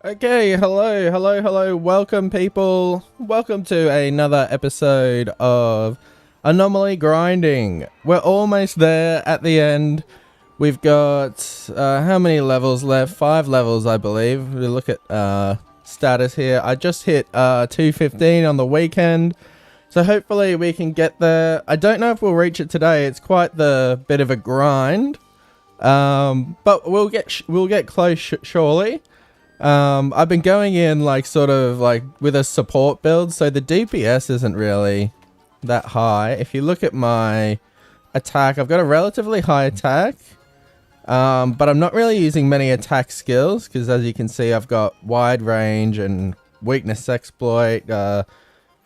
Okay, hello, welcome people. Welcome to another episode of Anomaly Grinding. We're almost there at the end. We've got, how many levels left? 5 levels, I believe. We look at, status here. I just hit, 215 on the weekend. So hopefully we can get there. I don't know if we'll reach it today. It's quite the bit of a grind. But we'll get close surely. I've been going in sort of with a support build, so the DPS isn't really that high. If you look at my attack, I've got a relatively high attack, but I'm not really using many attack skills because, as you can see, I've got wide range and weakness exploit,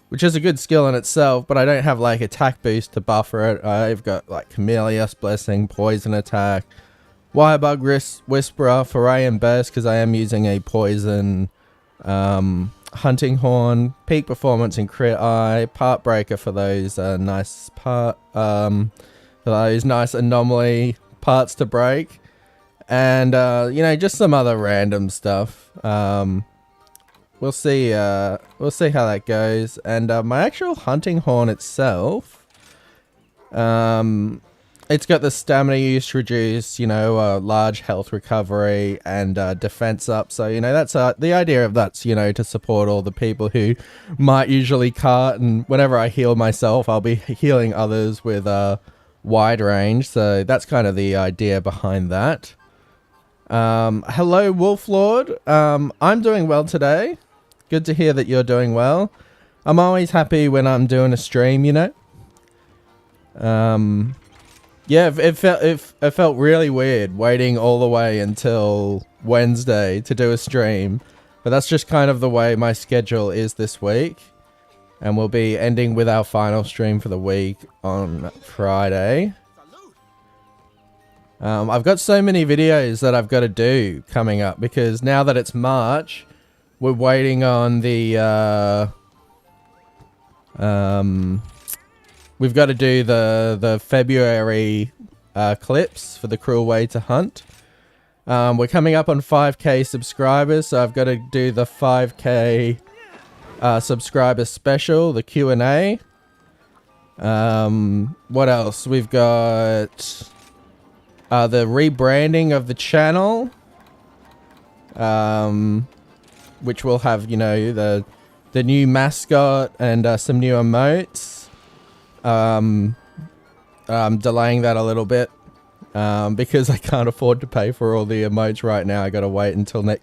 which is a good skill in itself, but I don't have attack boost to buffer it. I've got Chameleos Blessing, poison attack, Wirebug Whisperer, Foray and Burst because I am using a poison, Hunting Horn, Peak Performance and Crit Eye, Part Breaker for those nice anomaly parts to break, and you know, just some other random stuff. We'll see how that goes. And my actual Hunting Horn itself, it's got the stamina use reduced, you know, large health recovery and defense up. So, you know, that's the idea of that's, you know, to support all the people who might usually cart. And whenever I heal myself, I'll be healing others with wide range. So that's kind of the idea behind that. Hello, Wolf Lord. I'm doing well today. Good to hear that you're doing well. I'm always happy when I'm doing a stream, you know. Yeah, it felt really weird waiting all the way until Wednesday to do a stream, but that's just kind of the way my schedule is this week, and we'll be ending with our final stream for the week on Friday. I've got so many videos that I've got to do coming up because now that it's March, we're waiting on the we've got to do the February clips for the Cruel Way to Hunt. We're coming up on 5k subscribers, so I've got to do the 5k subscriber special, the Q&A. What else? We've got the rebranding of the channel, which will have, you know, the new mascot and some new emotes. I'm delaying that a little bit because I can't afford to pay for all the emotes right now. I gotta wait until not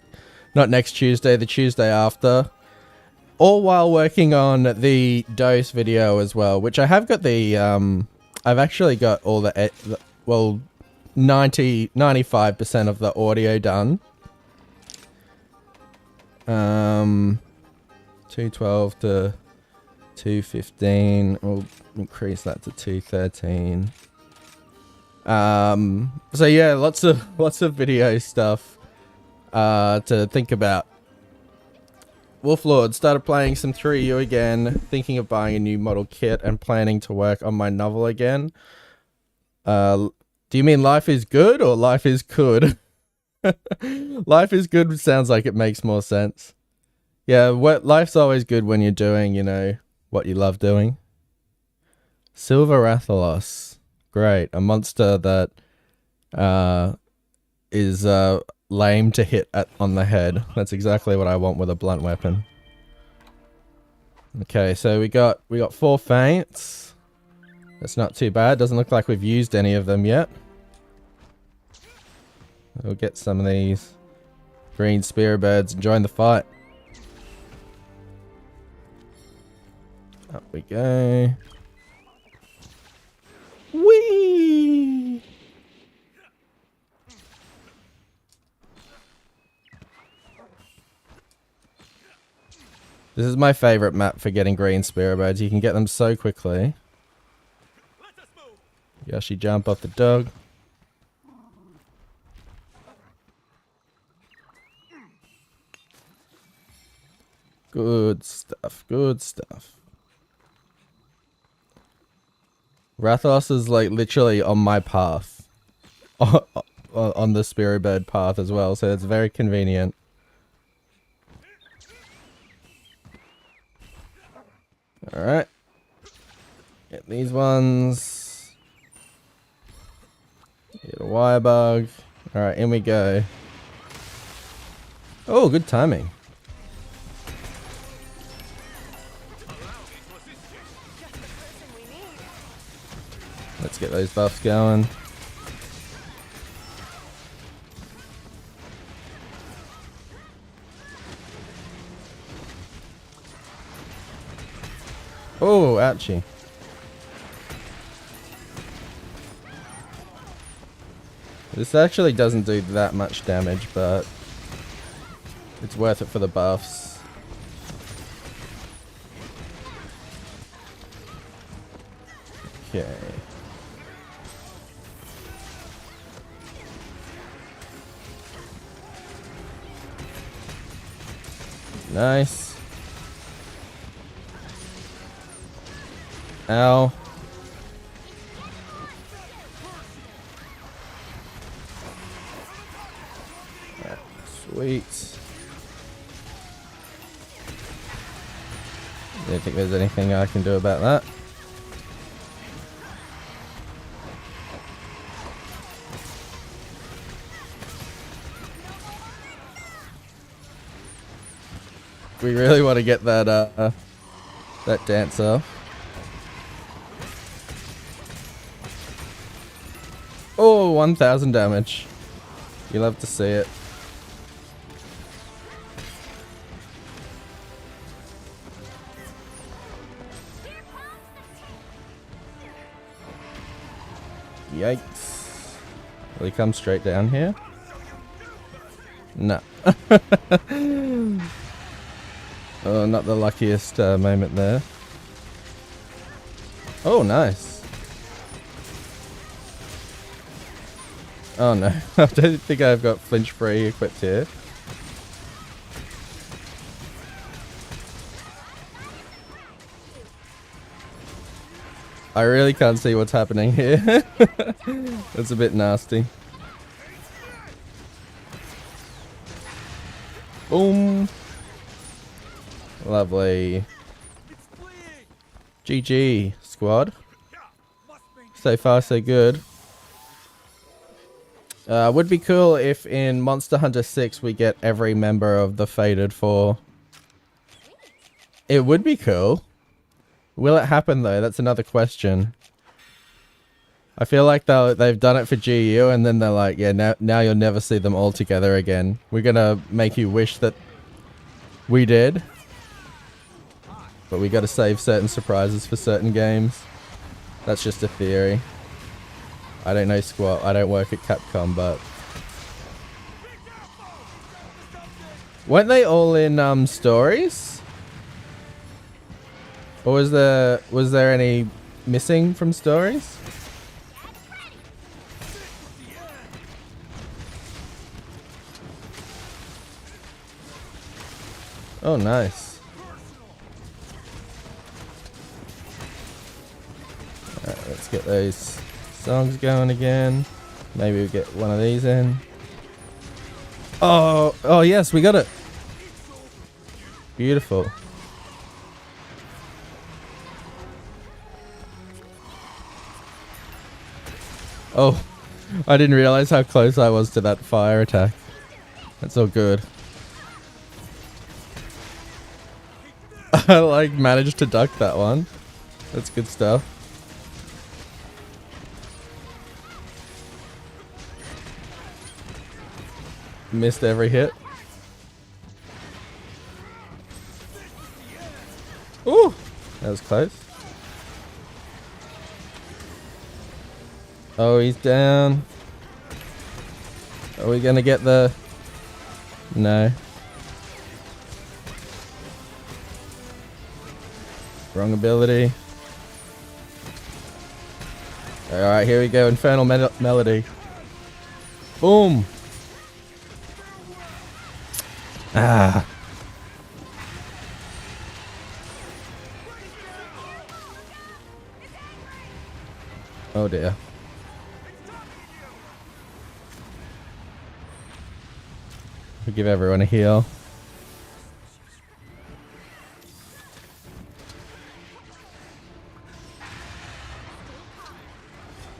next Tuesday, the Tuesday after. All while working on the dose video as well, which I have got the I've actually got all the 95% of the audio done. 212 to 215. We'll increase that to 213. So yeah, lots of video stuff to think about. Wolflord started playing some 3U again, thinking of buying a new model kit and planning to work on my novel again. Do you mean life is good or life is good? Life is good sounds like it makes more sense. Yeah, life's always good when you're doing, you know, what you love doing. Silver Rathalos. Great. A monster that is lame to hit on the head. That's exactly what I want with a blunt weapon. Okay, so we got 4 feints. That's not too bad. Doesn't look like we've used any of them yet. We'll get some of these green spear birds and join the fight. Up we go. Whee! This is my favorite map for getting green spear birds. You can get them so quickly. Yoshi jump off the dog. Good stuff, good stuff. Rathos is literally on my path. On the Spirit Bird path as well, so it's very convenient. Alright. Get these ones. Get a wire bug. Alright, in we go. Oh, good timing. Let's get those buffs going. Oh, ouchie. This actually doesn't do that much damage, but it's worth it for the buffs. Okay. Nice. Ow. Sweet. Don't think there's anything I can do about that. We really want to get that that dance off. Oh, 1,000 damage. You love to see it. Yikes. Will he come straight down here? No. Oh, not the luckiest moment there. Oh, nice. Oh no, I don't think I've got flinch free equipped here. I really can't see what's happening here. It's a bit nasty. Boom. Lovely. GG, squad. So far, so good. Would be cool if in Monster Hunter 6 we get every member of the Fated 4. It would be cool. Will it happen though? That's another question. I feel like they've done it for GU and then they're like, yeah, now you'll never see them all together again. We're gonna make you wish that we did. But we gotta save certain surprises for certain games. That's just a theory. I don't know squat. I don't work at Capcom, but weren't they all in stories? Or was there any missing from stories? Oh, nice. Alright, let's get those songs going again. Maybe we'll get one of these in. Oh yes, we got it. Beautiful. Oh, I didn't realize how close I was to that fire attack. That's all good. I like managed to duck that one. That's good stuff. Missed every hit. Ooh, that was close. Oh, he's down. Are we gonna get the... No. Wrong ability. Alright, here we go. Infernal Melody. Boom. Ah. Oh dear. We'll give everyone a heal.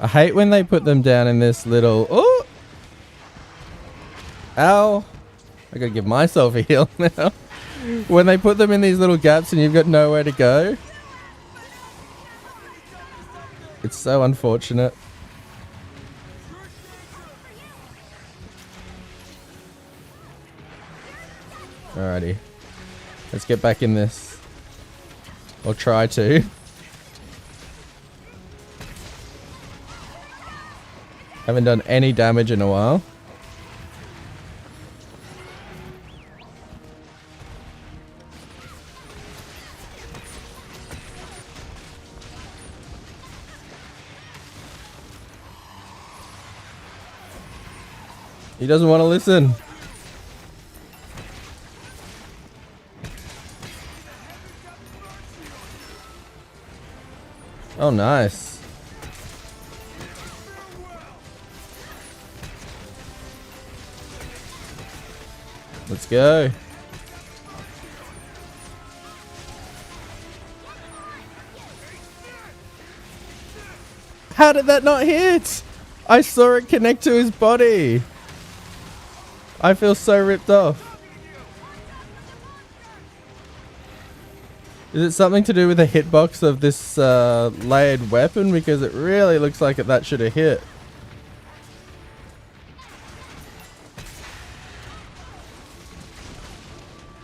I hate when they put them down in this little... Oh! Ow! I gotta give myself a heal now. When they put them in these little gaps and you've got nowhere to go. It's so unfortunate. Alrighty. Let's get back in this. Or try to. Haven't done any damage in a while. He doesn't want to listen. Oh, nice. Let's go. How did that not hit? I saw it connect to his body. I feel so ripped off. Is it something to do with the hitbox of this layered weapon? Because it really looks like that should have hit.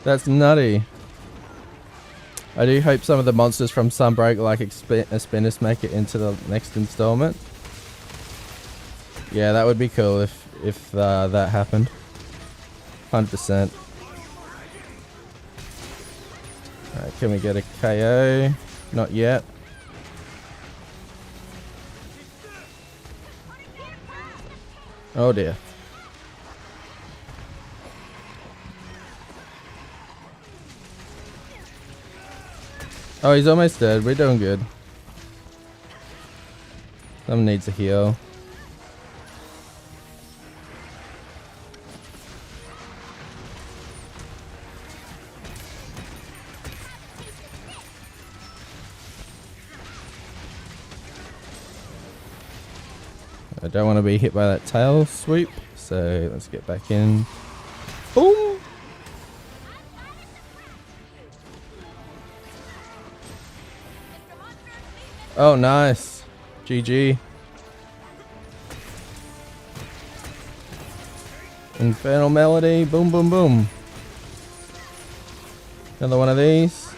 That's nutty. I do hope some of the monsters from Sunbreak like Spinnis make it into the next installment. Yeah, that would be cool if that happened. 100%. Alright, can we get a KO? Not yet. Oh dear. Oh, he's almost dead. We're doing good. Someone needs a heal. I don't want to be hit by that tail sweep, so let's get back in. Boom! Oh, nice. GG. Infernal Melody. Boom, boom, boom. Another one of these.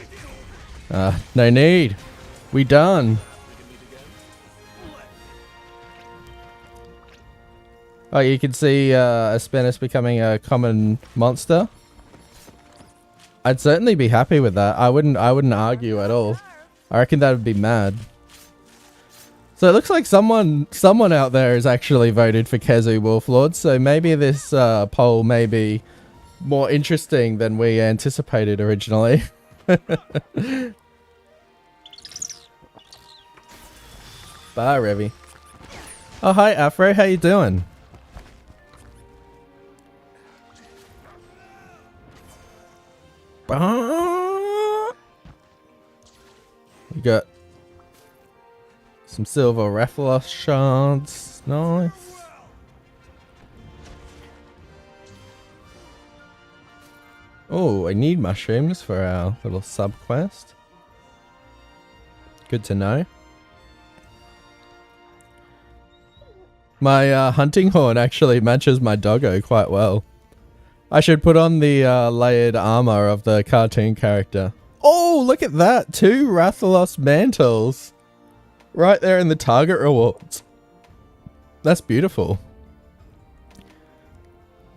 No need. We done. Oh, you can see Spinnis becoming a common monster. I'd certainly be happy with that. I wouldn't argue at all. I reckon that would be mad. So it looks like someone out there has actually voted for Kezu Wolflord, so maybe this poll may be more interesting than we anticipated originally. Bye, Revy. Oh, hi, Afro. How you doing? We got some silver Rathalos shards. Nice. Oh, I need mushrooms for our little sub quest. Good to know. My hunting horn actually matches my doggo quite well. I should put on the layered armor of the cartoon character. Oh, look at that. 2 Rathalos mantles. Right there in the target rewards. That's beautiful.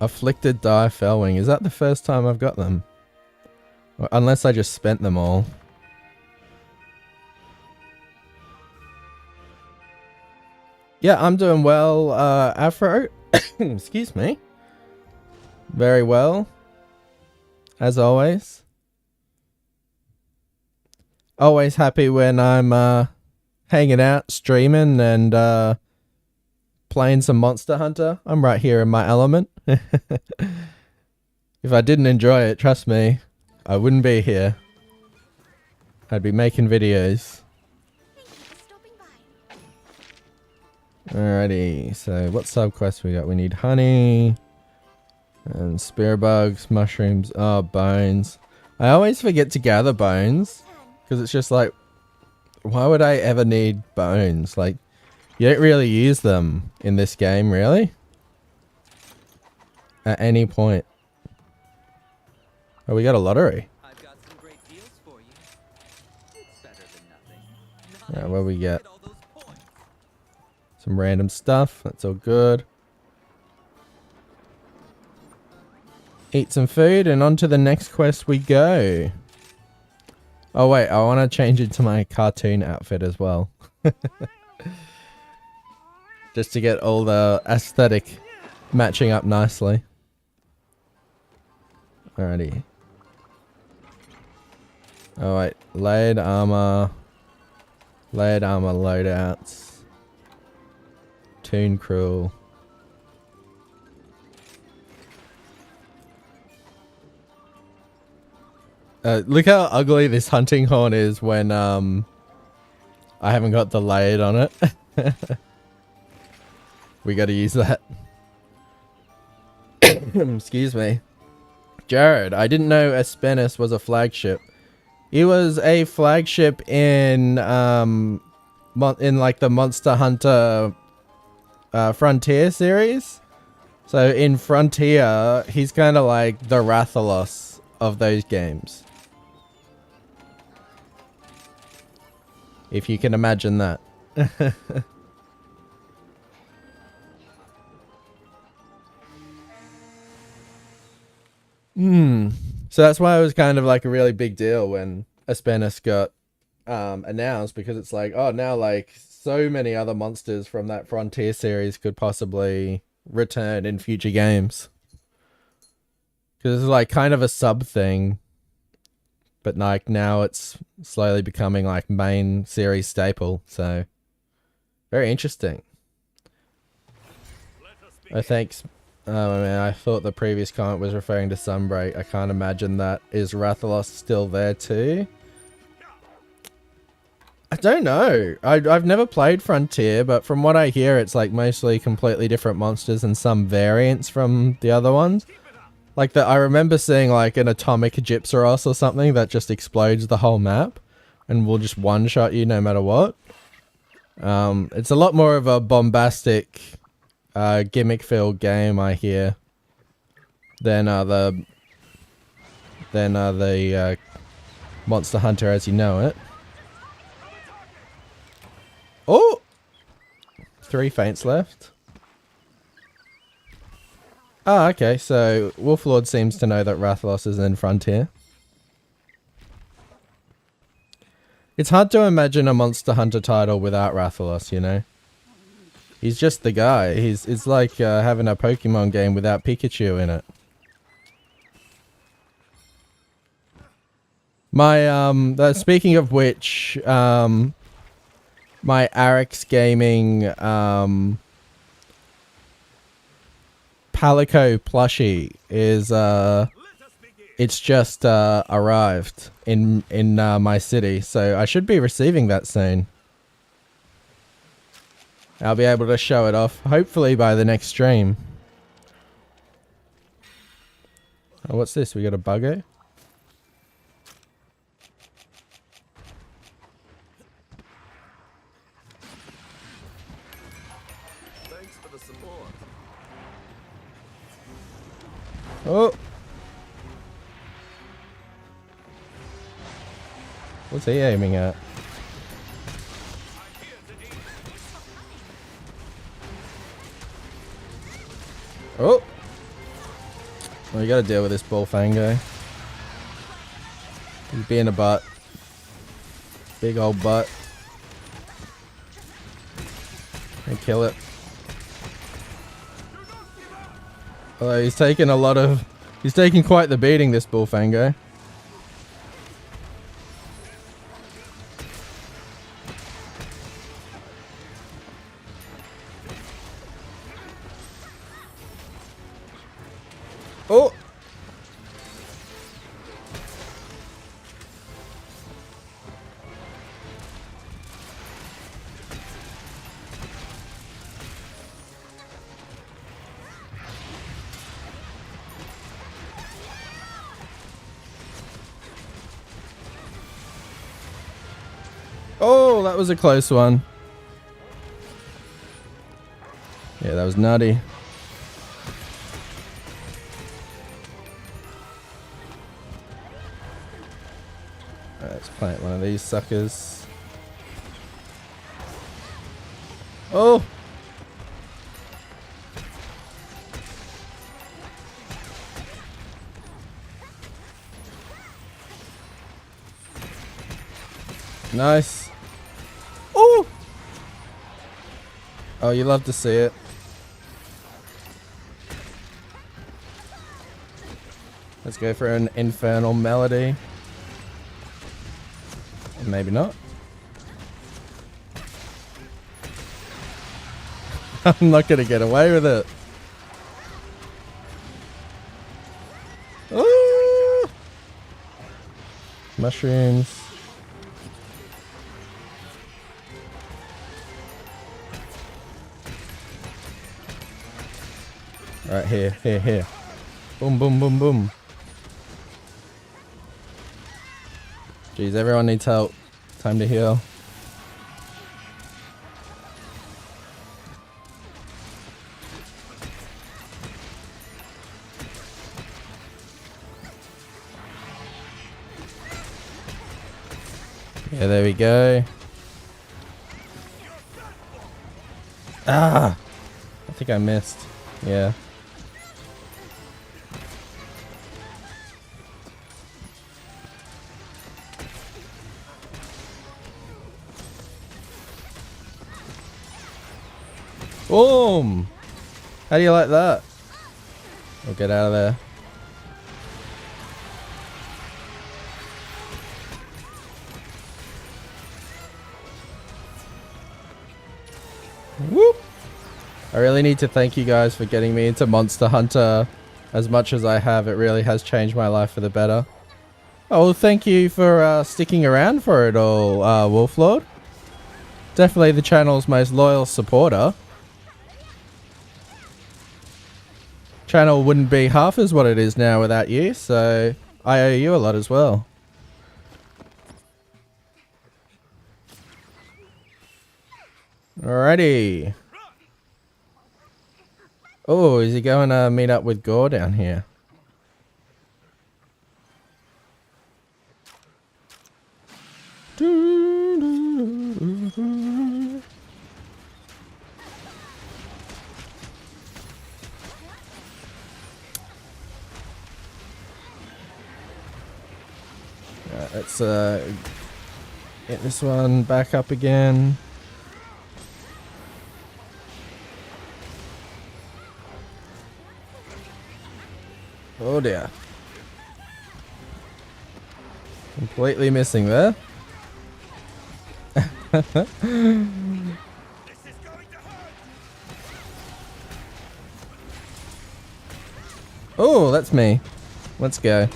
Afflicted Dire Fellwing. Is that the first time I've got them? Unless I just spent them all. Yeah, I'm doing well, Afro. Excuse me. Very well. As always. Always happy when I'm hanging out, streaming, and playing some Monster Hunter. I'm right here in my element. If I didn't enjoy it, trust me, I wouldn't be here. I'd be making videos. Alrighty, so what sub-quests we got? We need honey and spear bugs, mushrooms, oh, bones. I always forget to gather bones because it's just like, why would I ever need bones? Like, you don't really use them in this game, really? At any point. Oh, we got a lottery. I've got some great deals for you. It's better than nothing. Alright, what we get? Some random stuff. That's all good. Eat some food and on to the next quest we go. Oh wait, I want to change it to my cartoon outfit as well. Just to get all the aesthetic matching up nicely. Alrighty. Oh wait, layered armor loadouts. Toon Cruel. Look how ugly this hunting horn is when I haven't got the layered on it. We gotta use that. Excuse me. Jared, I didn't know Espenis was a flagship. He was a flagship in like the Monster Hunter Frontier series. So in Frontier, he's kind of like the Rathalos of those games. If you can imagine that. So that's why it was kind of like a really big deal when Espenis got announced, because it's like, oh, now like so many other monsters from that Frontier series could possibly return in future games. Because it's like kind of a sub thing, but like now it's slowly becoming like main series staple. So very interesting. Oh, thanks. I thought the previous comment was referring to Sunbreak. I can't imagine that. Is Rathalos still there too? I don't know. I've never played Frontier, but from what I hear, it's like mostly completely different monsters and some variants from the other ones. Like I remember seeing like an atomic Gypsaros or something that just explodes the whole map and will just one-shot you no matter what. It's a lot more of a bombastic, gimmick-filled game, I hear, than the Monster Hunter as you know it. Oh! 3 faints left. Ah, okay, so Wolflord seems to know that Rathalos is in Frontier. It's hard to imagine a Monster Hunter title without Rathalos, you know? He's just the guy. It's like having a Pokemon game without Pikachu in it. My, speaking of which, my Arix Gaming, Palico plushie is, it's just, arrived in my city, so I should be receiving that soon. I'll be able to show it off, hopefully by the next stream. Oh, what's this? We got a buggo? Thanks for the support. Oh! What's he aiming at? Oh! Well, you gotta deal with this Bullfang guy. He's being a butt. Big old butt. And kill it. Although he's taking a lot of... He's taking quite the beating, this Bullfang guy. Oh! Oh, that was a close one. Yeah, that was nutty. Alright, let's plant one of these suckers. Oh! Nice. Oh! Oh, you love to see it. Let's go for an infernal melody. Or maybe not. I'm not gonna get away with it. Oh! Mushrooms. Right here. Boom, boom, boom, boom. Jeez, everyone needs help. Time to heal. Yeah, there we go. Ah! I think I missed. Yeah. Boom! How do you like that? We'll get out of there. Whoop! I really need to thank you guys for getting me into Monster Hunter as much as I have. It really has changed my life for the better. Oh, well, thank you for sticking around for it all, Wolflord. Definitely the channel's most loyal supporter. Channel wouldn't be half as what it is now without you, so I owe you a lot as well. Alrighty. Oh, is he going to meet up with Gore down here? Right, let's get this one back up again. Oh dear. Completely missing there. Oh, that's me. Let's go.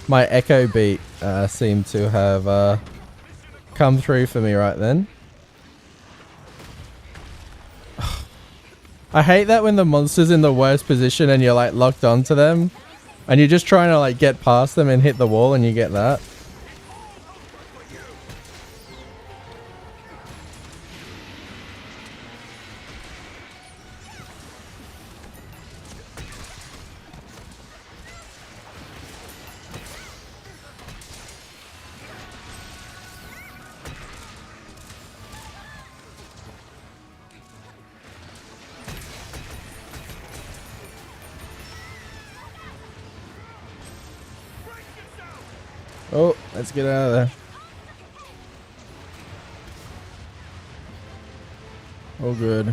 My echo beat seemed to have come through for me right then. I hate that when the monster's in the worst position and you're like locked onto them and you're just trying to like get past them and hit the wall and you get that. Oh, let's get out of there. Oh, good.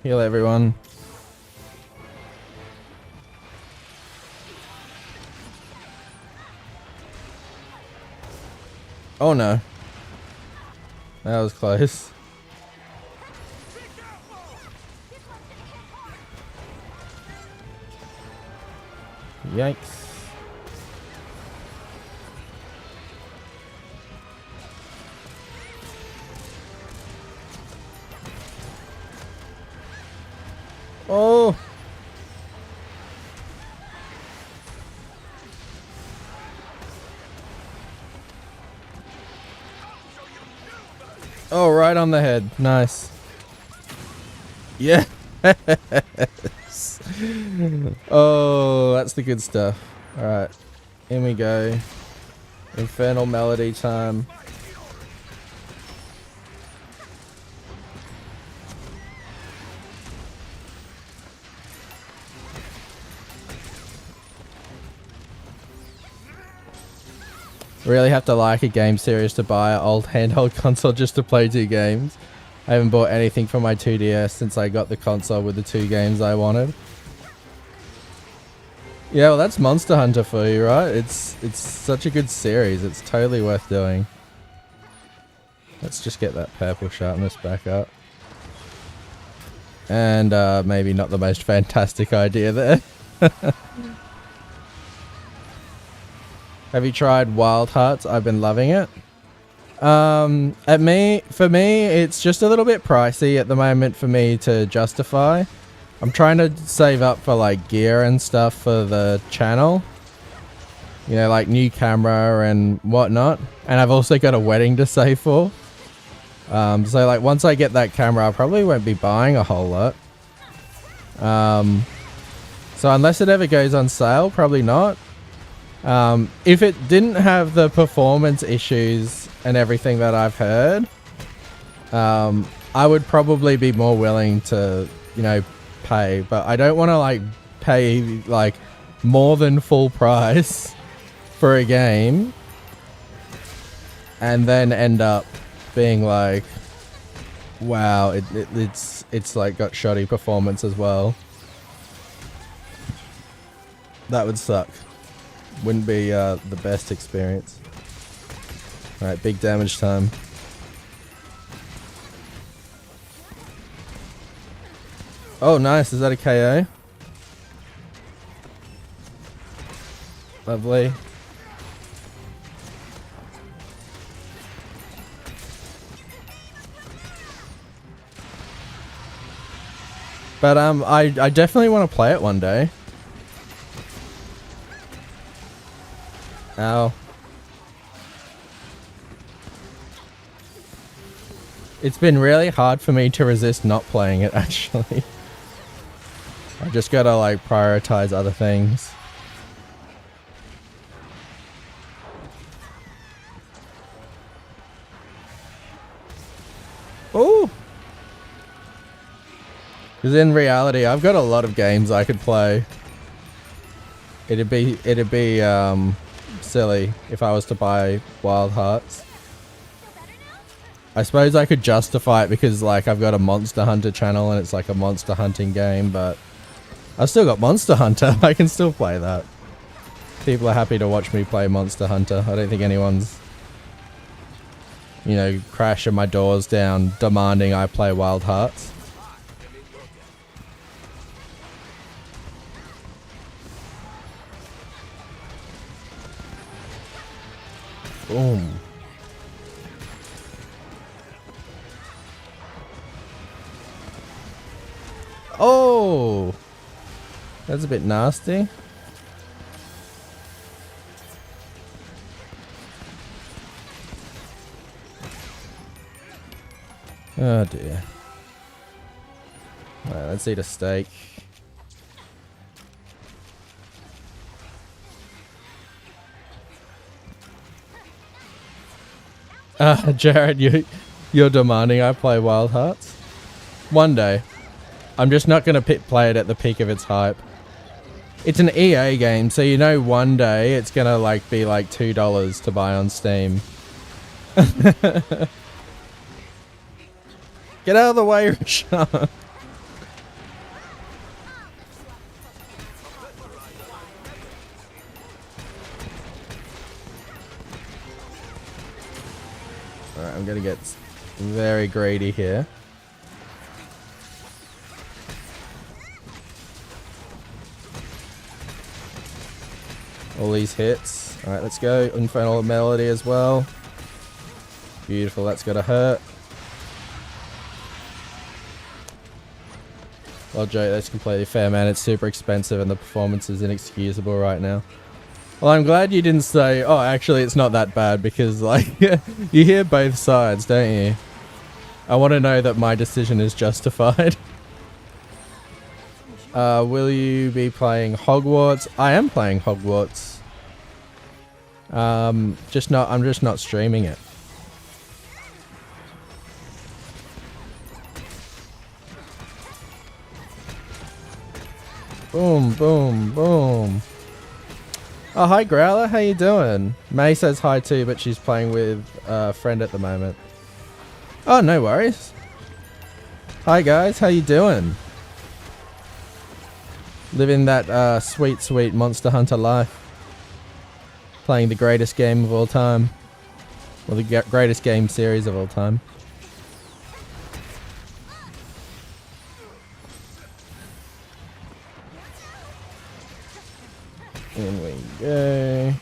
Heal everyone. Oh no. That was close. Yikes. Oh! Oh, right on the head. Nice. Yeah. Oh, that's the good stuff. Alright. In we go. Infernal Melody time. Really have to like a game series to buy an old handheld console just to play 2 games. I haven't bought anything for my 2DS since I got the console with the 2 games I wanted. Yeah, well that's Monster Hunter for you, right? It's such a good series. It's totally worth doing. Let's just get that purple sharpness back up. And maybe not the most fantastic idea there. Have you tried Wild Hearts? I've been loving it. For me, it's just a little bit pricey at the moment for me to justify. I'm trying to save up for like gear and stuff for the channel. You know, like new camera and whatnot. And I've also got a wedding to save for. So like once I get that camera, I probably won't be buying a whole lot. So unless it ever goes on sale, probably not. If it didn't have the performance issues and everything that I've heard, I would probably be more willing to, you know, pay. But I don't want to like pay like more than full price for a game and then end up being like, wow, it's like got shoddy performance as well. That would suck. Wouldn't be the best experience. Alright, big damage time. Oh, nice. Is that a KO? Lovely. But I definitely want to play it one day. Ow. It's been really hard for me to resist not playing it, actually. I just gotta like prioritize other things. Ooh! Because in reality, I've got a lot of games I could play. It'd be silly if I was to buy Wild Hearts. I suppose I could justify it because like I've got a Monster Hunter channel and it's like a monster hunting game, but I've still got Monster Hunter. I can still play that. People are happy to watch me play Monster Hunter. I don't think anyone's, you know, crashing my doors down demanding I play Wild Hearts. Boom. Oh! That's a bit nasty. Oh dear. Alright, let's eat a steak. Jared, you're demanding I play Wild Hearts? One day. I'm just not going to play it at the peak of its hype. It's an EA game, so you know one day it's going to like be like $2 to buy on Steam. Get out of the way, Rashawn. Alright, I'm going to get very greedy here. All these hits. Alright, let's go. Infernal Melody as well. Beautiful, that's gotta hurt. Well, Joe, that's completely fair, man. It's super expensive and the performance is inexcusable right now. Well, I'm glad you didn't say, oh, actually, it's not that bad, because, like, you hear both sides, don't you? I want to know that my decision is justified. Will you be playing Hogwarts? I am playing Hogwarts. I'm just not streaming it. Boom, boom, boom. Oh, hi Growler, how you doing? May says hi too, but she's playing with a friend at the moment. Oh, no worries. Hi guys, how you doing? Living that sweet, sweet Monster Hunter life. Playing the greatest game of all time. Well, the greatest game series of all time. In we go.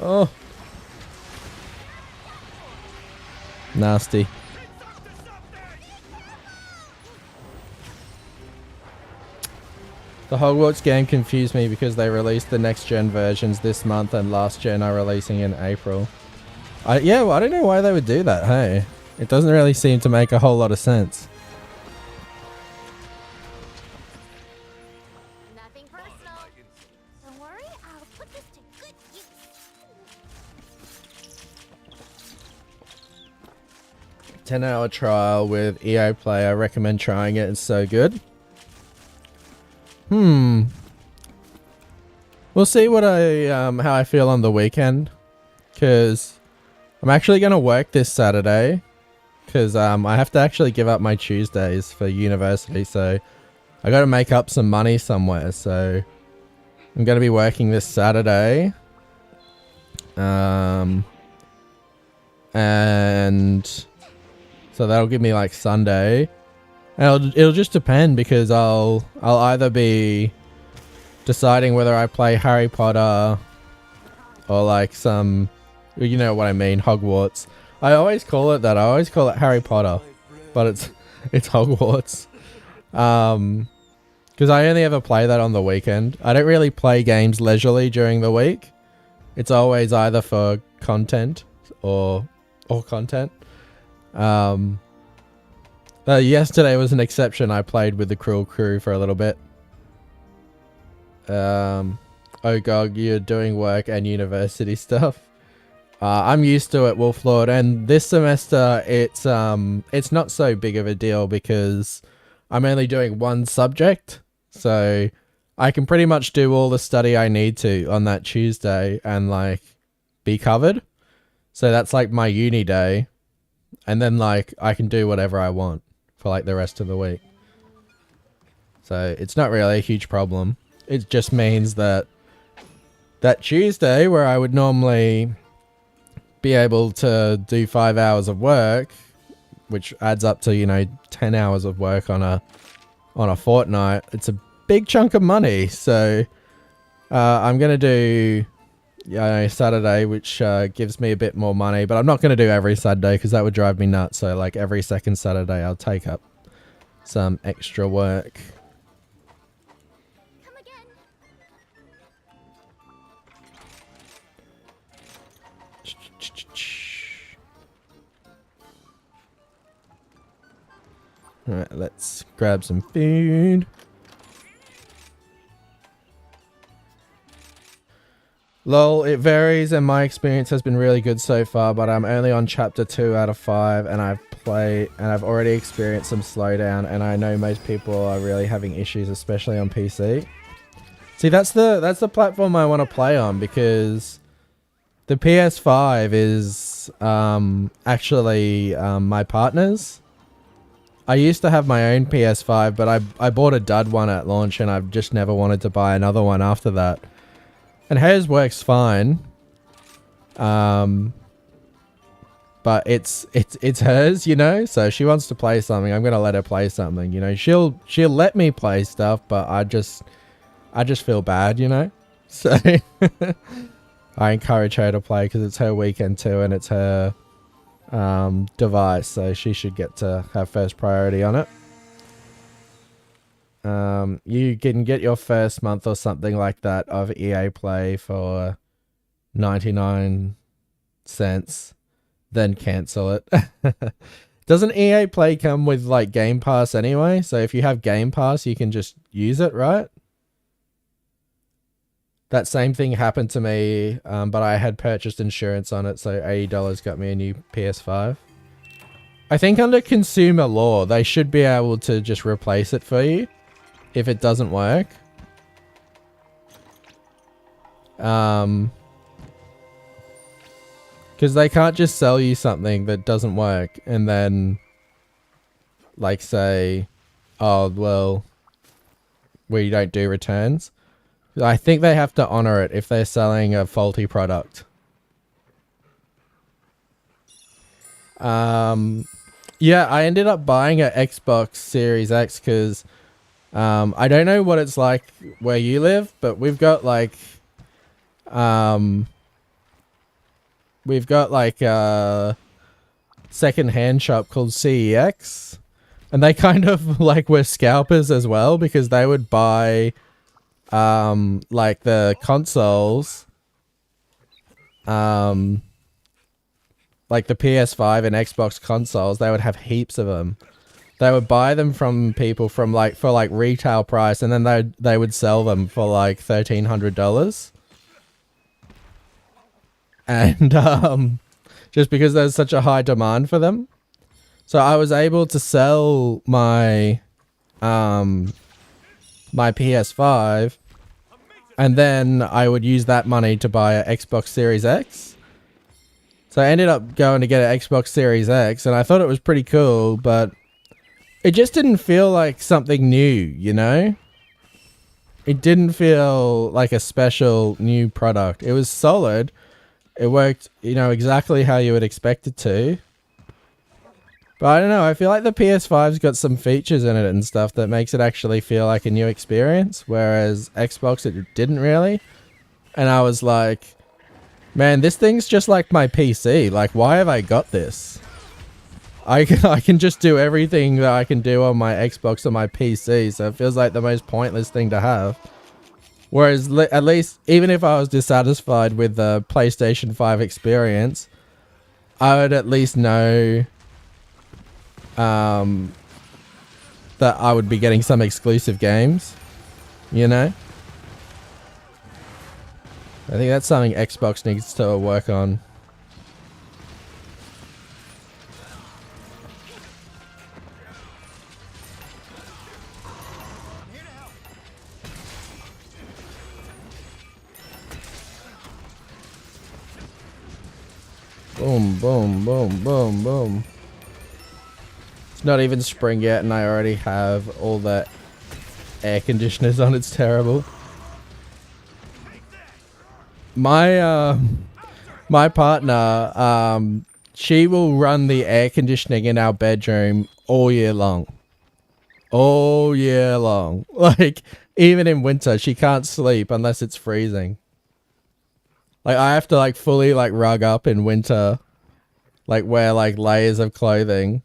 Oh. Nasty. The Hogwarts game confused me because they released the next gen versions this month and last gen are releasing in April. Yeah, well, I don't know why they would do that, hey? It doesn't really seem to make a whole lot of sense. Nothing personal. Don't worry, I'll put this to good use. 10-hour trial with EA Play. I recommend trying it. It's so good. We'll see what how I feel on the weekend, because I'm actually going to work this Saturday, because I have to actually give up my Tuesdays for university, so I got to make up some money somewhere. So I'm going to be working this Saturday, and so that'll give me like Sunday. And it'll just depend, because I'll either be deciding whether I play Harry Potter or like some, you know what I mean, Hogwarts. I always call it that. I always call it Harry Potter, but it's Hogwarts. Because I only ever play that on the weekend. I don't really play games leisurely during the week. It's always either for content or content. Yesterday was an exception. I played with the Cruel Crew for a little bit. Oh god, you're doing work and university stuff. I'm used to it, Wolflord, and this semester it's not so big of a deal because I'm only doing one subject, so I can pretty much do all the study I need to on that Tuesday and like be covered. So that's like my uni day, and then like I can do whatever I want for like the rest of the week. So it's not really a huge problem. It just means that Tuesday, where I would normally be able to do 5 hours of work, which adds up to, you know, 10 hours of work on a fortnight, it's a big chunk of money. So I'm gonna do Saturday, which gives me a bit more money, but I'm not gonna do every Saturday because that would drive me nuts. So like every second Saturday I'll take up some extra work. Come again. Alright, let's grab some food. Lol, it varies and my experience has been really good so far, but I'm only on chapter 2 out of 5 and I've already experienced some slowdown, and I know most people are really having issues, especially on PC. See, that's the platform I want to play on, because the PS5 is actually my partner's. I used to have my own PS5, but I bought a dud one at launch and I've just never wanted to buy another one after that. And hers works fine. But it's hers, you know? So she wants to play something, I'm going to let her play something, you know? She'll let me play stuff, but I just feel bad, you know? So I encourage her to play because it's her weekend too, and it's her device, so she should get to have first priority on it. You can get your first month or something like that of EA Play for 99 cents, then cancel it. Doesn't EA Play come with like Game Pass anyway? So if you have Game Pass, you can just use it, right? That same thing happened to me, but I had purchased insurance on it, so $80 got me a new PS5. I think under consumer law, they should be able to just replace it for you if it doesn't work. Because they can't just sell you something that doesn't work and then like say, oh, well, we don't do returns. I think they have to honor it if they're selling a faulty product. Yeah, I ended up buying an Xbox Series X because I don't know what it's like where you live, but we've got like a second-hand shop called CEX, and they kind of like were scalpers as well because they would buy like the consoles, like the PS5 and Xbox consoles. They would have heaps of them. They would buy them from people from like for like retail price, and then they would sell them for like $1,300. And just because there's such a high demand for them, so I was able to sell my my PS5, and then I would use that money to buy an Xbox Series X. So I ended up going to get an Xbox Series X, and I thought it was pretty cool, but it just didn't feel like something new, you know? It didn't feel like a special new product. It was solid. It worked, you know, exactly how you would expect it to. But I don't know, I feel like the PS5's got some features in it and stuff that makes it actually feel like a new experience, whereas Xbox, it didn't really. And I was like, man, this thing's just like my PC. Like, why have I got this? I can just do everything that I can do on my Xbox or my PC, so it feels like the most pointless thing to have. Whereas, at least, even if I was dissatisfied with the PlayStation 5 experience, I would at least know that I would be getting some exclusive games, you know? I think that's something Xbox needs to work on. Boom, boom, boom, boom, boom. It's not even spring yet and I already have all the air conditioners on. It's terrible. My my partner, she will run the air conditioning in our bedroom all year long. All year long. Like, even in winter, she can't sleep unless it's freezing. Like, I have to, like, fully, like, rug up in winter. Like, wear, like, layers of clothing.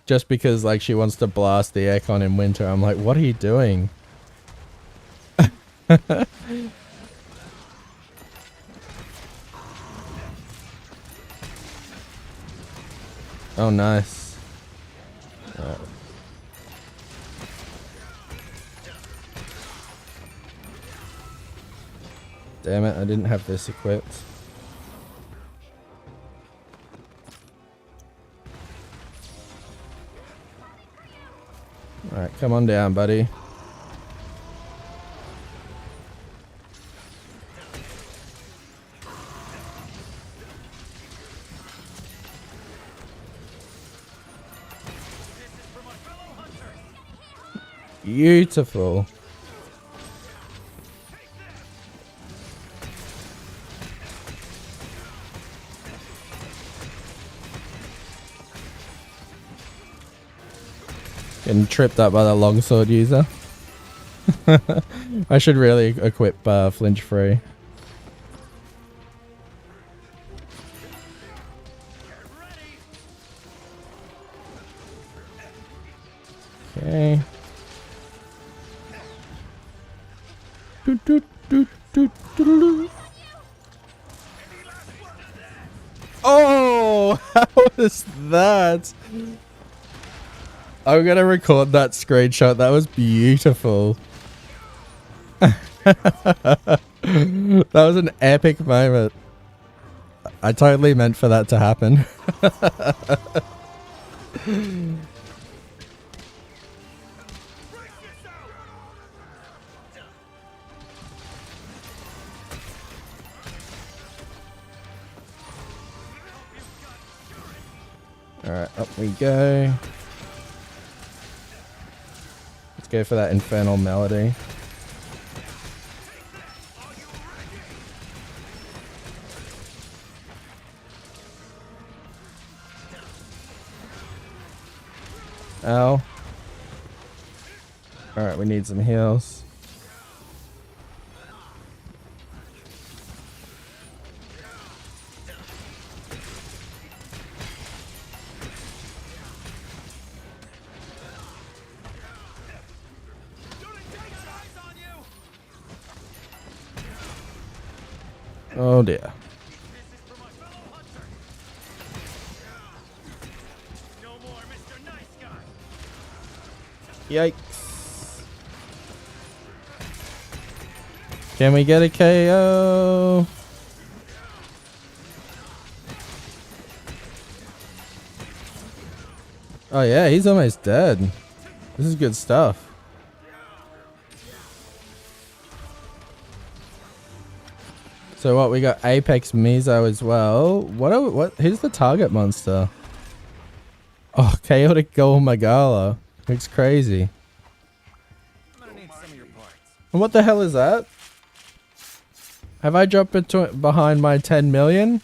Just because, like, she wants to blast the aircon in winter. I'm like, what are you doing? Oh, nice. Alright. Damn it, I didn't have this equipped. Alright, come on down, buddy. Beautiful. Getting tripped up by the longsword user. I should really equip flinch free. Okay. Doot, doot, doot, doot, doot. Oh, how was that? I'm gonna record that screenshot. That was beautiful. That was an epic moment. I totally meant for that to happen. Alright, up we go. Let's go for that infernal melody. Ow. Alright, we need some heals. Oh dear. Yikes. Can we get a KO? Oh yeah, he's almost dead. This is good stuff. So what, we got Apex Mizo as well. Who's the target monster? Oh, Chaotic Gold Magala. Looks crazy. I'm gonna need some of your parts. And what the hell is that? Have I dropped behind my 10 million?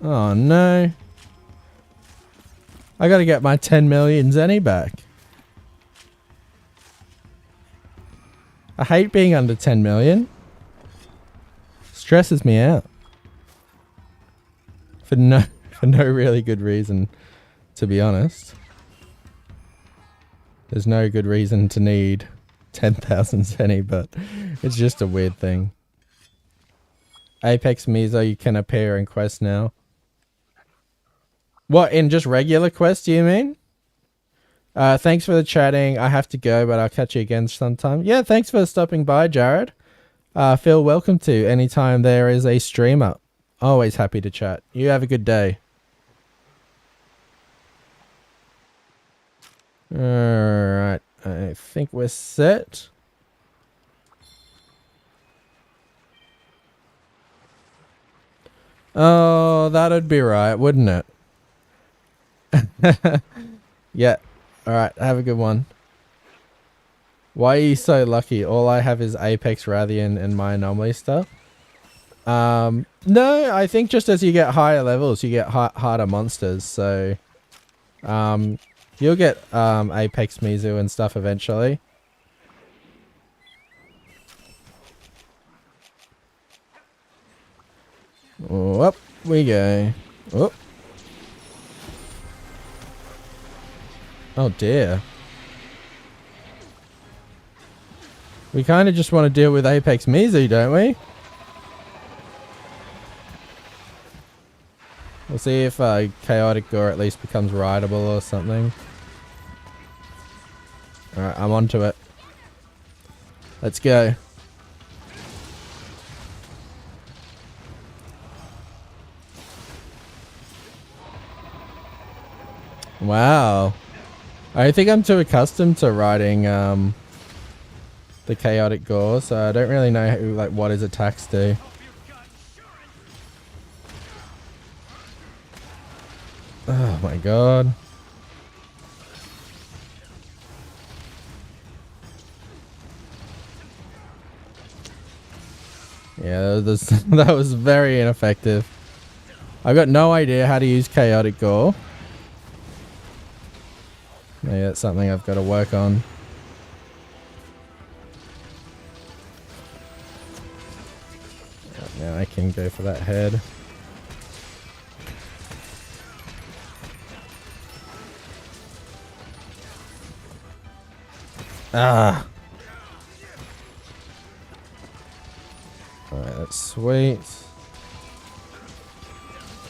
Oh no. I gotta get my 10 million Zenny back. I hate being under 10 million. Stresses me out. For no really good reason, to be honest. There's no good reason to need 10,000 Zenny, but it's just a weird thing. Apex Mizo, you can appear in quests now. What, in just regular quests, do you mean? Thanks for the chatting. I have to go, but I'll catch you again sometime. Yeah, thanks for stopping by, Jared. Feel welcome to anytime there is a stream up. Always happy to chat. You have a good day. Alright, I think we're set. Oh, that'd be right, wouldn't it? Yeah. Alright, have a good one. Why are you so lucky? All I have is Apex, Rathian, and my Anomaly stuff. No, I think just as you get higher levels, you get harder monsters, so... you'll get Apex Mizu and stuff eventually. Oh, up we go. Oh. Oh dear. We kind of just want to deal with Apex Mizu, don't we? We'll see if Chaotic Gore at least becomes rideable or something. Alright, I'm onto it. Let's go. Wow. I think I'm too accustomed to riding the Chaotic Gore, so I don't really know what his attacks do. Oh my god. Yeah, that was very ineffective. I got no idea how to use Chaotic Gore. Maybe that's something I've got to work on. Now I can go for that head. Ah. Alright, that's sweet.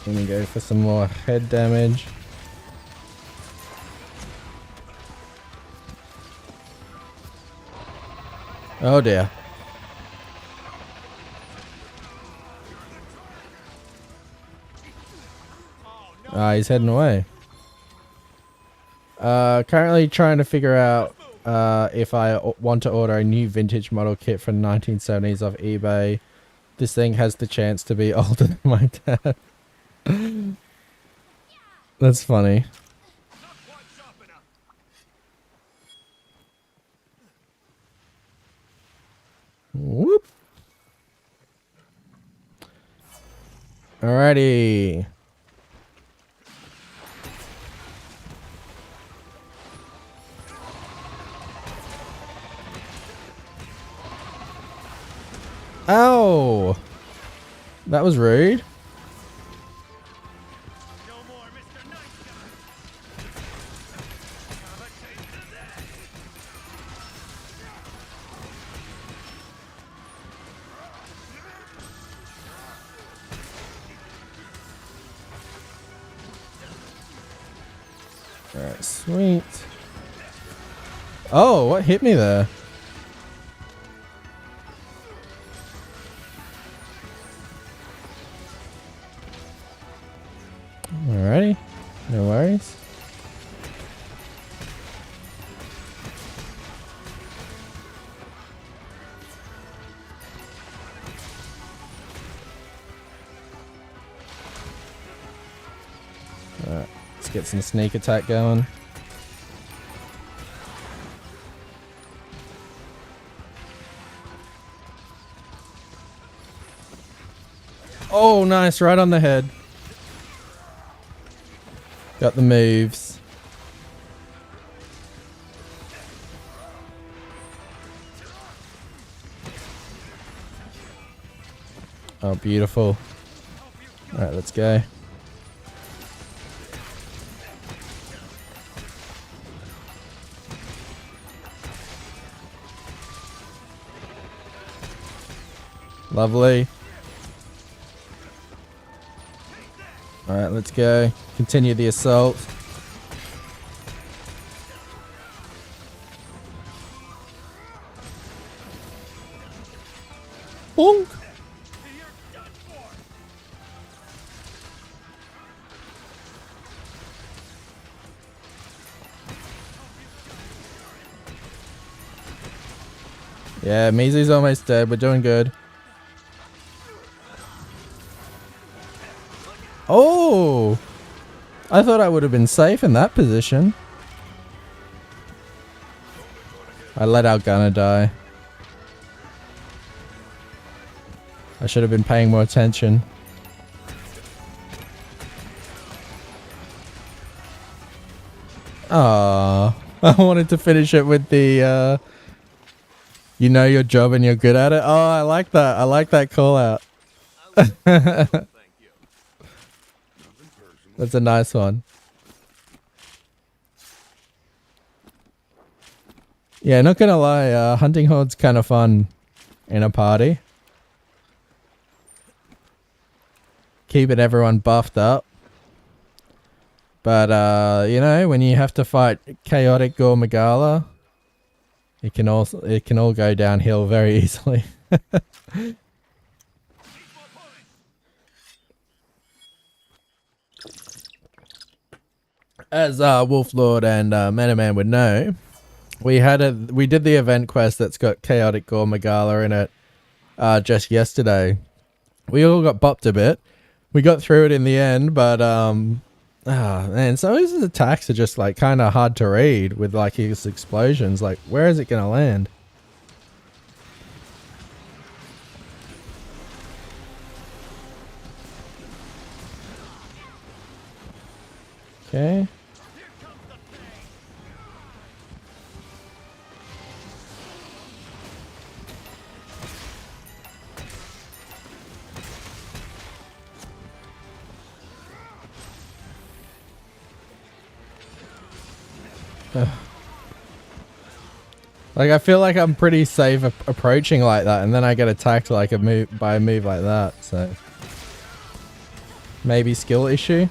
Gonna go for some more head damage. Oh dear. Ah, he's heading away. Currently trying to figure out if I want to order a new vintage model kit from 1970s off eBay. This thing has the chance to be older than my dad. That's funny. Whoop. Alrighty. Ow! That was rude. Alright, sweet. Oh, what hit me there? Alrighty, no worries. Alright, let's get some sneak attack going. Oh, nice, right on the head. Got the moves. Oh, beautiful. Alright, let's go. Lovely. Alright, let's go. Continue the assault. Bonk. Yeah, Mizu's almost dead. We're doing good. Oh! I thought I would have been safe in that position. I let our gunner die. I should have been paying more attention. Ah, I wanted to finish it with the you know your job and you're good at it. Oh, I like that. I like that call out. That's a nice one. Yeah, not gonna lie, hunting horde's kind of fun in a party. Keeping everyone buffed up. But you know, when you have to fight chaotic Gore Magala, it can all go downhill very easily. As Wolf Lord and Metaman would know, we did the event quest that's got chaotic Gore Magala in it just yesterday. We all got bopped a bit. We got through it in the end, but man, some of his attacks are just like kind of hard to read with like his explosions. Like, where is it gonna land? Okay. Like, I feel like I'm pretty safe approaching like that, and then I get attacked like by a move like that, so... Maybe skill issue?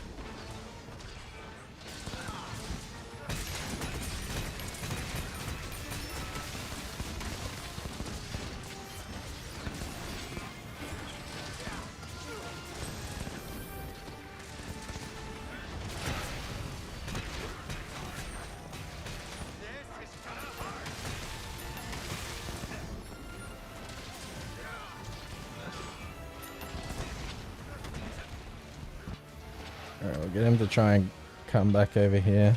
Alright, we'll get him to try and come back over here.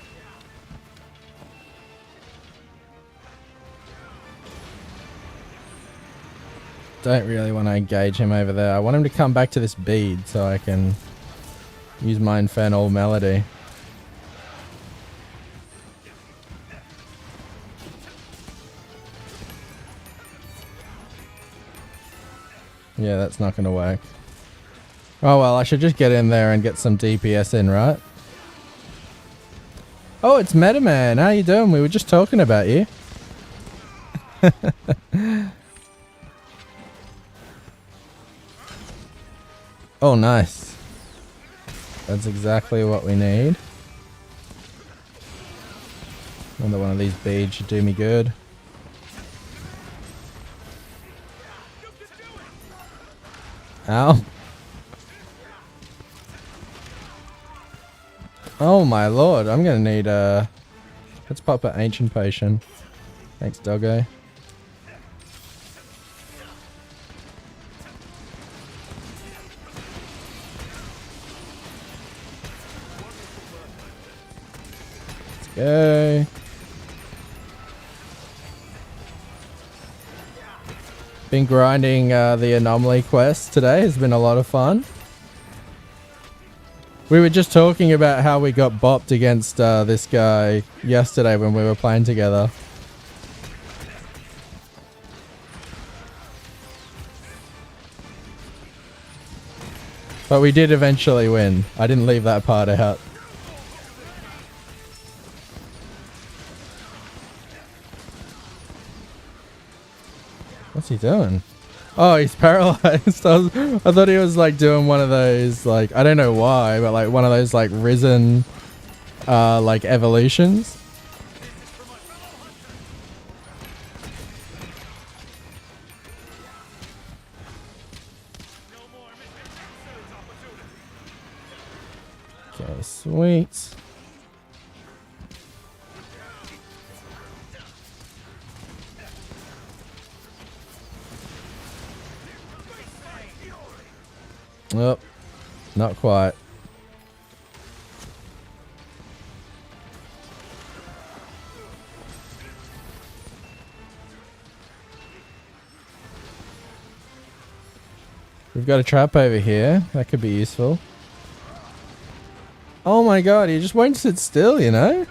Don't really want to engage him over there. I want him to come back to this bead so I can use my Infernal Melody. Yeah, that's not going to work. Oh well, I should just get in there and get some DPS in, right? Oh, it's Meta Man. How you doing? We were just talking about you. Oh, nice. That's exactly what we need. Another one of these beads should do me good. Ow. Oh my lord, I'm gonna need let's pop an ancient potion. Thanks, doggo. Let's go. Been grinding the Anomaly quest today. Has been a lot of fun. We were just talking about how we got bopped against this guy yesterday when we were playing together. But we did eventually win. I didn't leave that part out. What's he doing? Oh, he's paralyzed. I thought he was like doing one of those, like, I don't know why, but like one of those like risen like evolutions. Okay, sweet. Oh, not quite. We've got a trap over here. That could be useful. Oh my god, he just won't sit still, you know?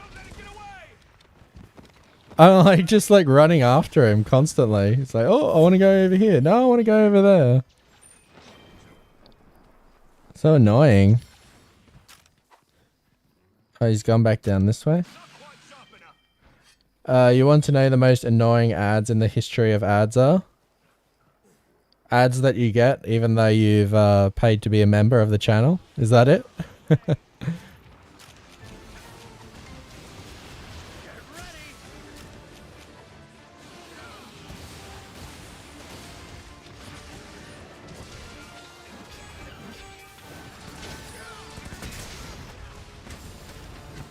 I'm like just like running after him constantly. It's like, oh, I want to go over here. No, I want to go over there. So annoying. Oh, he's gone back down this way. You want to know the most annoying ads in the history of ads are? Ads that you get even though you've paid to be a member of the channel. Is that it?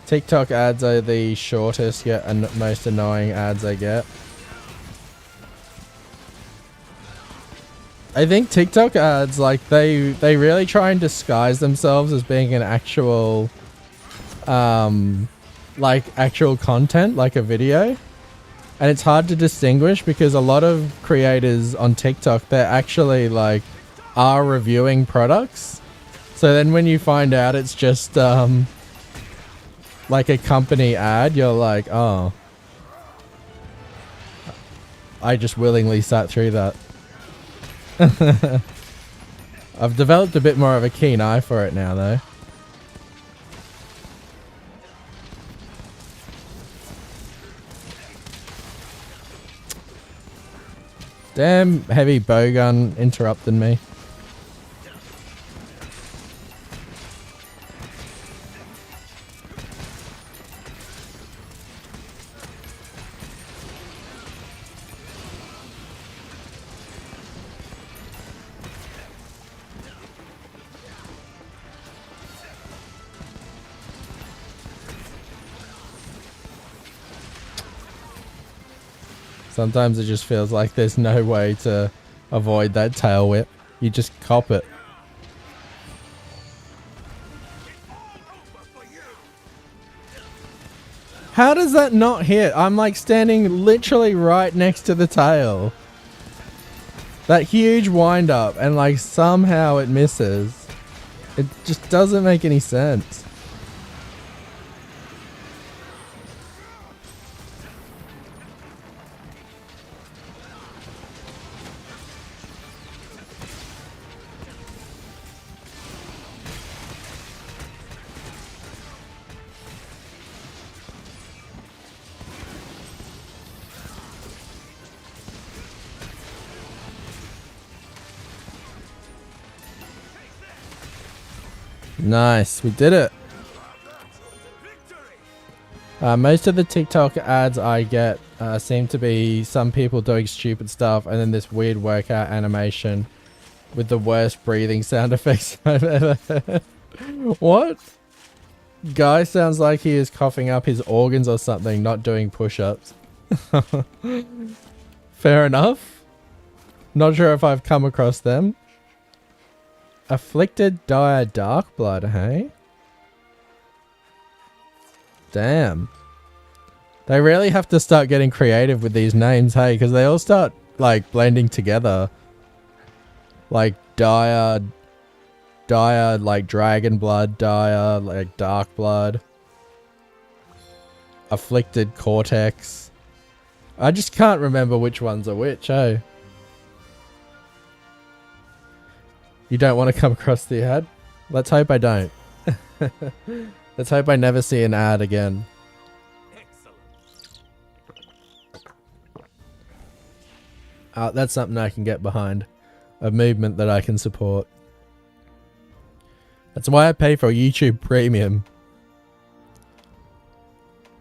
TikTok ads are the shortest yet most annoying ads I get. I think TikTok ads, like, they really try and disguise themselves as being an actual, like, actual content, like a video. And it's hard to distinguish because a lot of creators on TikTok, they're actually, like, are reviewing products. So then when you find out it's just, like a company ad, you're like, oh, I just willingly sat through that. I've developed a bit more of a keen eye for it now though. Damn heavy bowgun interrupting me. Sometimes it just feels like there's no way to avoid that tail whip. You just cop it. How does that not hit? I'm like standing literally right next to the tail. That huge wind up and like somehow it misses. It just doesn't make any sense. Nice, we did it. Most of the TikTok ads I get seem to be some people doing stupid stuff and then this weird workout animation with the worst breathing sound effects I've ever heard. What? Guy sounds like he is coughing up his organs or something, not doing push-ups. Fair enough. Not sure if I've come across them. Afflicted Dire Dark Blood, hey? Damn. They really have to start getting creative with these names, hey? Because they all start, like, blending together. Like, Dire, like, Dragon Blood, Dire, like, Dark Blood. Afflicted Cortex. I just can't remember which ones are which, hey? You don't want to come across the ad? Let's hope I don't. Let's hope I never see an ad again. That's something I can get behind. A movement that I can support. That's why I pay for YouTube Premium.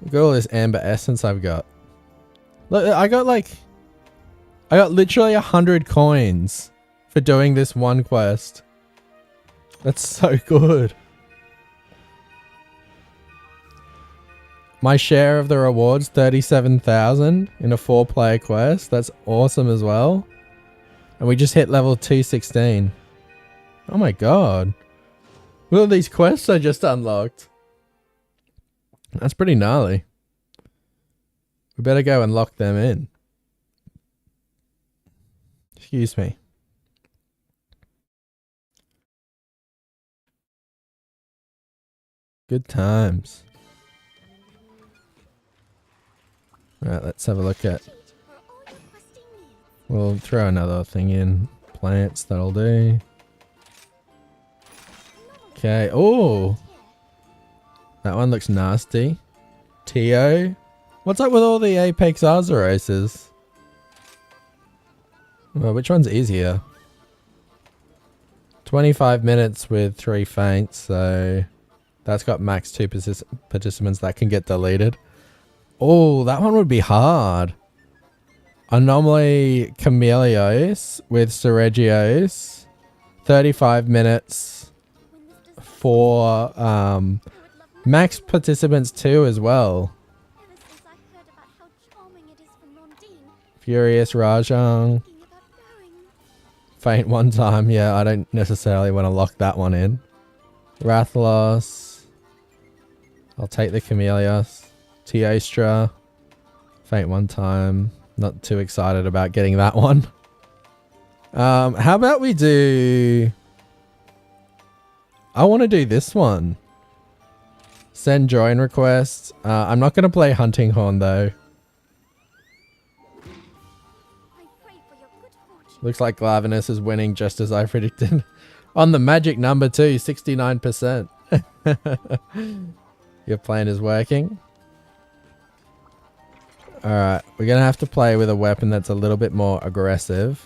Look at all this Amber Essence I've got. Look, I got literally 100 coins for doing this one quest. That's so good. My share of the rewards, 37,000 in a 4-player quest. That's awesome as well. And we just hit level 216. Oh my god. Look at these quests I just unlocked. That's pretty gnarly. We better go and lock them in. Excuse me. Good times. Alright, let's have a look at... We'll throw another thing in. Plants, that'll do. Okay, oh! That one looks nasty. Tio? What's up with all the Apex Arzaroses? Well, which one's easier? 25 minutes with 3 faints, so... That's got max 2 participants that can get deleted. Oh, that one would be hard. Anomaly Chameleos with Seregios. 35 minutes for max participants too as well. Furious Rajang. Faint one time. Yeah, I don't necessarily want to lock that one in. Rathalos. I'll take the Chameleos. Teostra. Faint one time. Not too excited about getting that one. How about we do... I want to do this one. Send join request. I'm not going to play Hunting Horn though. Looks like Glavinus is winning just as I predicted. On the magic number too, 69%. Your plan is working. Alright, we're gonna have to play with a weapon that's a little bit more aggressive.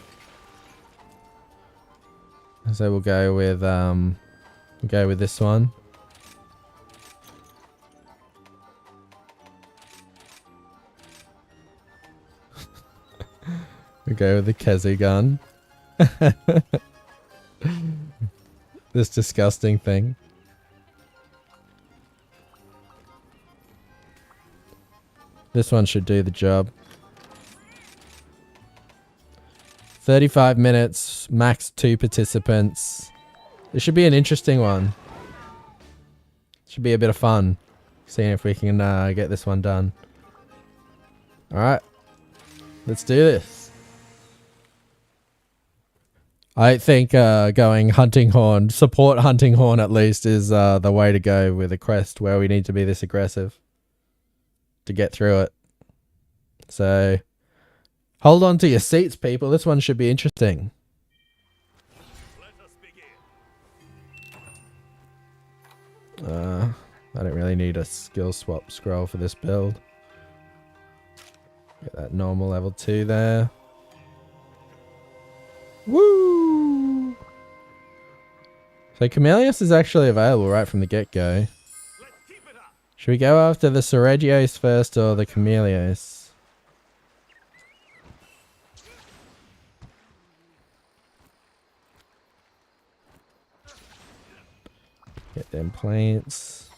So we'll go with this one. We go with the Kezi gun. This disgusting thing. This one should do the job. 35 minutes, max 2 participants. This should be an interesting one. Should be a bit of fun. Seeing if we can get this one done. Alright. Let's do this. I think going hunting horn, support hunting horn at least, is the way to go with a quest where we need to be this aggressive to get through it. So hold on to your seats, people. This one should be interesting. I don't really need a skill swap scroll for this build. Get that normal level 2 there. Woo! So Chameleos is actually available right from the get-go. Should we go after the Seregios first or the Chameleos? Get them plants.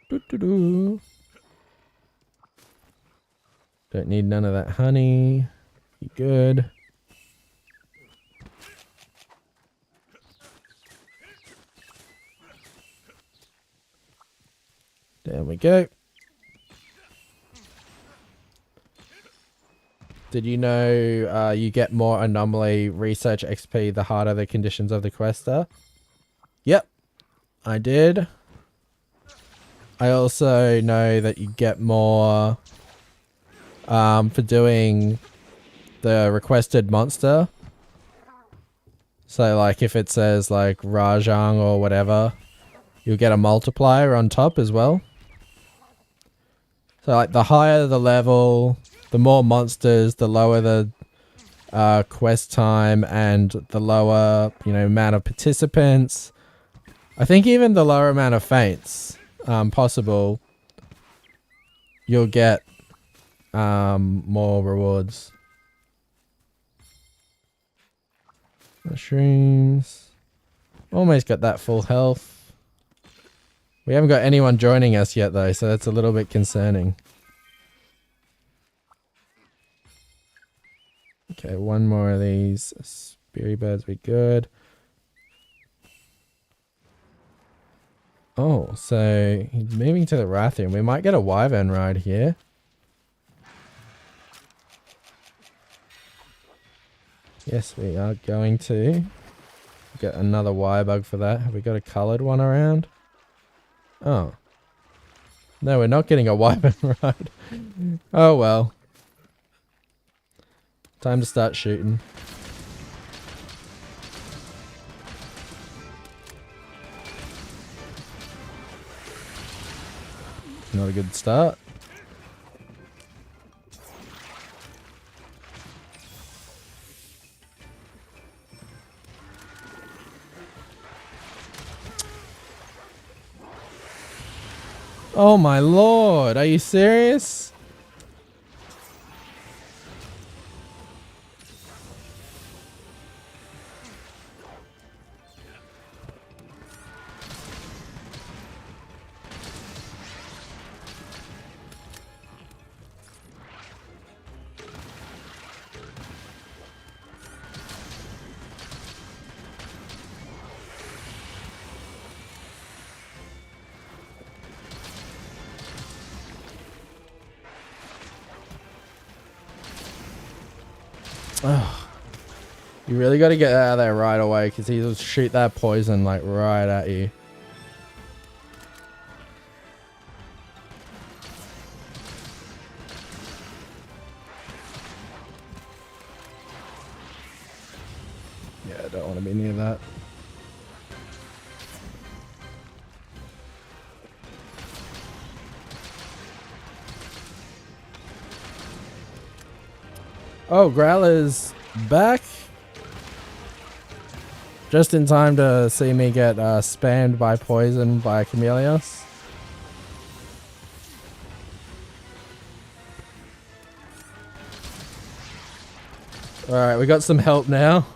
Doo-doo-doo. Don't need none of that honey. You good. There we go. Did you know you get more Anomaly research XP the harder the conditions of the quest are? Yep, I did. I also know that you get more for doing the requested monster. So like if it says like Rajang or whatever, you'll get a multiplier on top as well. So like the higher the level, the more monsters, the lower the quest time and the lower, you know, amount of participants. I think even the lower amount of faints possible, you'll get more rewards. Mushrooms. Almost got that full health. We haven't got anyone joining us yet though, so that's a little bit concerning. Okay, one more of these speary birds be good. Oh, so he's moving to the Rathian. We might get a wyvern ride here. Yes, we are going to get another bug for that. Have we got a coloured one around? Oh. No, we're not getting a wyvern ride. Oh well. Time to start shooting. Not a good start. Oh my lord, are you serious? Oh, you really got to get out of there right away because he'll shoot that poison like right at you. Yeah, I don't want to be near that. Oh, Growler's back. Just in time to see me get spammed by poison by Chameleos. Alright, we got some help now.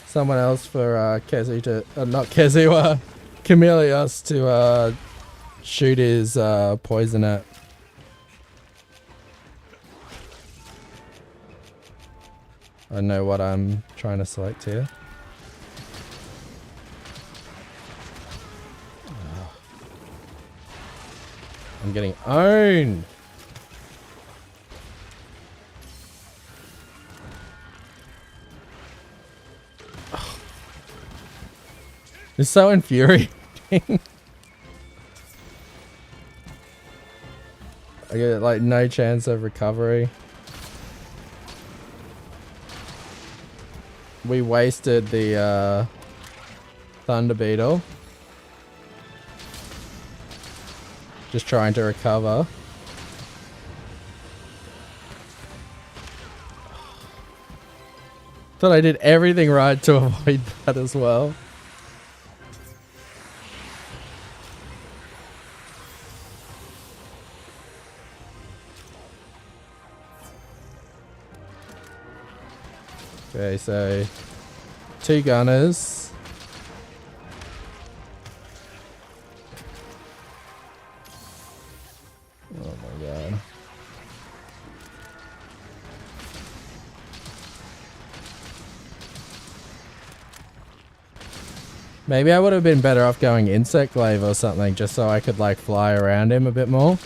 Someone else for Kezi to, not Kezi, Chameleos to shoot his poison at. I don't know what I'm trying to select here. I'm getting owned. It's so infuriating. I get like no chance of recovery. We wasted the Thunder Beetle. Just trying to recover. Thought I did everything right to avoid that as well. Okay, so 2 gunners. Oh my god. Maybe I would have been better off going Insect Glaive or something just so I could like fly around him a bit more.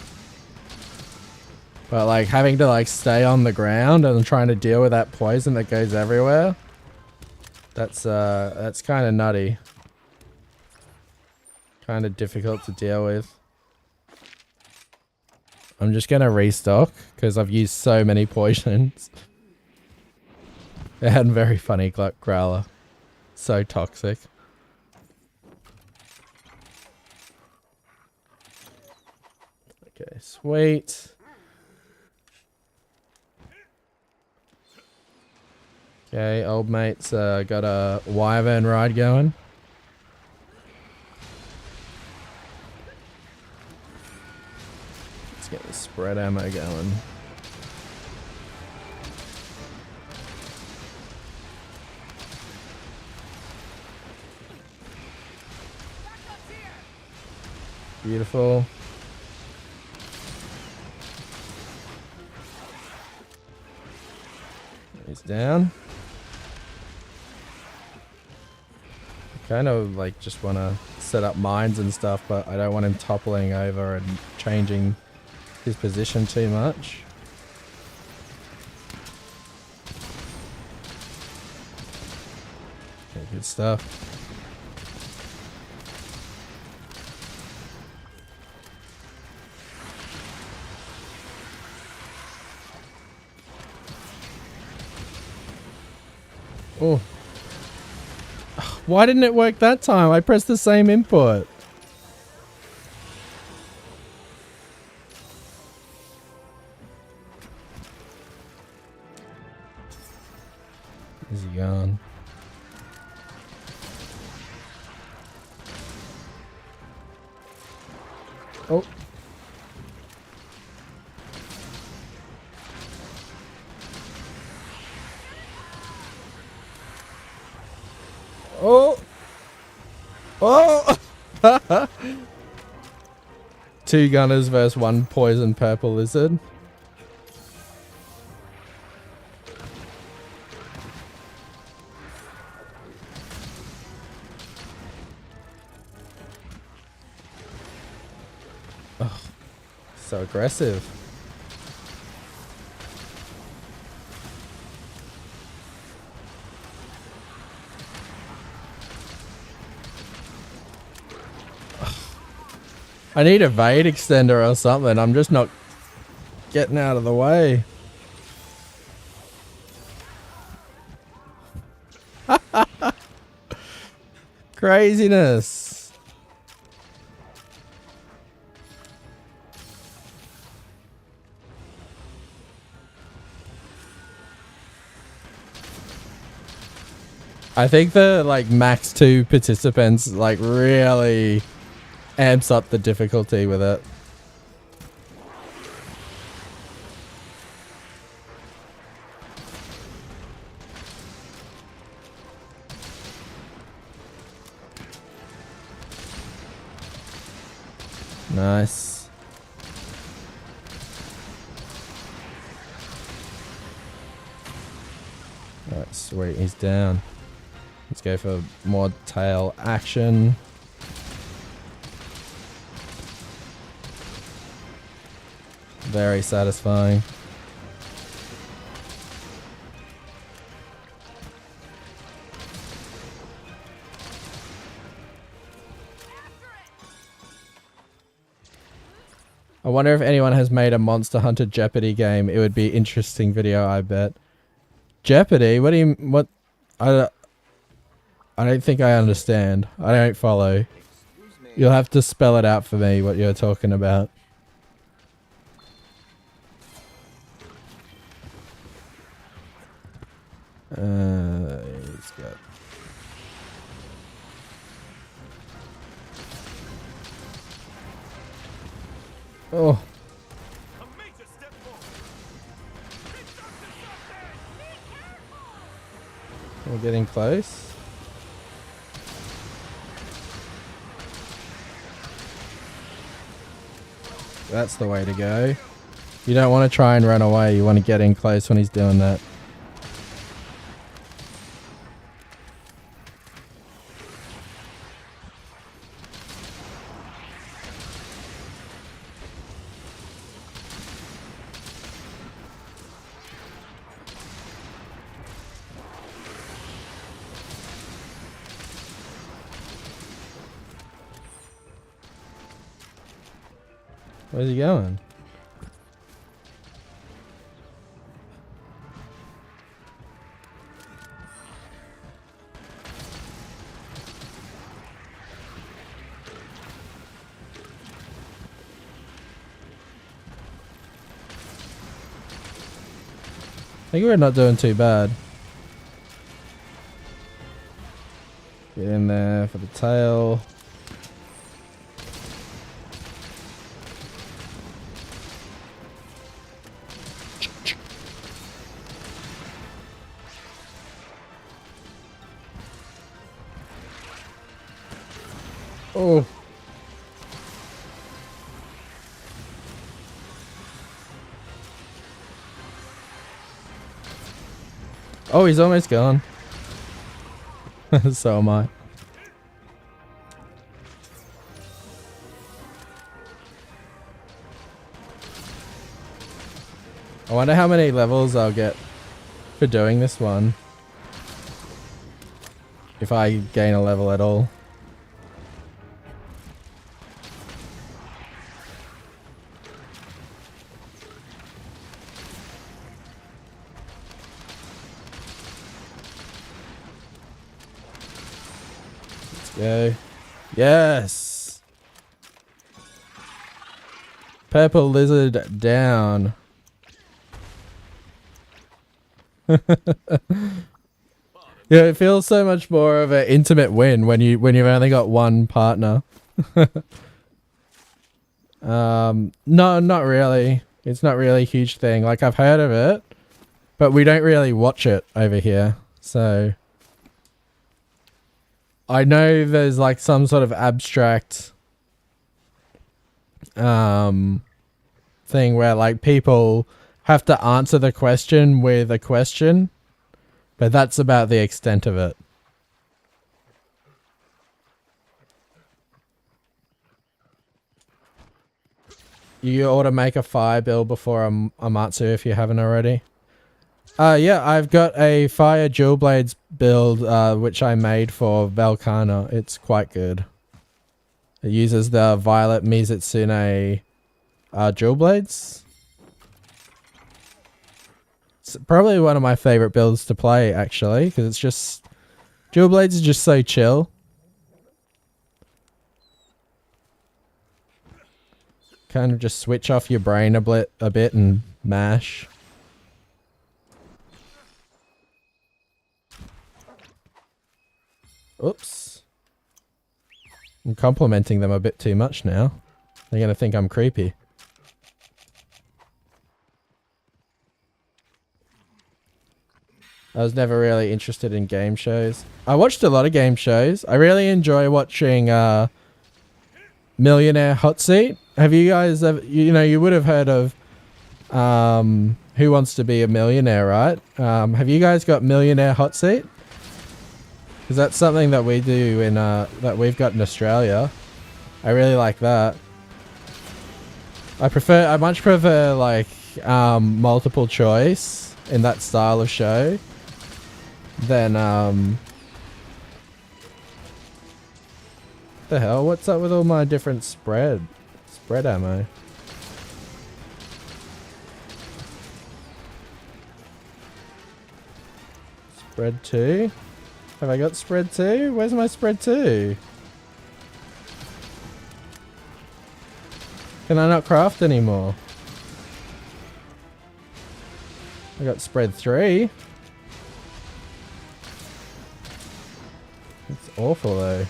But like having to like stay on the ground and trying to deal with that poison that goes everywhere. That's kind of nutty. Kind of difficult to deal with. I'm just gonna restock because I've used so many poisons. It had a very funny Growler. So toxic. Okay, sweet. Okay, old mate's got a Wyvern ride going. Let's get the spread ammo going. Beautiful. He's down. Kind of like just want to set up mines and stuff, but I don't want him toppling over and changing his position too much. Okay, good stuff. Oh. Why didn't it work that time? I pressed the same input. Is he gone? Oh. Oh! Oh! 2 gunners versus 1 poison purple lizard. Oh, so aggressive. I need a Vade extender or something. I'm just not getting out of the way. Craziness. I think the like max 2 participants like really amps up the difficulty with it. Nice. Alright, sweet, he's down. Let's go for more tail action. Very satisfying. I wonder if anyone has made a Monster Hunter Jeopardy game. It would be interesting video, I bet. Jeopardy? What do you... What? I don't think I understand. I don't follow. You'll have to spell it out for me, what you're talking about. He's got... Oh. We're getting close. That's the way to go. You don't want to try and run away. You want to get in close when he's doing that. Where's he going? I think we're not doing too bad. Get in there for the tail. Oh. Oh, he's almost gone. So am I. I wonder how many levels I'll get for doing this one. If I gain a level at all. Go. Yes! Purple lizard down. Yeah, it feels so much more of an intimate win when you've only got one partner. No, not really. It's not really a huge thing. Like, I've heard of it, but we don't really watch it over here. So I know there's like some sort of abstract thing where like people have to answer the question with a question, but that's about the extent of it. You ought to make a fire build before Amatsu if you haven't already. Yeah, I've got a fire dual blades build which I made for Valkana. It's quite good. It uses the Violet Mizitsune dual blades. It's probably one of my favorite builds to play actually, because it's just dual blades is just so chill. Kind of just switch off your brain a bit and mash. Oops. I'm complimenting them a bit too much now. They're gonna think I'm creepy. I was never really interested in game shows. I watched a lot of game shows. I really enjoy watching Millionaire Hot Seat. Have you guys ever, you would have heard of Who Wants to Be a Millionaire, right? Have you guys got Millionaire Hot Seat? Because that's something that we do in that we've got in Australia. I really like that. I much prefer like multiple choice in that style of show than the hell? What's up with all my different spread ammo? Spread 2? Have I got spread 2? Where's my spread 2? Can I not craft anymore? I got spread 3. It's awful though.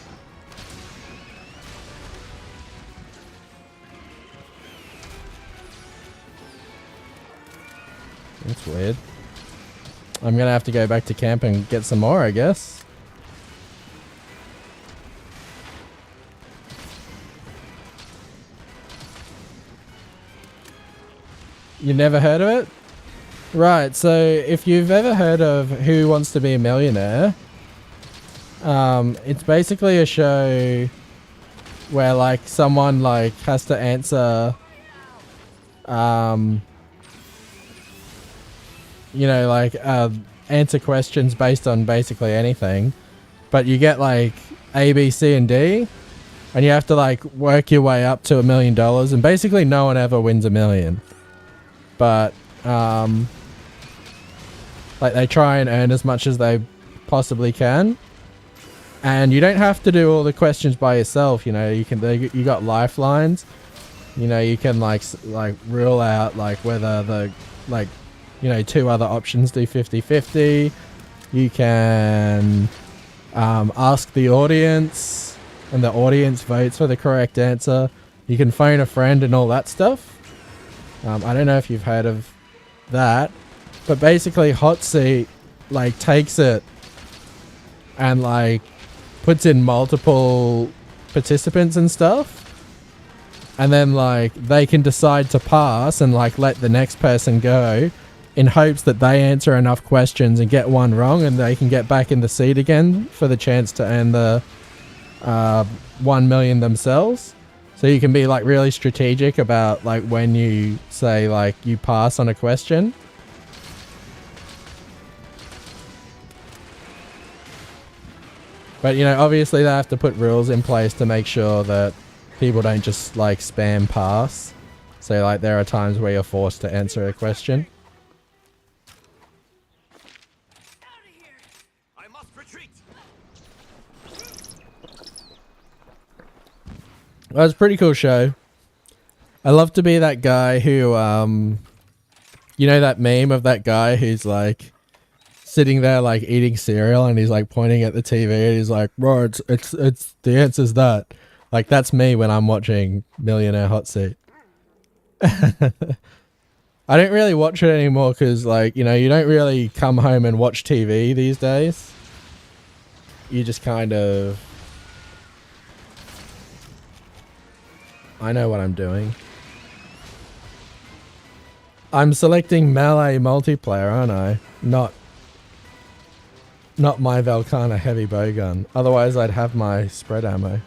That's weird. I'm gonna have to go back to camp and get some more, I guess. You never heard of it? Right, so if you've ever heard of Who Wants to Be a Millionaire, it's basically a show where like someone like has to answer answer questions based on basically anything, but you get like A, B, C, and D, and you have to like work your way up to $1 million, and basically no one ever wins $1 million, but like they try and earn as much as they possibly can, and you don't have to do all the questions by yourself. You got lifelines. You can like rule out like whether the two other options do 50-50. You can ask the audience, and the audience votes for the correct answer. You can phone a friend and all that stuff. I don't know if you've heard of that, but basically Hot Seat like takes it and like puts in multiple participants and stuff, and then like they can decide to pass and like let the next person go, in hopes that they answer enough questions and get one wrong, and they can get back in the seat again for the chance to earn the 1 million themselves. So you can be like really strategic about like when you say like you pass on a question. But obviously they have to put rules in place to make sure that people don't just like spam pass. So like there are times where you're forced to answer a question. Well, it's a pretty cool show. I love to be that guy who, that meme of that guy who's like sitting there like eating cereal and he's like pointing at the TV and he's like, bro, it's the answer's that. Like that's me when I'm watching Millionaire Hot Seat. I don't really watch it anymore because like, you don't really come home and watch TV these days. You just kind of... I know what I'm doing. I'm selecting melee multiplayer, aren't I? Not my Valkana heavy bowgun. Otherwise, I'd have my spread ammo.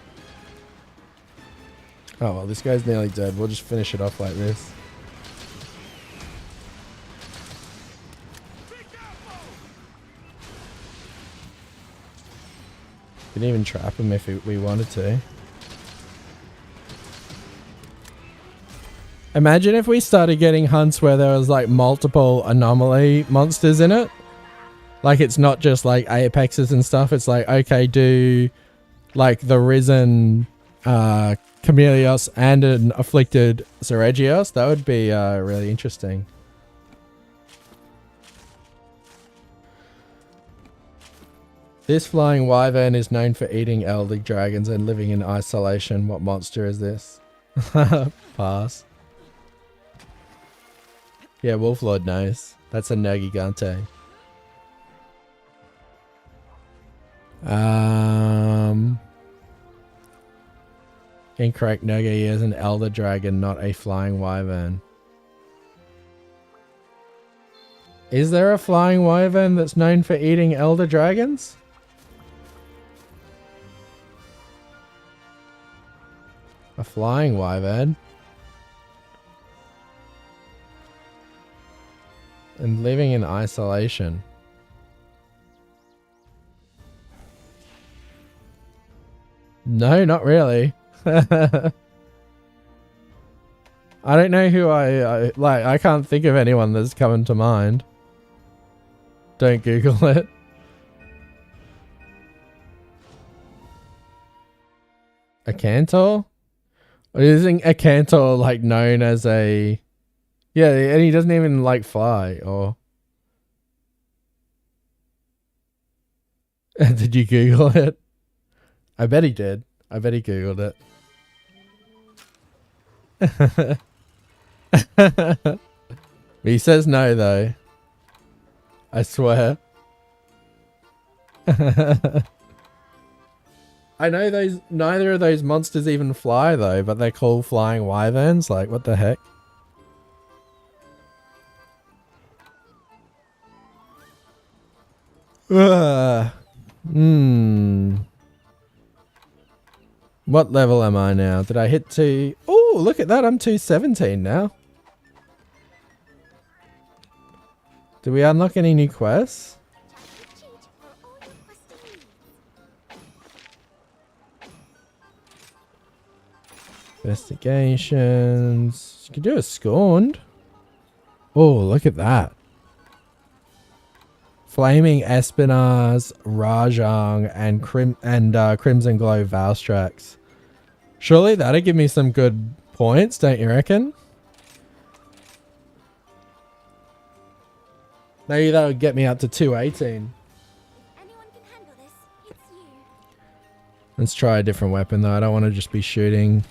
Oh well, this guy's nearly dead. We'll just finish it off like this. We can even trap him if we wanted to. Imagine if we started getting hunts where there was like multiple anomaly monsters in it. Like it's not just like apexes and stuff. It's like, okay, do like the risen Chameleos and an afflicted Seregios. That would be really interesting. This flying wyvern is known for eating elder dragons and living in isolation. What monster is this? Pass. Yeah, Wolflord knows. That's a Nergigante. Incorrect. Nergi is an elder dragon, not a flying wyvern. Is there a flying wyvern that's known for eating elder dragons? A flying wyvern? And living in isolation. No, not really. I don't know who I like. I can't think of anyone that's coming to mind. Don't Google it. A Cantor? Isn't a Cantor like known as a... Yeah, and he doesn't even like fly or... Did you Google it? I bet he did. I bet he Googled it. He says no though. I swear. I know those neither of those monsters even fly though, but they're called flying wyverns. Like, what the heck? What level am I now? Did I hit 2? Oh, look at that. I'm 217 now. Do we unlock any new quests? Investigations. You can do a scorned. Oh, look at that. Flaming Espinars, Rajang, and Crimson Glow Valstrax. Surely that'll give me some good points, don't you reckon? Maybe that would get me up to 218. Anyone can handle this, it's you. Let's try a different weapon though. I don't want to just be shooting.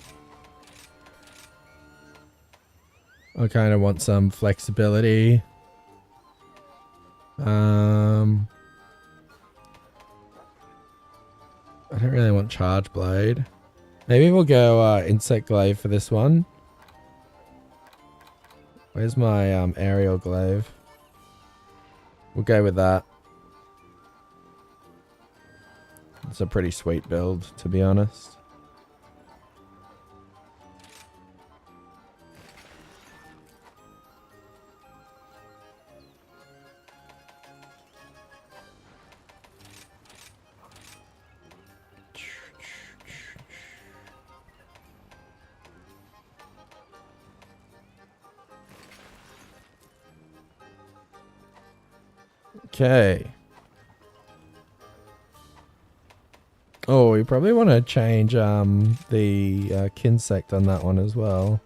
I kind of want some flexibility. I don't really want Charge Blade. Maybe we'll go Insect Glaive for this one. Where's my Aerial Glaive? We'll go with that. It's a pretty sweet build, to be honest. Okay. Oh, we probably want to change the Kinsect on that one as well.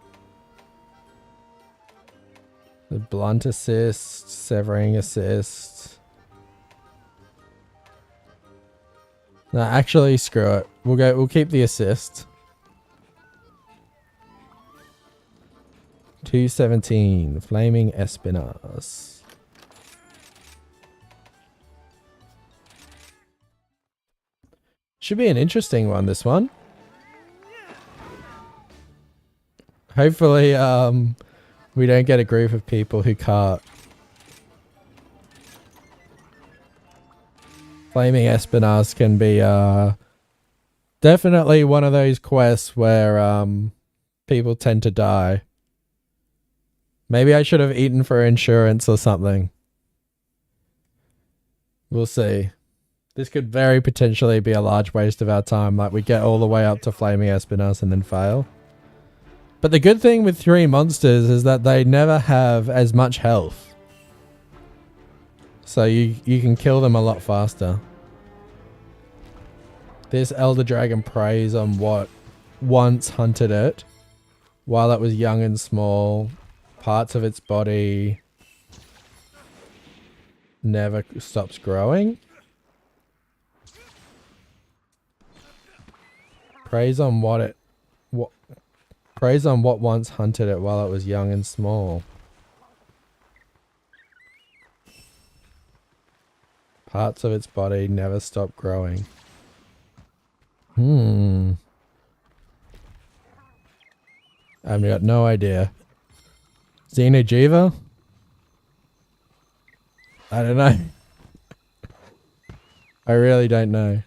The blunt assist, severing assist. No, actually, screw it. We'll keep the assist. 217, Flaming Espinars. Should be an interesting one, this one. Hopefully, we don't get a group of people who can't. Flaming Espinars can be definitely one of those quests where people tend to die. Maybe I should have eaten for insurance or something. We'll see. This could very potentially be a large waste of our time. Like, we get all the way up to Flaming Espinars and then fail. But the good thing with 3 monsters is that they never have as much health. So you can kill them a lot faster. This Elder Dragon preys on what once hunted it while it was young and small. Parts of its body never stops growing. Preys on what preys on what once hunted it while it was young and small. Parts of its body never stop growing. I've got no idea. Xenojiva? I don't know. I really don't know.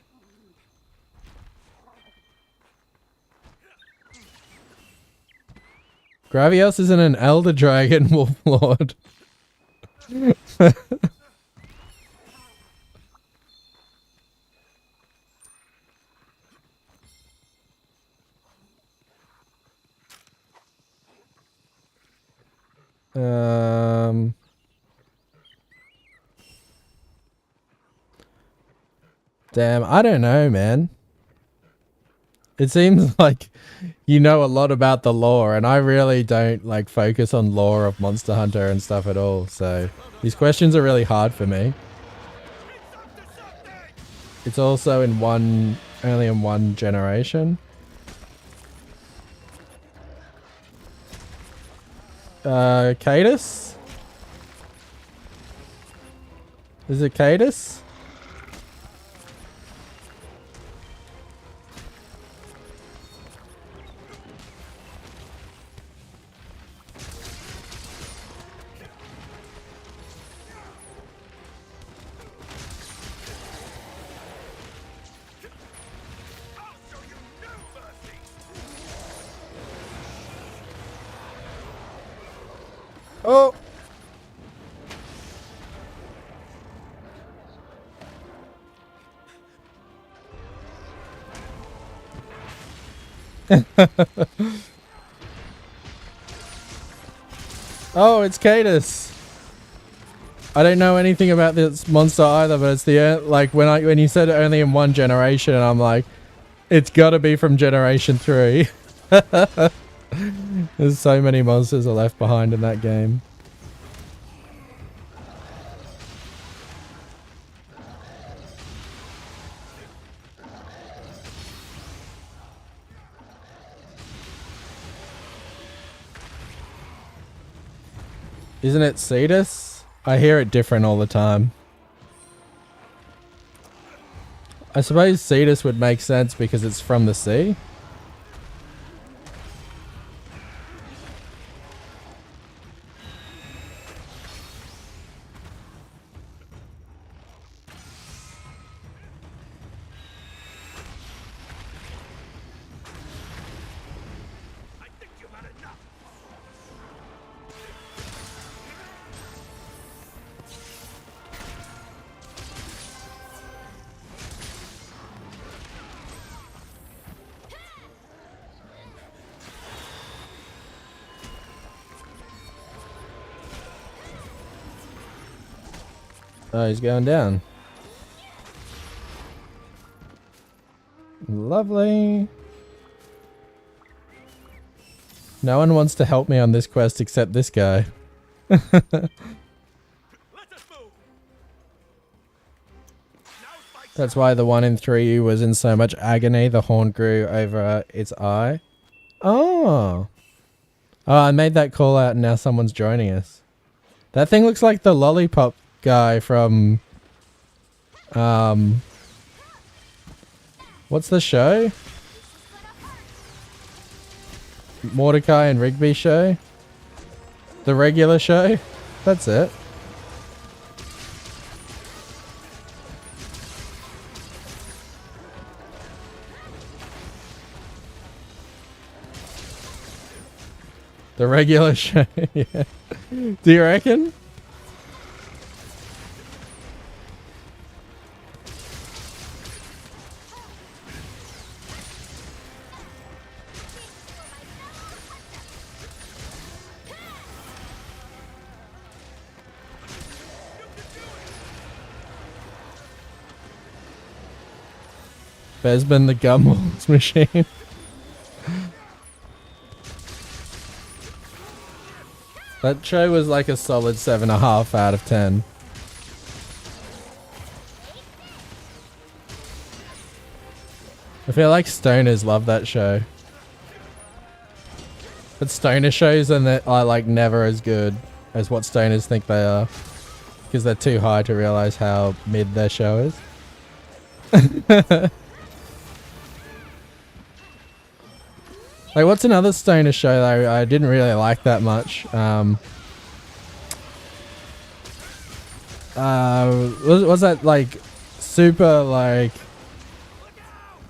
Gravios isn't an Elder Dragon, Wolf Lord. Damn, I don't know, man. It seems like you know a lot about the lore, and I really don't like focus on lore of Monster Hunter and stuff at all, so these questions are really hard for me. It's also in only in one generation. Cadus? Is it Cadus? Oh! Oh, it's Cadus. I don't know anything about this monster either, but it's the like when you said only in one generation, I'm like, it's got to be from generation 3. There's so many monsters are left behind in that game. Isn't it Cetus? I hear it different all the time. I suppose Cetus would make sense because it's from the sea. Oh, he's going down. Lovely. No one wants to help me on this quest except this guy. That's why the 1 in 3 was in so much agony. The horn grew over its eye. Oh. Oh, I made that call out and now someone's joining us. That thing looks like the lollipop guy from what's the show? Mordecai and Rigby show? The regular show? That's it. The regular show, yeah. Do you reckon? Besbin the Gumballs machine. That show was like a solid 7.5 out of 10. I feel like stoners love that show. But stoner shows and that are like never as good as what stoners think they are. Because they're too high to realize how mid their show is. Like, what's another stoner show that I didn't really like that much? Was that like super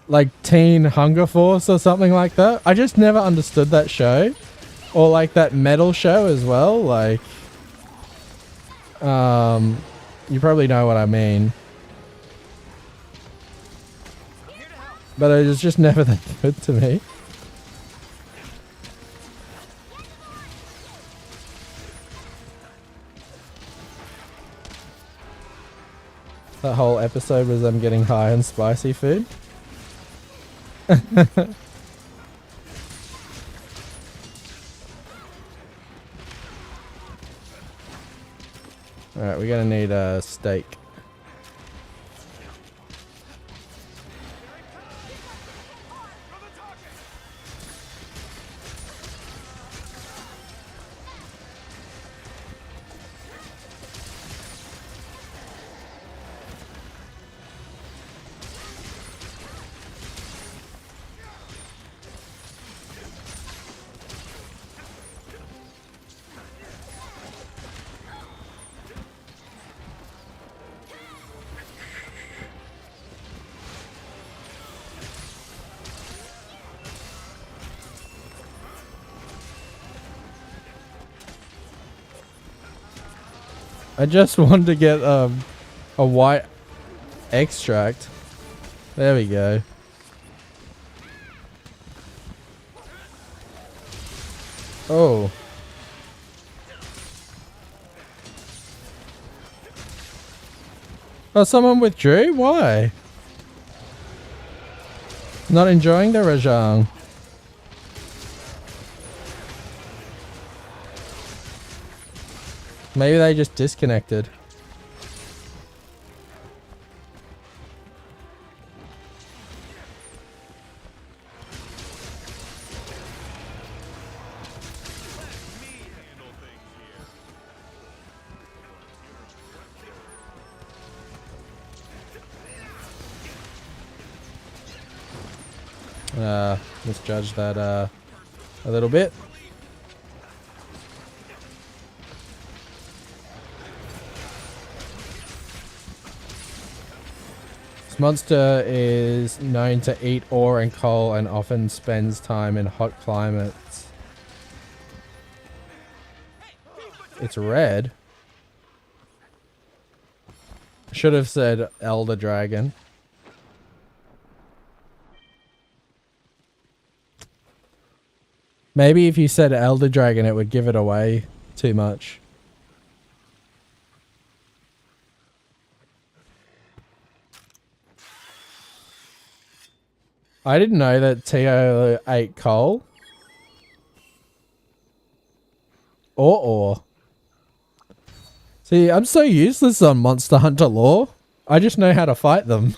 like Teen Hunger Force or something like that? I just never understood that show. Or like that metal show as well. Like, you probably know what I mean. But it was just never that good to me. That whole episode was them getting high on spicy food. Alright, we're gonna need a steak. I just wanted to get a white extract. There we go. Oh. Oh, someone withdrew? Why? Not enjoying the Rajang. Maybe they just disconnected. Misjudged that a little bit. This monster is known to eat ore and coal and often spends time in hot climates. It's red. Should have said Elder Dragon. Maybe if you said Elder Dragon, it would give it away too much. I didn't know that Tio ate coal. Or ore. See, I'm so useless on Monster Hunter lore. I just know how to fight them.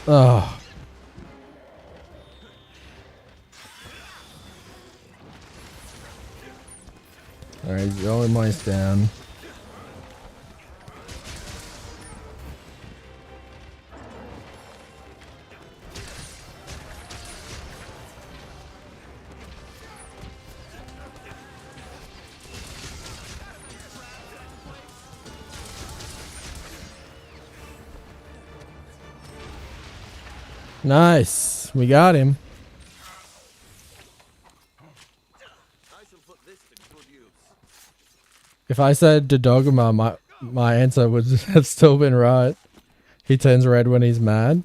Oh. Alright, he's all mice down. Nice. We got him. I shall put this to good use. If I said Dodogama, my answer would have still been right. He turns red when he's mad.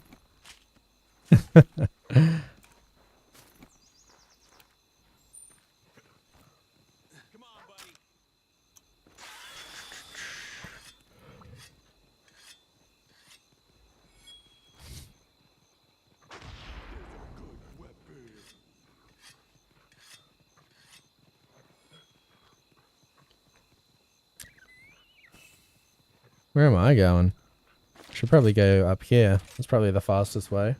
Come on, buddy. Where am I going? Should probably go up here. That's probably the fastest way.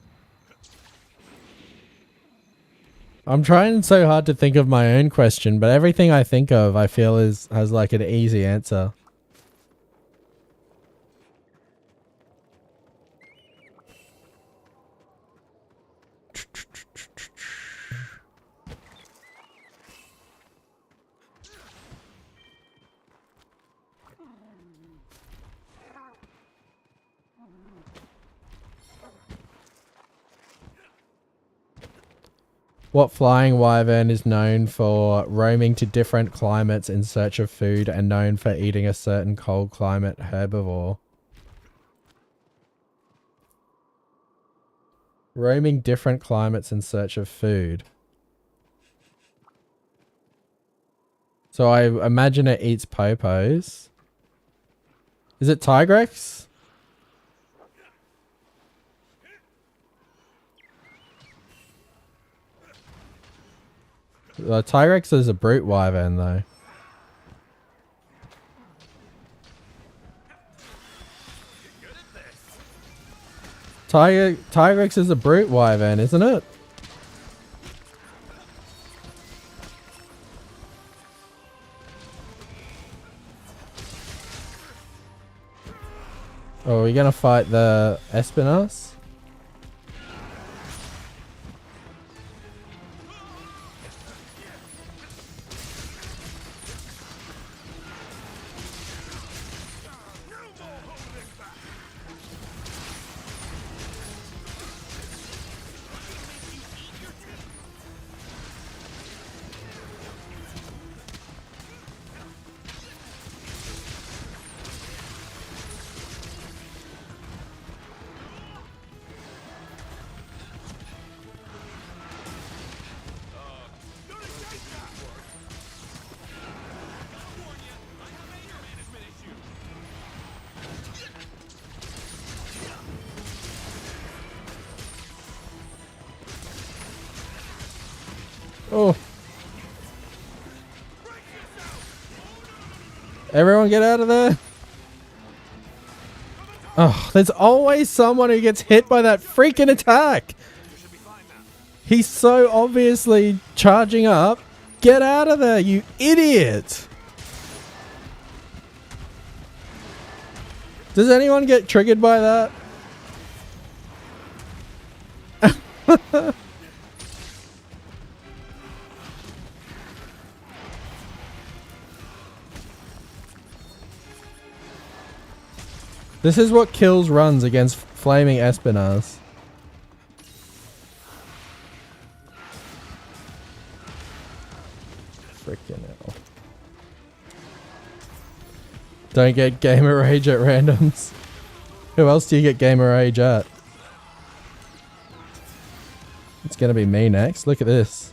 I'm trying so hard to think of my own question, but everything I think of, I feel has like an easy answer. What flying wyvern is known for roaming to different climates in search of food and known for eating a certain cold climate herbivore? Roaming different climates in search of food. So I imagine it eats popos. Is it Tigrex? Tigrex is a brute wyvern though. Tigrex is a brute wyvern, isn't it? Oh, are we gonna fight the Espinas? Oh. Everyone get out of there. Oh, there's always someone who gets hit by that freaking attack. He's so obviously charging up. Get out of there, you idiot. Does anyone get triggered by that? This is what kills runs against flaming Espinas. Freaking hell. Don't get gamer rage at randoms. Who else do you get gamer rage at? It's gonna be me next. Look at this.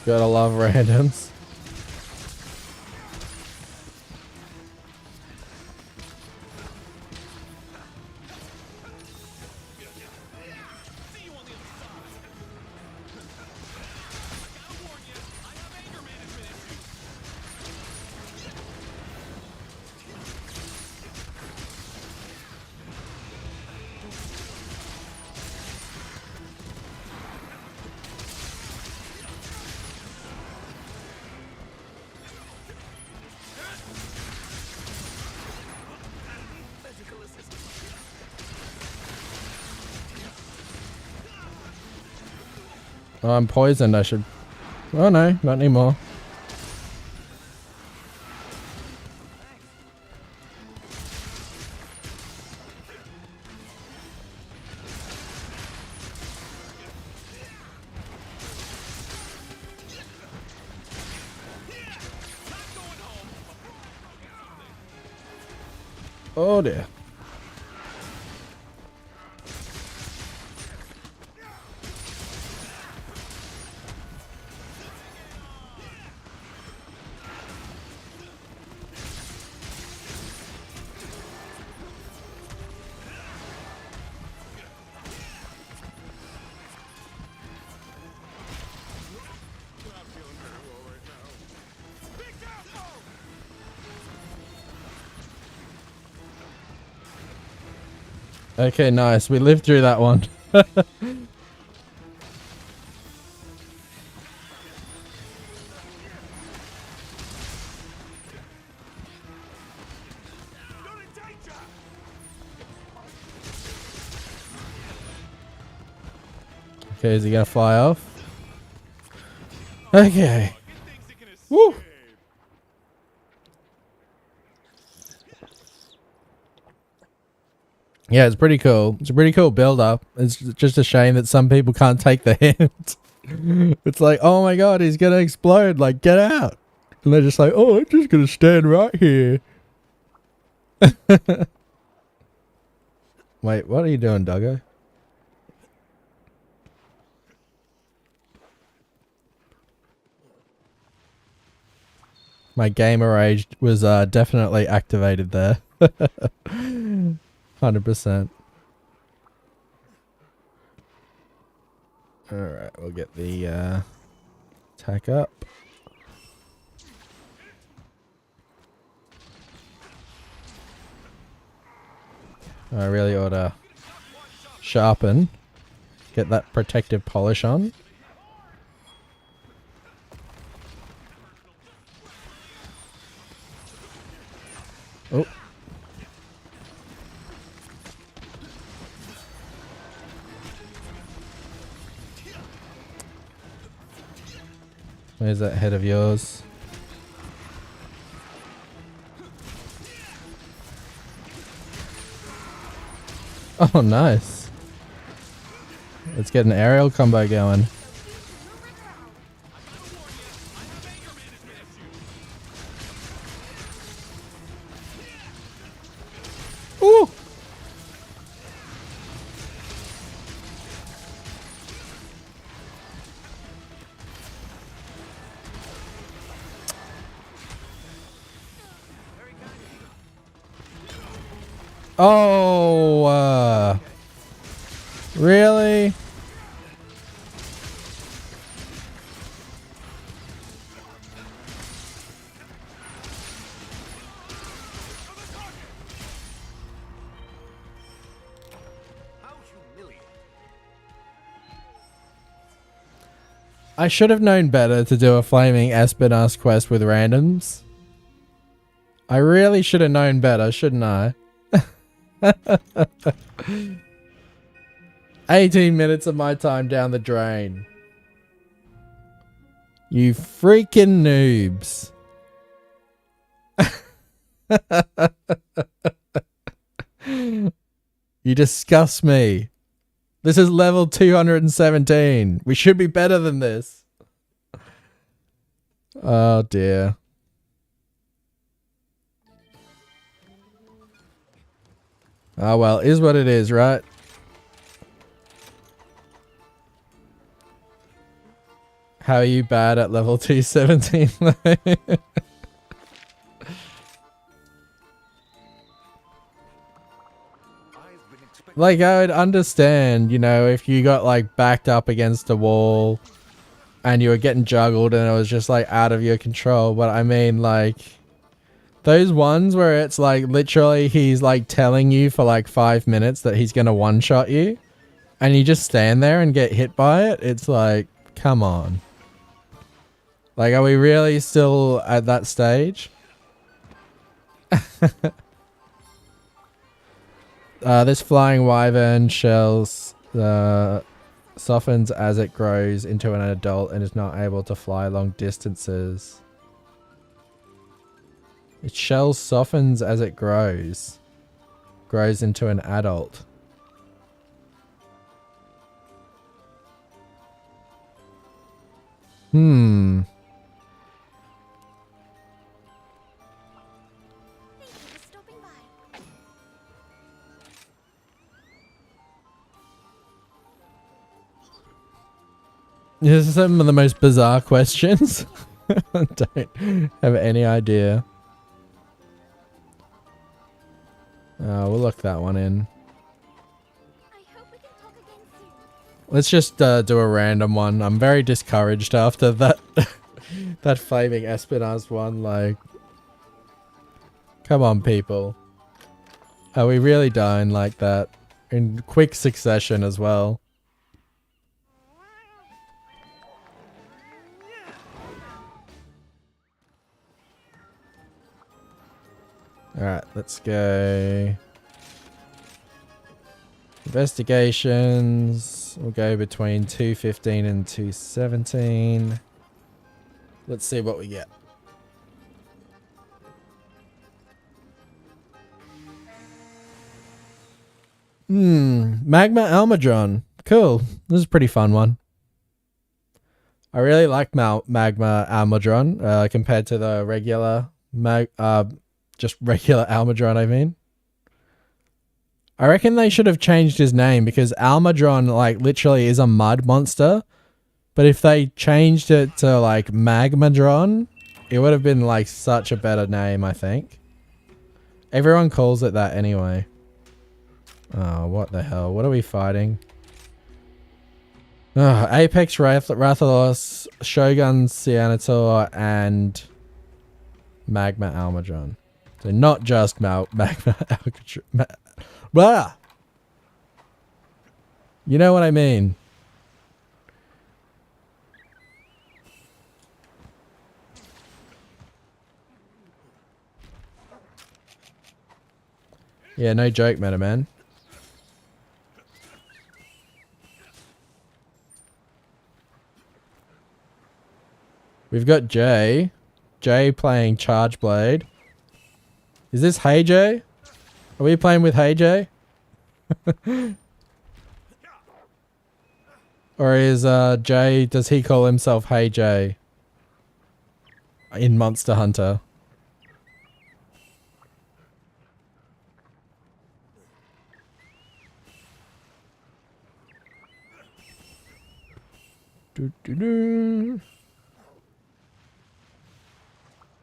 Gotta love randoms. Oh, I'm poisoned. I should... Oh no, not anymore. Oh dear. Okay, nice. We lived through that one. Okay, is he gonna fly off? Okay. Woo! Yeah, it's pretty cool. It's a pretty cool build up. It's just a shame that some people can't take the hint. It's like, oh my god, he's gonna explode. Like, get out. And they're just like, oh, I'm just gonna stand right here. Wait, what are you doing, Duggo? My gamer rage was definitely activated there. 100%. Alright, we'll get the attack up. I really ought to sharpen. Get that protective polish on. Oh. Where's that head of yours? Oh, nice. Let's get an aerial combo going. Ooh! Oh, really? I should have known better to do a flaming Espinasse quest with randoms. I really should have known better, shouldn't I? 18 minutes of my time down the drain. You freaking noobs. You disgust me. This is level 217. We should be better than this. Oh dear. Oh well, is what it is, right? How are you bad at level 217? Like, I would understand, you know, if you got like backed up against a wall and you were getting juggled and it was just like out of your control. But I mean, like, those ones where it's like literally he's like telling you for like 5 minutes that he's gonna one-shot you and you just stand there and get hit by it. It's like, come on. Like, are we really still at that stage? This flying wyvern shells softens as it grows into an adult and is not able to fly long distances. Its shell softens as it grows into an adult. Hmm. Thank you for stopping by. These are some of the most bizarre questions. I don't have any idea. We'll look that one in. I hope we can talk again soon. Let's just do a random one. I'm very discouraged after that that flaming Espinasse one. Like, come on, people. Are we really dying like that? in quick succession as well. Alright, let's go. Investigations. We'll go between 215 and 217. Let's see what we get. Magma Almadron. Cool. This is a pretty fun one. I really like Magma Almadron compared to the regular just regular Almadron, I mean. I reckon they should have changed his name because Almadron like literally is a mud monster. But if they changed it to like Magmadron, it would have been like such a better name, I think. Everyone calls it that anyway. Oh, what the hell? What are we fighting? Oh, Apex Rathalos, Shogun Cyanator, and Magma Almadron. So not just Magma Almadron. Blah! You know what I mean. Yeah, no joke, Meta Man. We've got Jay. Jay playing Charge Blade. Is this Hey Jay? Are we playing with Hey Jay? Or is Jay, does he call himself Hey Jay in Monster Hunter?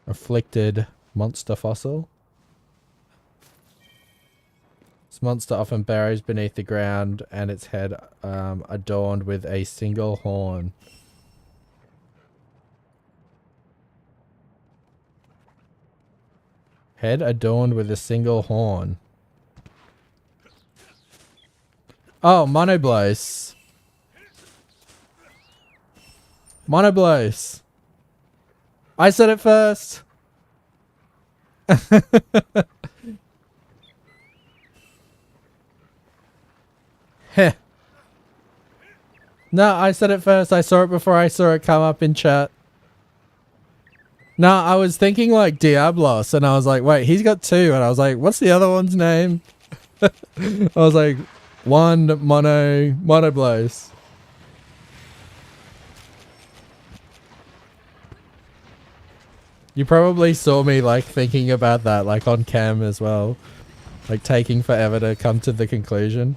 Afflicted monster fossil. This monster often burrows beneath the ground and its head adorned with a single horn. Head adorned with a single horn. Oh, Monoblos. Monoblos. I said it first. Heh. No, I said it first. I saw it before I saw it come up in chat. No, I was thinking like Diablos, and I was like, wait, he's got two, and I was like, what's the other one's name? I was like, Monoblos. You probably saw me like thinking about that like on cam as well. Like taking forever to come to the conclusion.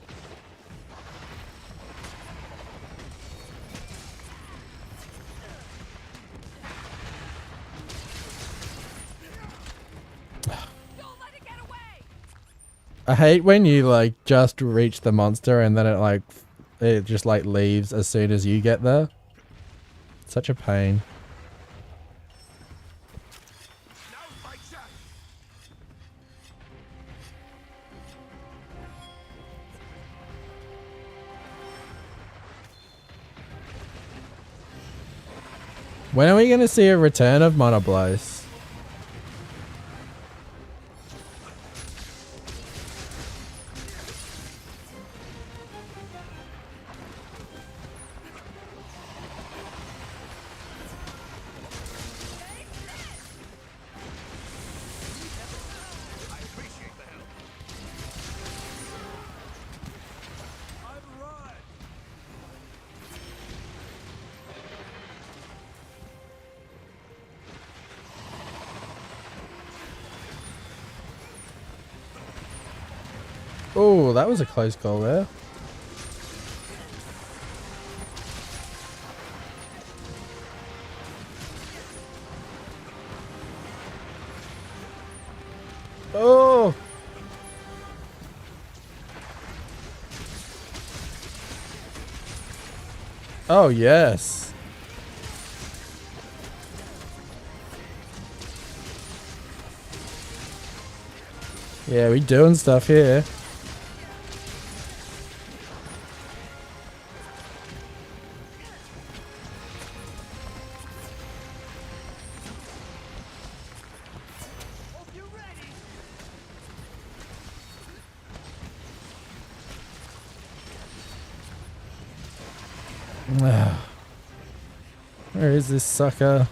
I hate when you like just reach the monster and then it just like leaves as soon as you get there. It's such a pain. When are we going to see a return of Monoblos? Oh, that was a close call there. Oh! Oh, yes. Yeah, we doing stuff here. Where is this sucker?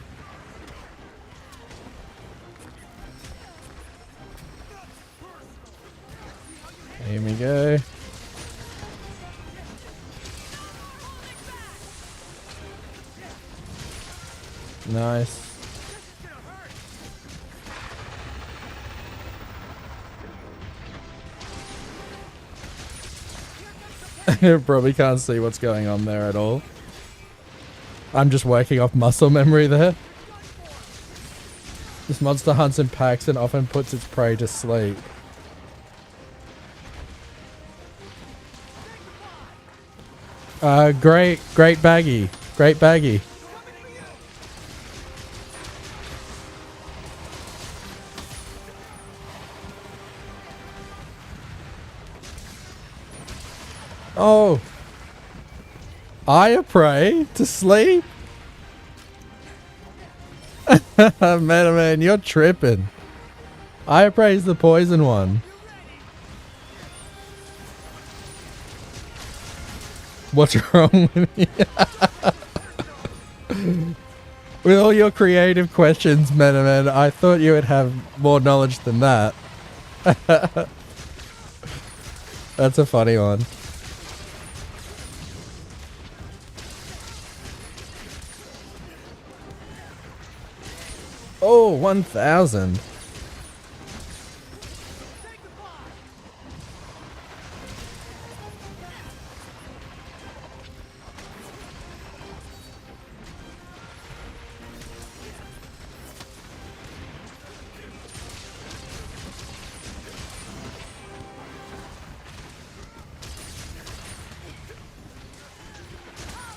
Here we go. Nice. Probably can't see what's going on there at all. I'm just working off muscle memory there. This monster hunts in packs and often puts its prey to sleep. Great baggy. Great baggy. Oh. I prey to sleep? Man, you're tripping. I prey is the poison one. What's wrong with you? With all your creative questions, Metaman, I thought you would have more knowledge than that. That's a funny one. Oh, 1,000.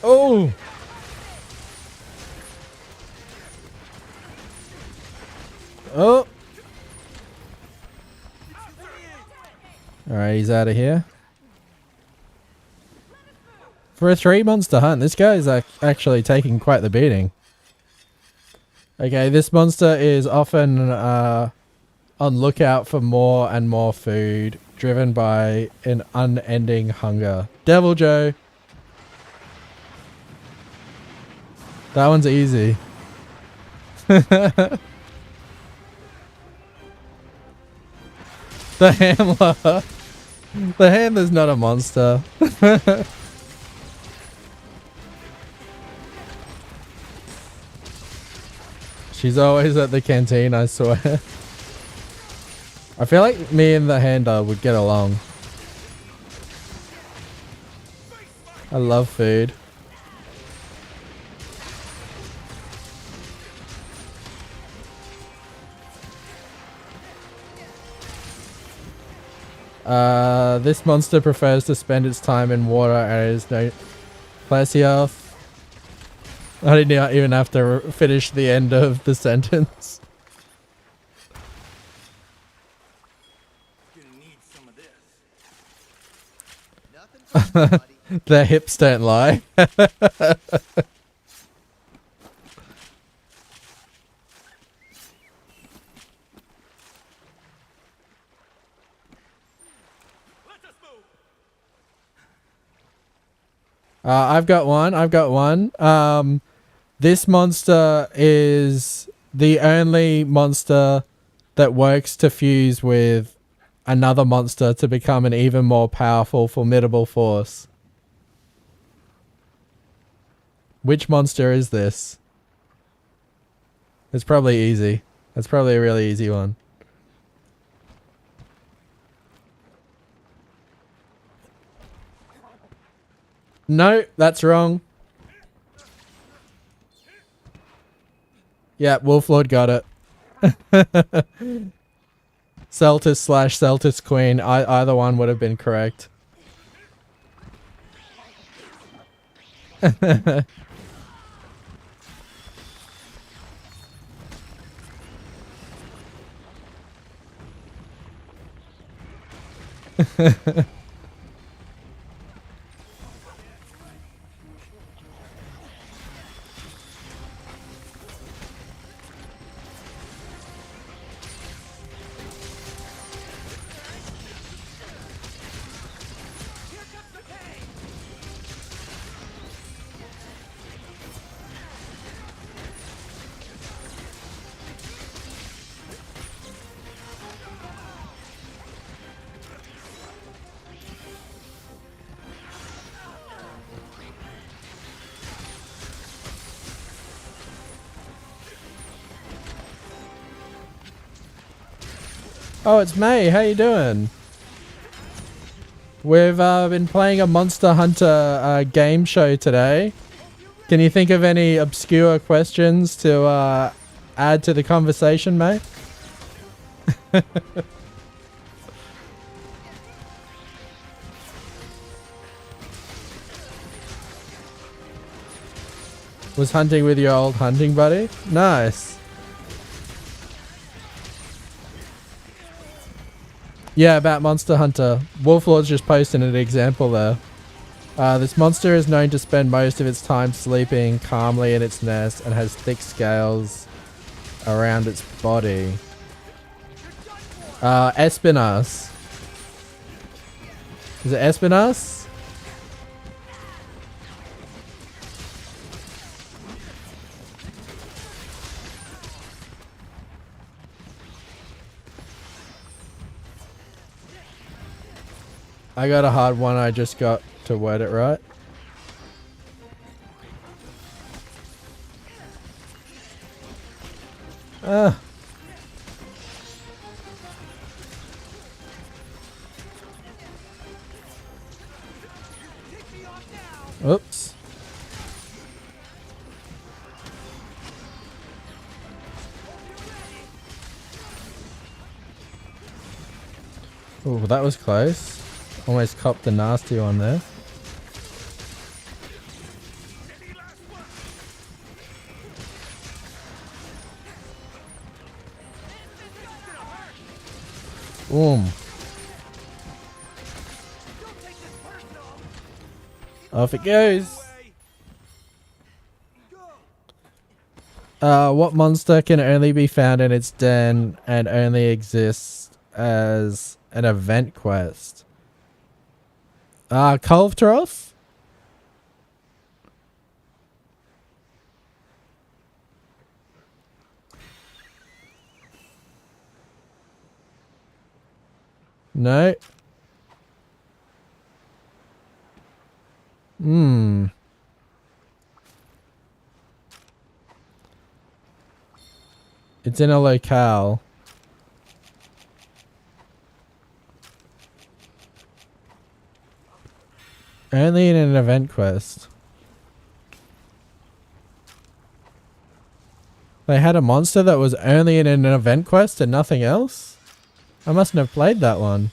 Oh! Oh! Alright, he's out of here. For a 3 monster hunt, this guy is actually taking quite the beating. Okay, this monster is often on lookout for more and more food, driven by an unending hunger. Devil Joe! That one's easy. The handler. The handler's not a monster. She's always at the canteen, I swear. I feel like me and the handler would get along. I love food. This monster prefers to spend its time in water and is no pleasure. I didn't even have to finish the end of the sentence. Gonna need some of this. Their hips don't lie. I've got one. This monster is the only monster that works to fuse with another monster to become an even more powerful, formidable force. Which monster is this? It's probably easy. That's probably a really easy one. No, that's wrong. Yeah, Wolflord got it. Celtis / Celtis Queen. Either one would have been correct. Oh, it's May. How you doing? We've been playing a Monster Hunter game show today. Can you think of any obscure questions to add to the conversation, May? Was hunting with your old hunting buddy? Nice. Yeah, about Monster Hunter. Wolflord's just posting an example there. This monster is known to spend most of its time sleeping calmly in its nest and has thick scales around its body. Espinas. Is it Espinas? I got a hard one, I just got to word it right. Ah. Oops. Oh, that was close. Almost copped a nasty one there. Boom. Off it goes. What monster can only be found in its den and only exists as an event quest? Kolvtroth? No. It's in a locale. Only in an event quest. They had a monster that was only in an event quest and nothing else? I mustn't have played that one.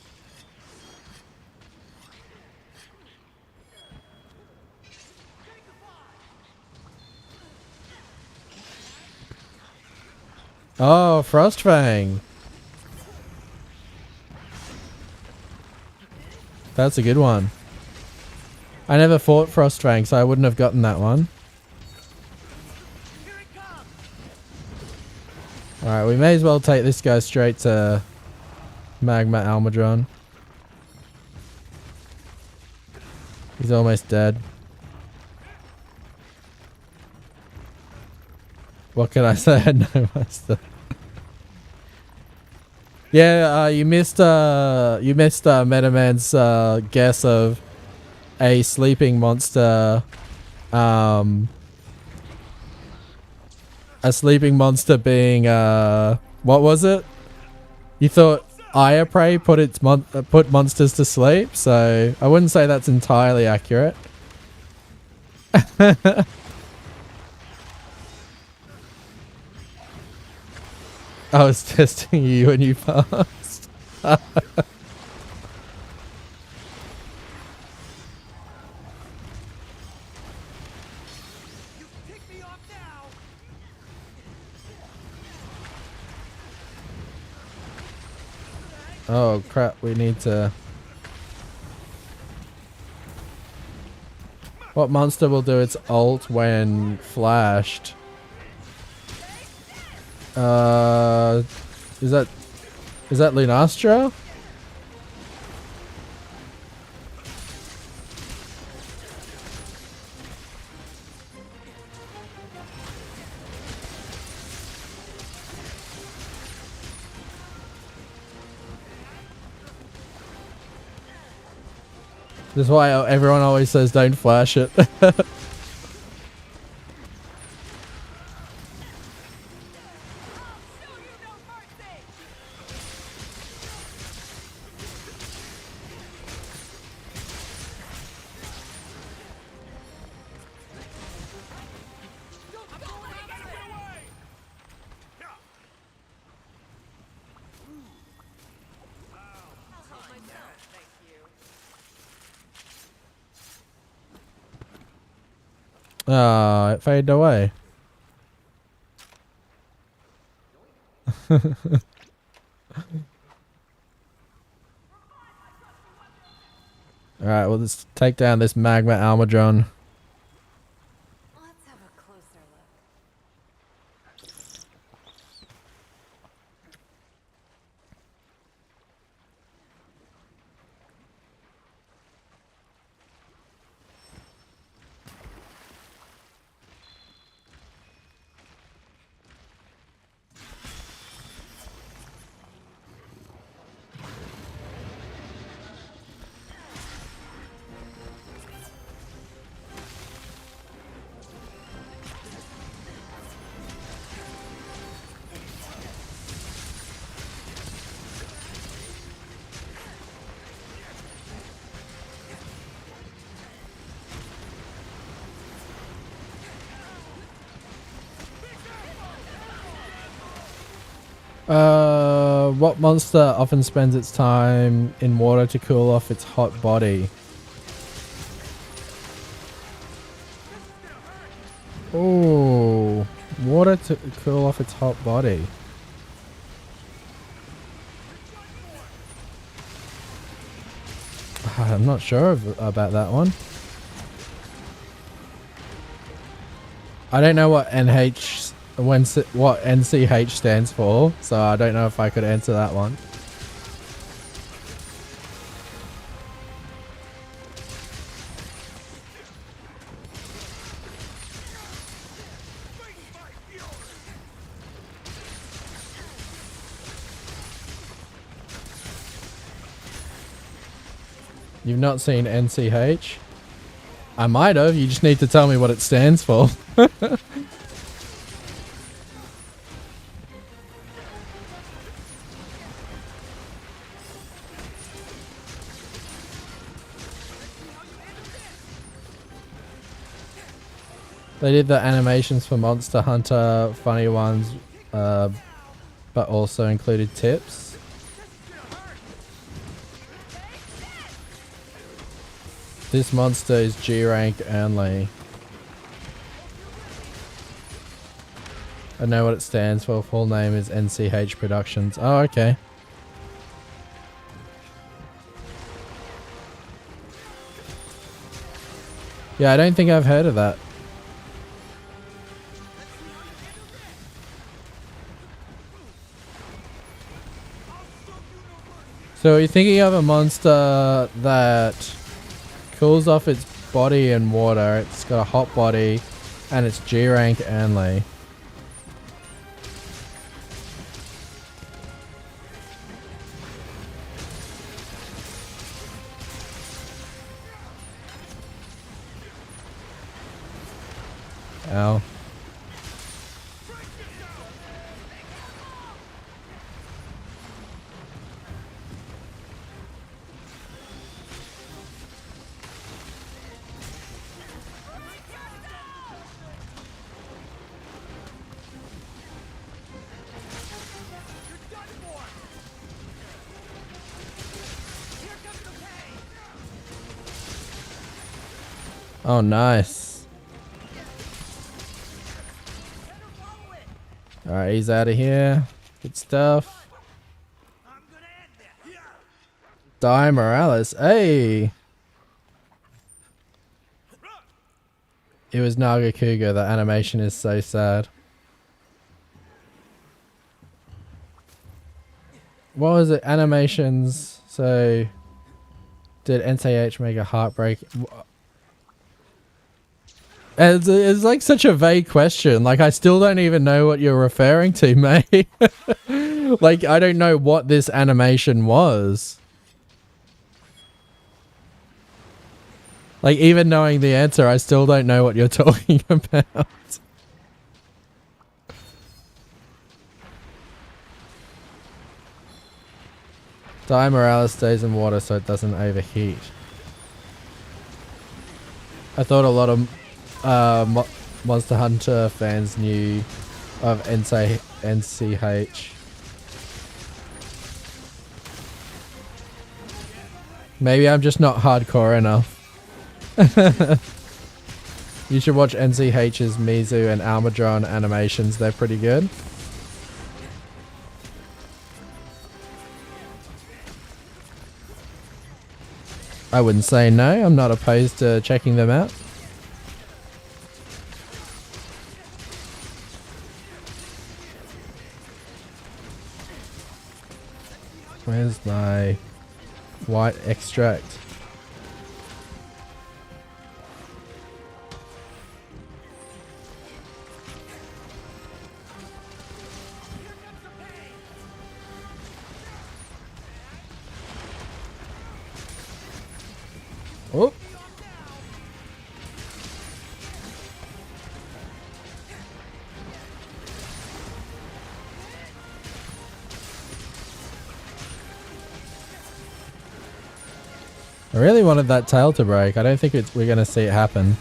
Oh, Frostfang. That's a good one. I never fought Frostfang, so I wouldn't have gotten that one. Alright, we may as well take this guy straight to Magma Almadron. He's almost dead. What can I say? I had no master. Yeah, you missed Metaman's guess of a sleeping monster. A sleeping monster being what was it? You thought Aya Prey put monsters to sleep, so I wouldn't say that's entirely accurate. I was testing you when you passed. Oh crap, we need to... What monster will do its ult when flashed? Is that Lunastra? This is why everyone always says don't flash it. Ah, it faded away. Alright, well, let's take down this magma almadron. Let's have a closer look. What monster often spends its time in water to cool off its hot body? Oh, water to cool off its hot body. I'm not sure about that one. I don't know what what NCH stands for, so I don't know if I could answer that one. You've not seen NCH? I might have, you just need to tell me what it stands for. They did the animations for Monster Hunter, funny ones, but also included tips. This monster is G rank only. I know what it stands for. Full name is NCH Productions. Oh, okay. Yeah, I don't think I've heard of that. So you're thinking of a monster that cools off its body in water. It's got a hot body and it's G rank only. Ow. Oh, nice. Alright, he's out of here. Good stuff. Die Morales. Hey! It was Nagakuga. The animation is so sad. What was it? Animations. So, did NCH make a heartbreak? It's like such a vague question. Like, I still don't even know what you're referring to, mate. Like, I don't know what this animation was. Like, even knowing the answer, I still don't know what you're talking about. Di Morales stays in water so it doesn't overheat. I thought a lot of Monster Hunter fans knew of NCH. Maybe I'm just not hardcore enough. You should watch NCH's Mizu and Almadron animations. They're pretty good. I wouldn't say no. I'm not opposed to checking them out. Where's my white extract? Oh. I really wanted that tail to break. I don't think we're going to see it happen.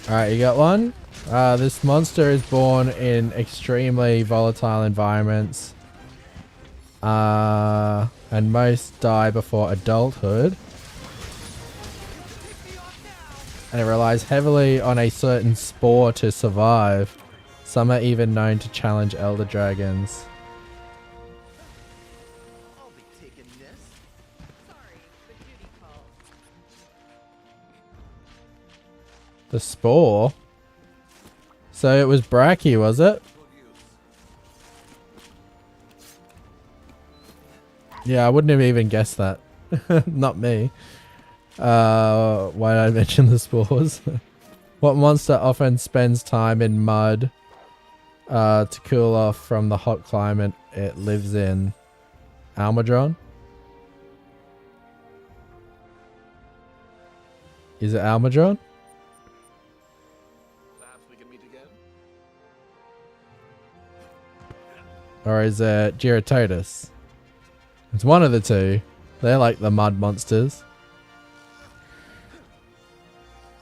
Alright, you got one. This monster is born in extremely volatile environments. And most die before adulthood. And it relies heavily on a certain spore to survive. Some are even known to challenge elder dragons. I'll be taking this. Sorry, but duty calls. The spore? So it was Bracky, was it? Yeah, I wouldn't have even guessed that. Not me. Why did I mention the spores? What monster often spends time in mud to cool off from the hot climate it lives in? Almadron? Is it Almadron? Perhaps we can meet again. Or is it Giratotus? It's one of the two. They're like the mud monsters.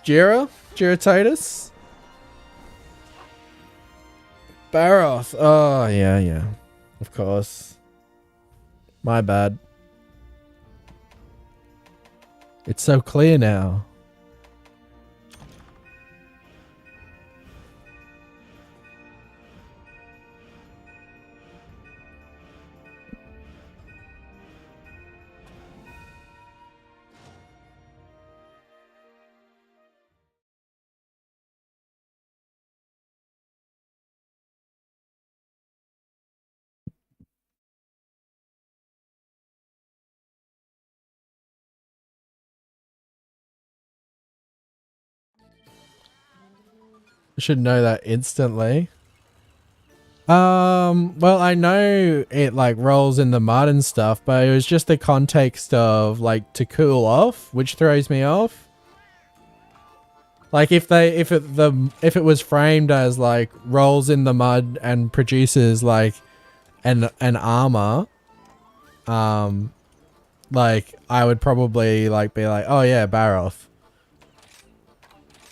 Giratotus? Barroth. Oh, yeah. Of course. My bad. It's so clear now. Should know that instantly. Well, I know it like rolls in the mud and stuff, but it was just the context of like to cool off, which throws me off. Like if it was framed as like rolls in the mud and produces like an armor, like I would probably like be like, oh yeah, Barroth.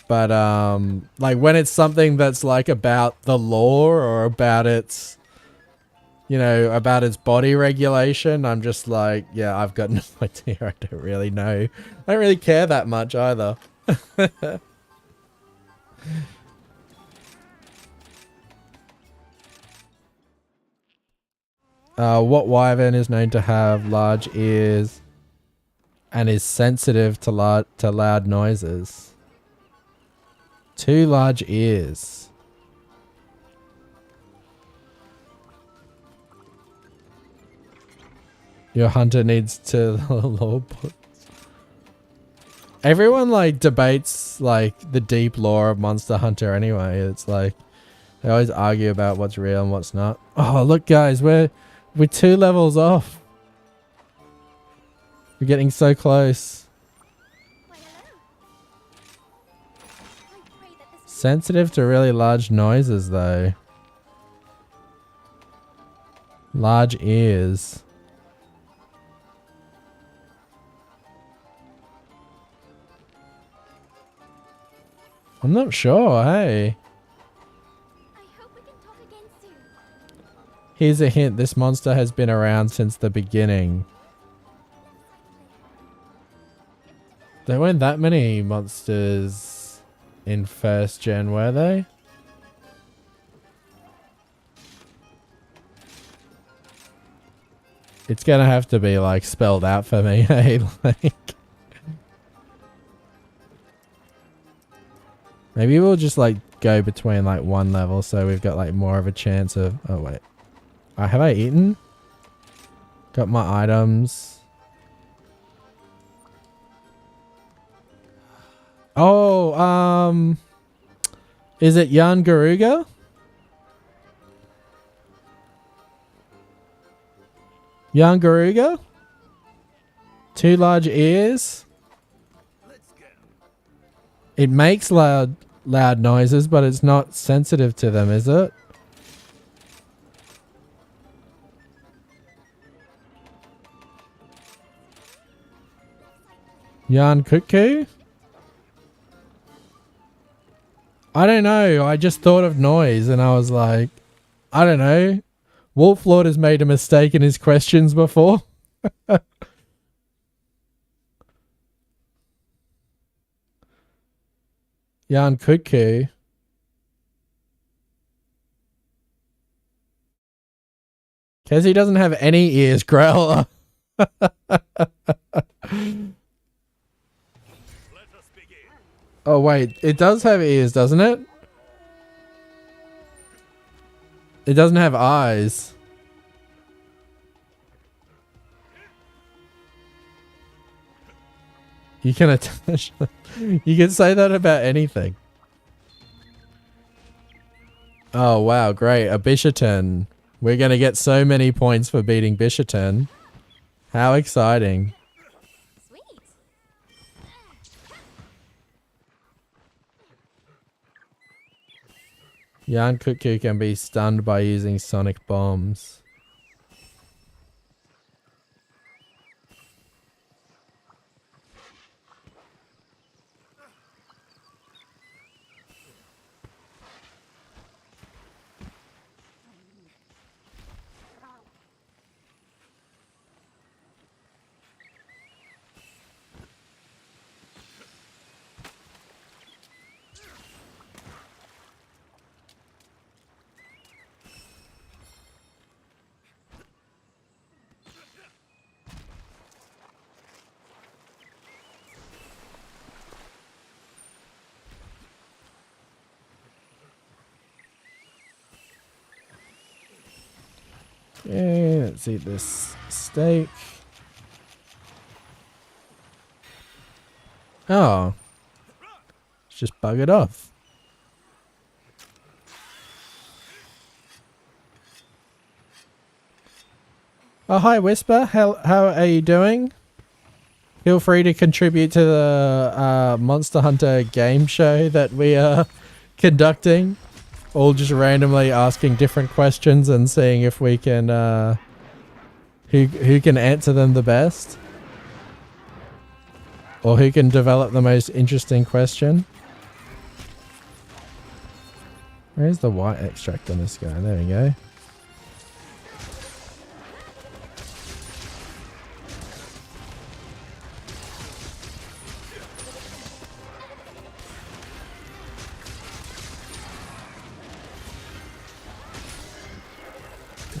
But like when it's something that's like about the lore or about its, you know, about its body regulation, I'm just like, yeah, I've got no idea. I don't really know. I don't really care that much either. What wyvern is known to have large ears and is sensitive to loud noises? 2 large ears. Your hunter needs to lore books. Everyone like debates like the deep lore of Monster Hunter anyway. It's like they always argue about what's real and what's not. Oh look guys, we're 2 levels off. We're getting so close. Sensitive to really large noises though. Large ears. I'm not sure, hey. Here's a hint. This monster has been around since the beginning. There weren't that many monsters in first gen, were they? It's gonna have to be like spelled out for me, hey? Like, maybe we'll just like go between like one level so we've got like more of a chance of. Oh wait, have I eaten? Got my items. Oh, is it Jan Garuga? Jan Garuga? 2 large ears. It makes loud noises, but it's not sensitive to them, is it? Jan Cuckoo? I don't know. I just thought of noise and I was like, I don't know. Wolf Lord has made a mistake in his questions before. Jan Cuckoo. Kessie doesn't have any ears, Growler. Oh wait, it does have ears, doesn't it? It doesn't have eyes. You can attach. You can say that about anything. Oh wow, great. A Bishaten. We're gonna get so many points for beating Bishaten. How exciting. Jan Cuckoo can be stunned by using sonic bombs. Okay, let's eat this steak. Oh. Let's just bug it off. Oh, hi Whisper. How are you doing? Feel free to contribute to the Monster Hunter game show that we are conducting. All just randomly asking different questions and seeing if we can who can answer them the best, or who can develop the most interesting question. Where's the white extract on this guy? There we go.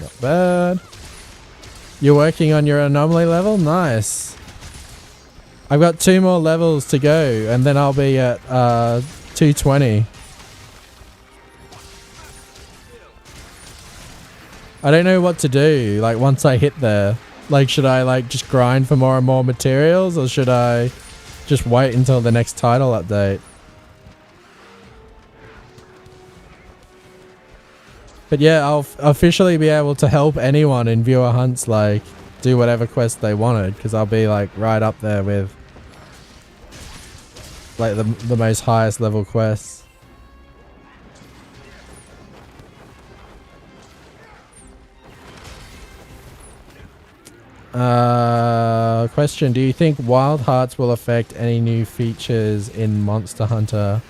Not bad. You're working on your anomaly level? Nice. I've got 2 more levels to go and then I'll be at 220. I don't know what to do like once I hit there. Like, should I like just grind for more and more materials, or should I just wait until the next title update? But yeah, I'll officially be able to help anyone in viewer hunts like do whatever quest they wanted, because I'll be like right up there with like the most highest level quests. Question, do you think Wild Hearts will affect any new features in Monster Hunter?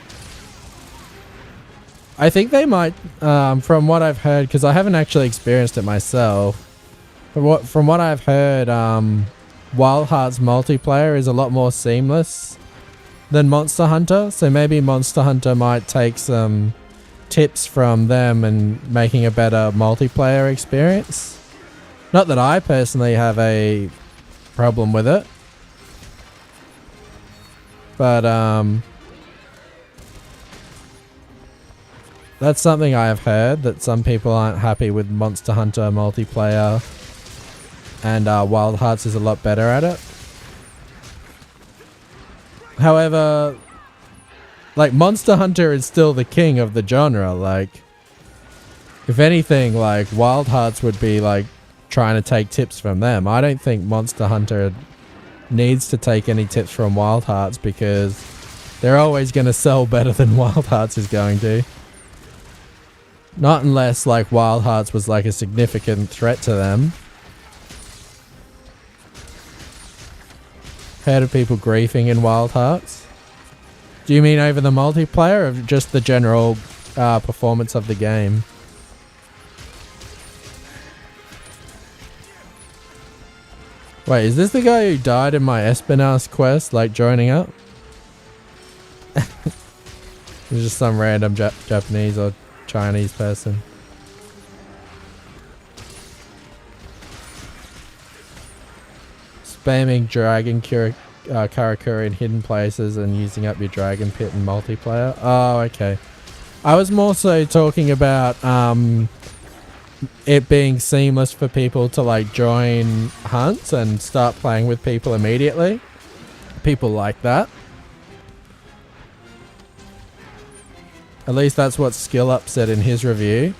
I think they might, from what I've heard, because I haven't actually experienced it myself. From what I've heard, Wild Hearts multiplayer is a lot more seamless than Monster Hunter. So maybe Monster Hunter might take some tips from them and making a better multiplayer experience. Not that I personally have a problem with it. But, that's something I have heard, that some people aren't happy with Monster Hunter multiplayer, and Wild Hearts is a lot better at it. However, like, Monster Hunter is still the king of the genre. Like, if anything, like, Wild Hearts would be like trying to take tips from them. I don't think Monster Hunter needs to take any tips from Wild Hearts, because they're always going to sell better than Wild Hearts is going to. Not unless, like, Wild Hearts was, like, a significant threat to them. Heard of people griefing in Wild Hearts? Do you mean over the multiplayer, or just the general performance of the game? Wait, is this the guy who died in my Espinasse quest, like, joining up? It's just some random Japanese or Chinese person. Spamming Dragon Karakuri in hidden places and using up your Dragon Pit in multiplayer. Oh, okay. I was more so talking about it being seamless for people to, like, join hunts and start playing with people immediately. People like that. At least that's what Skill Up said in his review.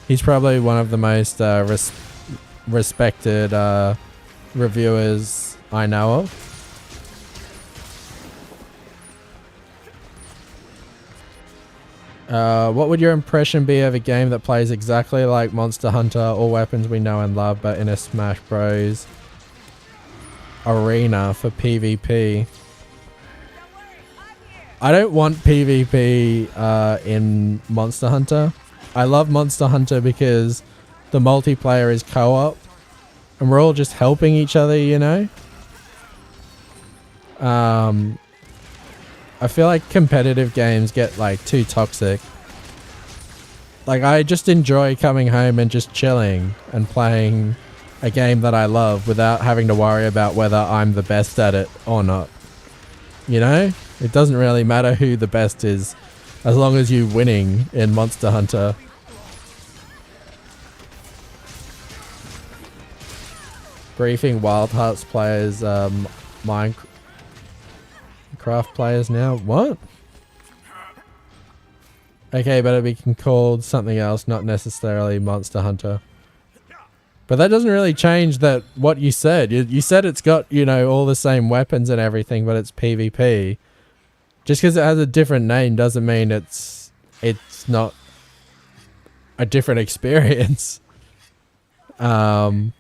He's probably one of the most respected reviewers I know of. What would your impression be of a game that plays exactly like Monster Hunter, all weapons we know and love, but in a Smash Bros. Arena for PvP? I don't want PvP in Monster Hunter. I love Monster Hunter because the multiplayer is co-op and we're all just helping each other, you know? I feel like competitive games get, like, too toxic. Like, I just enjoy coming home and just chilling and playing a game that I love without having to worry about whether I'm the best at it or not. You know? It doesn't really matter who the best is, as long as you're winning in Monster Hunter. Briefing Wild Hearts players, Minecraft players now. What? Okay, but it'd be called something else, not necessarily Monster Hunter. But that doesn't really change that what you said. You said it's got, you know, all the same weapons and everything, but it's PvP. Just because it has a different name doesn't mean it's not a different experience. Like,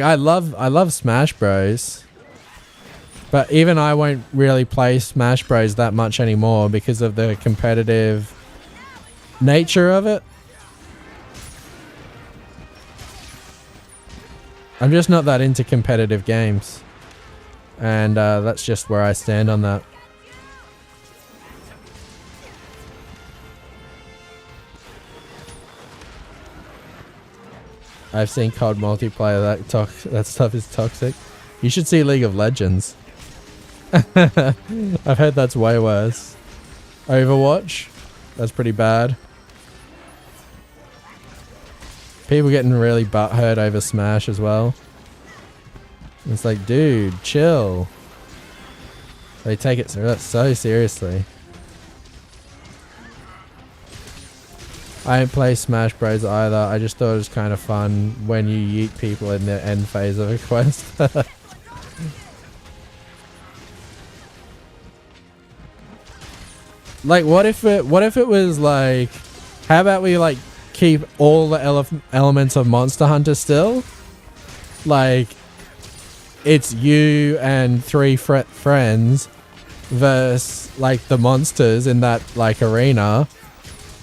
I love Smash Bros. But even I won't really play Smash Bros that much anymore because of the competitive nature of it. I'm just not that into competitive games. And that's just where I stand on that. I've seen COD multiplayer, that stuff is toxic. You should see League of Legends. I've heard that's way worse. Overwatch? That's pretty bad. People getting really butthurt over Smash as well. It's like, dude, chill. They take it so seriously. I didn't play Smash Bros either. I just thought it was kind of fun when you yeet people in the end phase of a quest. Like, what if it was like, how about we, like, keep all the elements of Monster Hunter still? Like, it's you and three friends versus like the monsters in that like arena,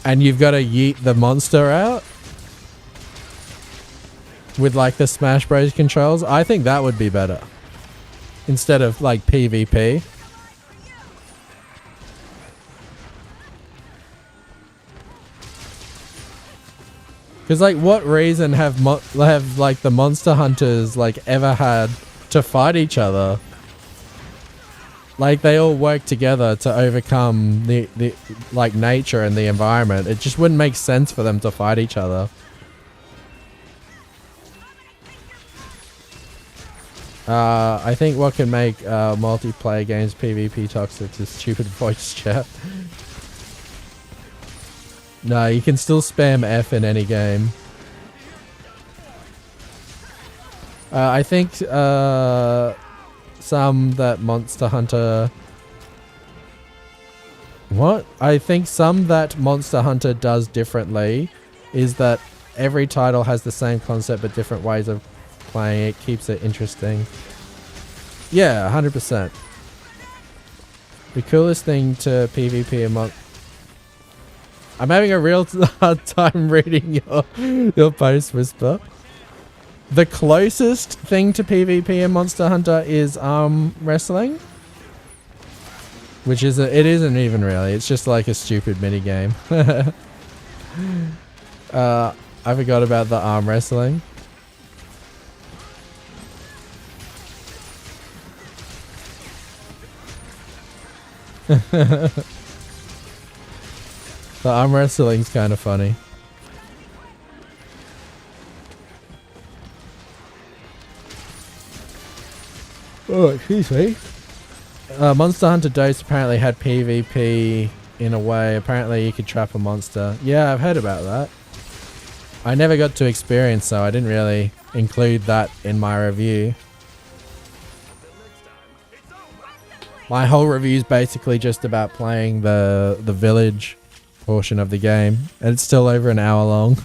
and you've got to yeet the monster out with like the Smash Bros controls. I think that would be better instead of like PvP. Because like, what reason have like the monster hunters like ever had to fight each other? Like, they all work together to overcome the like nature and the environment. It just wouldn't make sense for them to fight each other. I think what can make multiplayer games PvP toxic is stupid voice chat. No, you can still spam F in any game. I think some that Monster Hunter... What? I think some that Monster Hunter does differently is that every title has the same concept but different ways of playing it. Keeps it interesting. Yeah, 100%. The coolest thing to PvP among... I'm having a real hard time reading your post, Whisper. The closest thing to PvP in Monster Hunter is arm wrestling, which is it isn't even really. It's just like a stupid mini game. I forgot about the arm wrestling. The arm wrestling's kind of funny. Oh, excuse me. Monster Hunter Doot apparently had PvP in a way. Apparently you could trap a monster. Yeah, I've heard about that. I never got to experience, so I didn't really include that in my review. My whole review is basically just about playing the village portion of the game, and it's still over an hour long.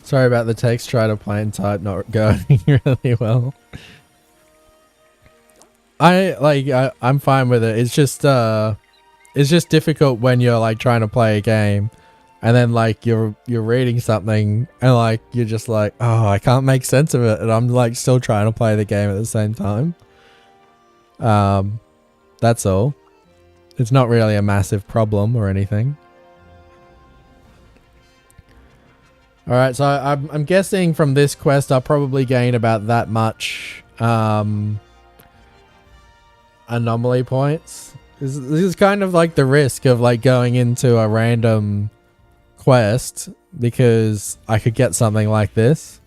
Sorry about the text. Try to play and type not going really well. I'm fine with it. It's just difficult when you're like trying to play a game and then like you're reading something and like you're just like, oh, I can't make sense of it, and I'm like still trying to play the game at the same time. That's all. It's not really a massive problem or anything. Alright, so I'm guessing from this quest I'll probably gain about that much anomaly points. This is kind of like the risk of like going into a random quest, because I could get something like this.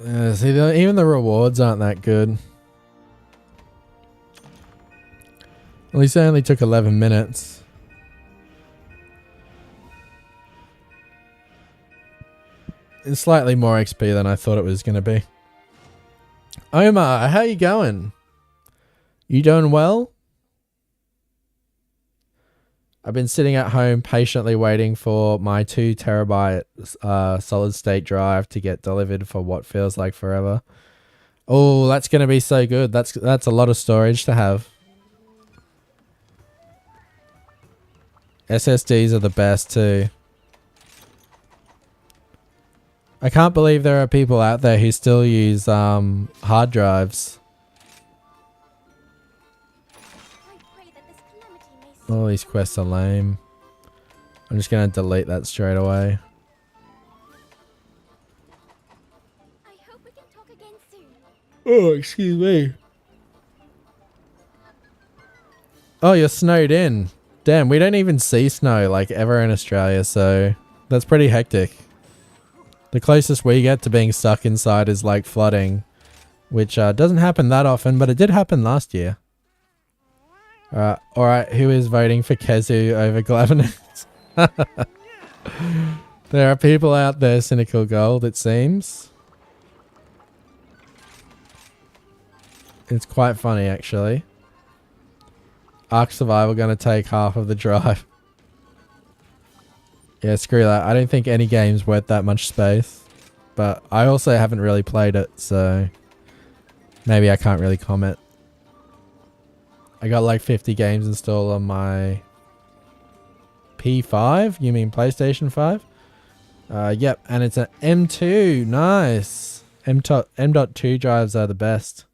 See, even the rewards aren't that good. At least it only took 11 minutes. It's slightly more XP than I thought it was going to be. Omar, how you going? You doing well? I've been sitting at home patiently waiting for my 2 terabyte solid state drive to get delivered for what feels like forever. Oh, that's going to be so good. That's a lot of storage to have. SSDs are the best too. I can't believe there are people out there who still use hard drives. All these quests are lame. I'm just going to delete that straight away. I hope we can talk again soon. Oh, excuse me. Oh, you're snowed in. Damn, we don't even see snow like ever in Australia, so that's pretty hectic. The closest we get to being stuck inside is like flooding, which doesn't happen that often, but it did happen last year. Alright, who is voting for Kezu over Glavenus? There are people out there, Cynical Gold, it seems. It's quite funny, actually. Ark Survival gonna take half of the drive. Yeah, screw that. I don't think any game's worth that much space. But I also haven't really played it, so maybe I can't really comment. I got like 50 games installed on my P5. You mean PlayStation 5? Yep, and it's an M2. Nice. M.2 drives are the best.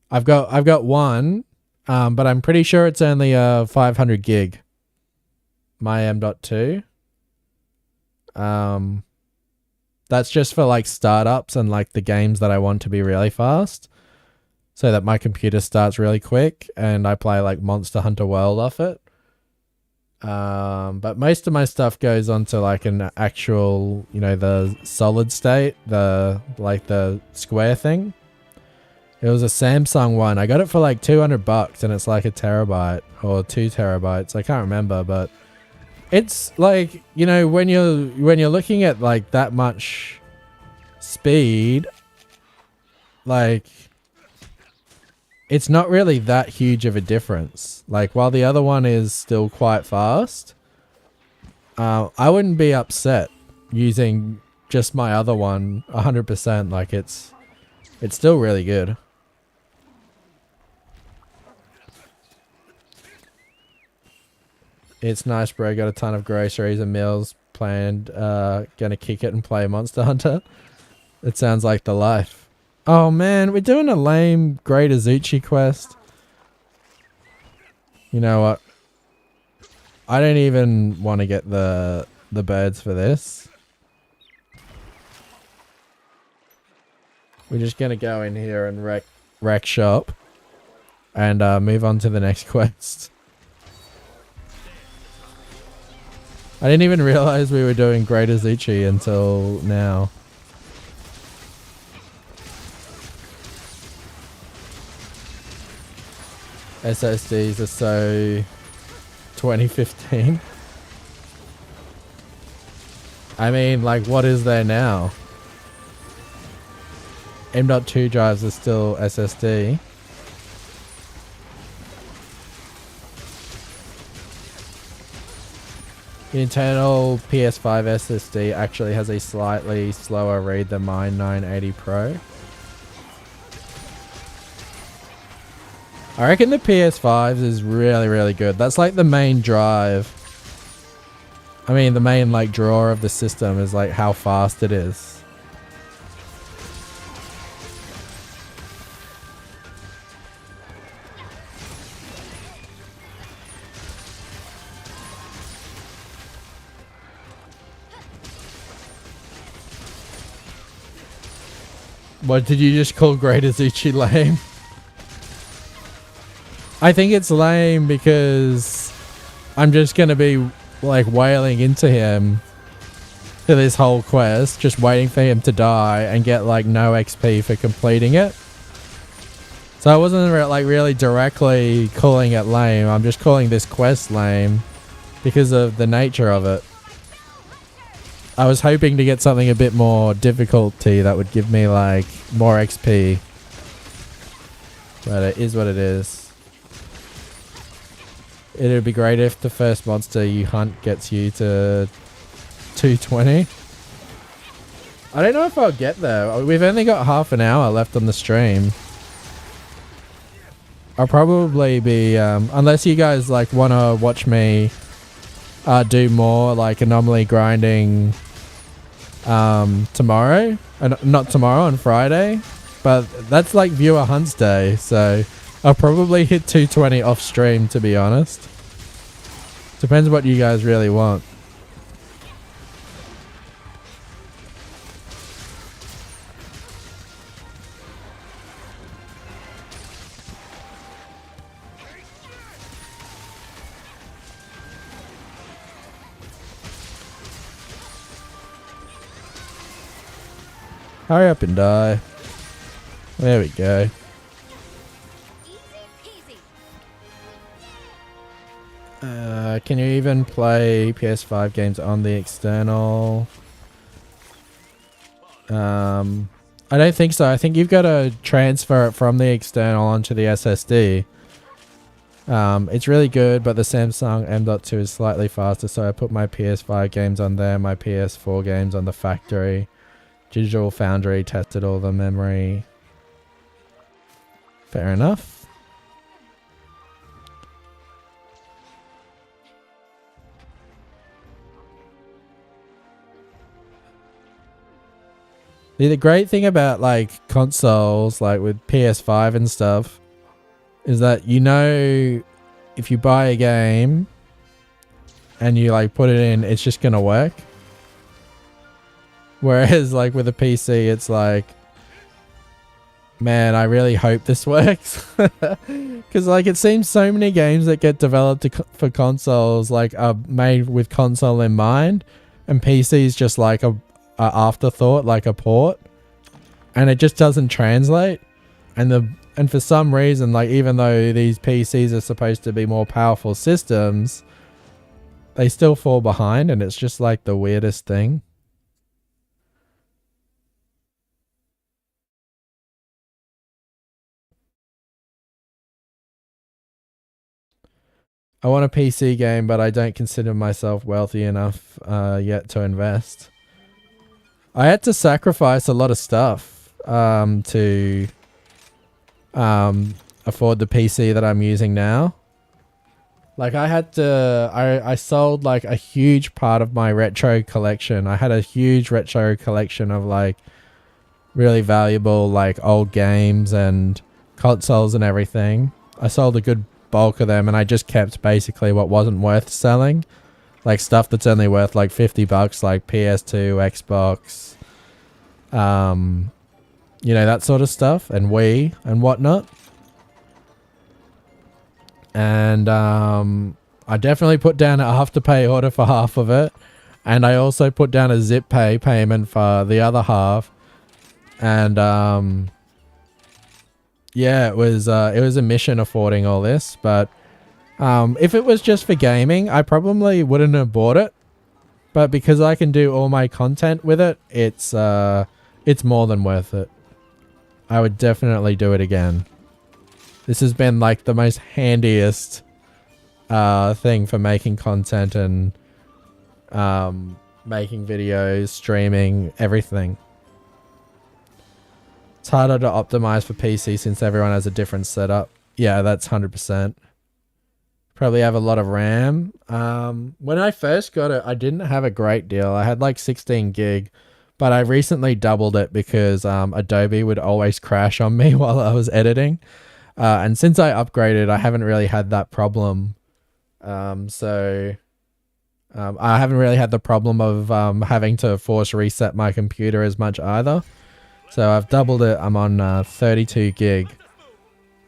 I've got one, but I'm pretty sure it's only 500 gig. My M.2. That's just for like startups and like the games that I want to be really fast, so that my computer starts really quick and I play like Monster Hunter World off it. But most of my stuff goes onto like an actual, you know, the solid state, the square thing. It was a Samsung one. I got it for like $200 and it's like a terabyte or 2 terabytes. I can't remember, but it's like, you know, when you're looking at like that much speed, like it's not really that huge of a difference. Like while the other one is still quite fast, I wouldn't be upset using just my other one 100%. Like it's still really good. It's nice, bro. Got a ton of groceries and meals planned. Gonna kick it and play Monster Hunter. It sounds like the life. Oh man, we're doing a lame Great Azuchi quest. You know what? I don't even want to get the birds for this. We're just gonna go in here and wreck shop and move on to the next quest. I didn't even realize we were doing Great Azuchi until now. SSDs are so 2015. I mean, like, what is there now? M.2 drives are still SSD. The internal PS5 SSD actually has a slightly slower read than my 980 Pro. I reckon the PS5 is really, really good. That's like the main drive. I mean, the main like draw of the system is like how fast it is. What did you just call Great Azuchi lame? I think it's lame because I'm just going to be like wailing into him for this whole quest, just waiting for him to die and get like no XP for completing it. So I wasn't like really directly calling it lame. I'm just calling this quest lame because of the nature of it. I was hoping to get something a bit more difficulty that would give me like more XP. But it is what it is. It would be great if the first monster you hunt gets you to 220. I don't know if I'll get there. We've only got half an hour left on the stream. I'll probably be, unless you guys like want to watch me do more like Anomaly grinding tomorrow, not tomorrow, on Friday, but that's like viewer hunts day, so I'll probably hit 220 off stream, to be honest. Depends what you guys really want. Hurry up and die. There we go. Easy peasy. Can you even play PS5 games on the external? I don't think so. I think you've got to transfer it from the external onto the SSD. It's really good, but the Samsung M.2 is slightly faster, so I put my PS5 games on there, my PS4 games on the factory. Digital Foundry tested all the memory. Fair enough. The great thing about like consoles, like with PS5 and stuff, is that you know if you buy a game and you like put it in, it's just gonna work. Whereas like with a PC, it's like, man, I really hope this works. Because like it seems so many games that get developed for consoles like are made with console in mind, and PC is just like a afterthought, like a port, and it just doesn't translate. And for some reason, like even though these PCs are supposed to be more powerful systems, they still fall behind, and it's just like the weirdest thing. I want a PC game, but I don't consider myself wealthy enough yet to invest. I had to sacrifice a lot of stuff to afford the PC that I'm using now. Like I sold like a huge part of my retro collection. I had a huge retro collection of like really valuable like old games and consoles and everything. I sold a good bulk of them, and I just kept basically what wasn't worth selling, like stuff that's only worth like $50, like PS2, Xbox, you know, that sort of stuff, and Wii and whatnot. And I definitely put down a Afterpay order for half of it, and I also put down a zip pay payment for the other half. And yeah, it was a mission affording all this, but if it was just for gaming, I probably wouldn't have bought it. But because I can do all my content with it, it's more than worth it. I would definitely do it again. This has been like the most handiest thing for making content and making videos, streaming, everything. It's harder to optimize for PC since everyone has a different setup. Yeah, that's 100%. Probably have a lot of RAM. When I first got it, I didn't have a great deal. I had like 16 gig, but I recently doubled it because Adobe would always crash on me while I was editing. And since I upgraded, I haven't really had that problem. I haven't really had the problem of having to force reset my computer as much either. So I've doubled it. I'm on 32 gig.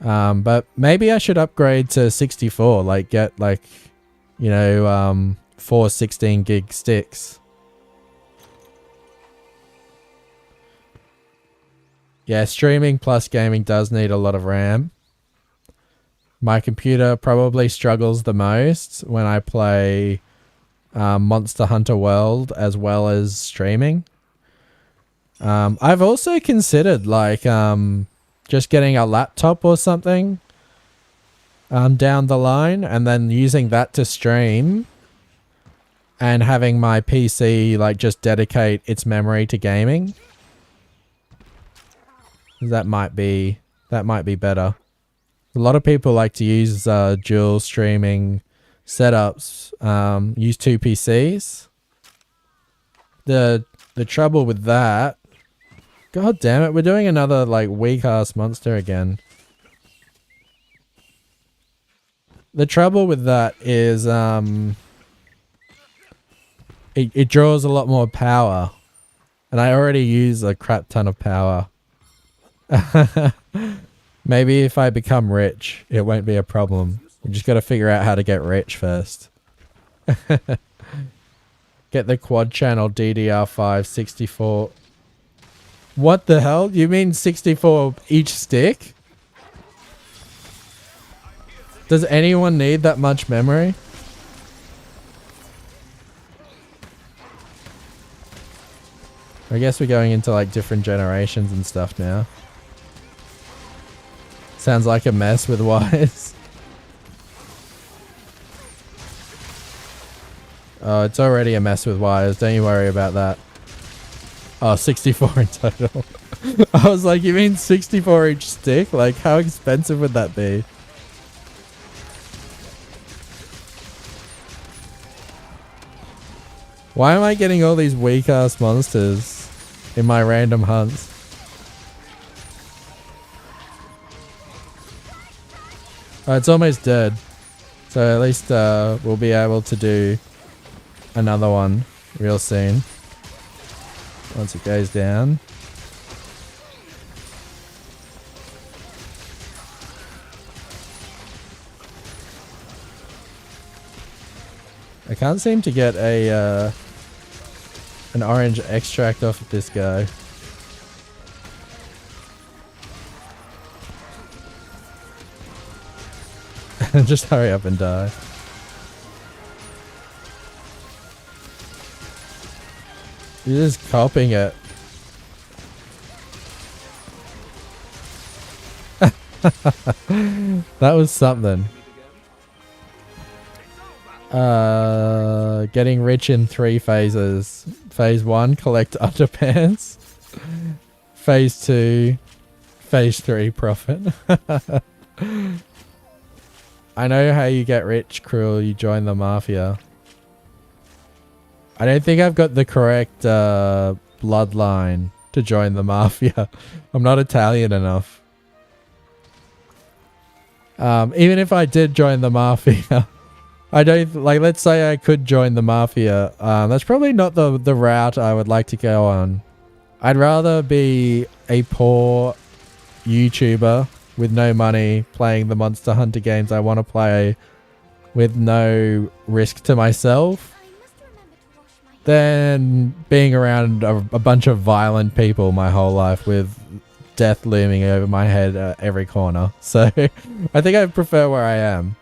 But maybe I should upgrade to 64, like get like, you know, 4 16 gig sticks. Yeah, streaming plus gaming does need a lot of RAM. My computer probably struggles the most when I play Monster Hunter World as well as streaming. I've also considered like just getting a laptop or something down the line, and then using that to stream, and having my PC like just dedicate its memory to gaming. That might be better. A lot of people like to use dual streaming setups, use 2 PCs. The trouble with that, god damn it, we're doing another like weak ass monster again. The trouble with that is it draws a lot more power, and I already use a crap ton of power. Maybe if I become rich, it won't be a problem. We just got to figure out how to get rich first. Get the quad channel DDR5 64. What the hell? You mean 64 each stick? Does anyone need that much memory? I guess we're going into like different generations and stuff now. Sounds like a mess with wires. Oh, it's already a mess with wires. Don't you worry about that. Oh, 64 in total. I was like, you mean 64 each stick? Like, how expensive would that be? Why am I getting all these weak ass monsters in my random hunts? Oh, it's almost dead. So at least we'll be able to do another one real soon. Once it goes down. I can't seem to get a an orange extract off of this guy. Just hurry up and die. You're just copying it. That was something. Getting rich in 3 phases. Phase 1, collect underpants. Phase 2, phase 3, profit. I know how you get rich, Cruel. You join the mafia. I don't think I've got the correct bloodline to join the mafia. I'm not Italian enough. Even if I did join the mafia, I don't like. Let's say I could join the mafia. That's probably not the route I would like to go on. I'd rather be a poor YouTuber with no money playing the Monster Hunter games I want to play with no risk to myself than being around a bunch of violent people my whole life with death looming over my head at every corner. So I think I prefer where I am.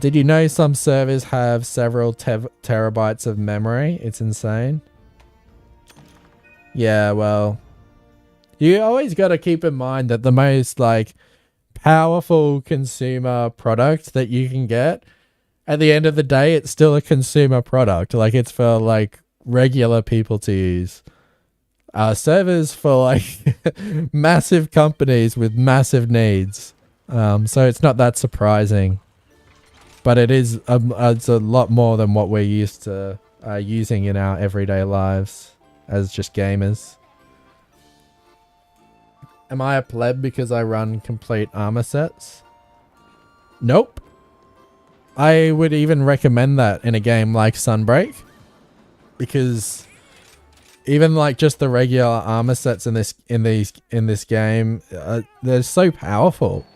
Did you know some servers have several terabytes of memory? It's insane. Yeah, well, you always got to keep in mind that the most like powerful consumer product that you can get, at the end of the day, it's still a consumer product. Like, it's for like regular people to use. Servers for like massive companies with massive needs. So it's not that surprising. But it is it's a lot more than what we're used to using in our everyday lives as just gamers. Am I a pleb because I run complete armor sets? Nope. I would even recommend that in a game like Sunbreak, because even like just the regular armor sets in this game, they're so powerful.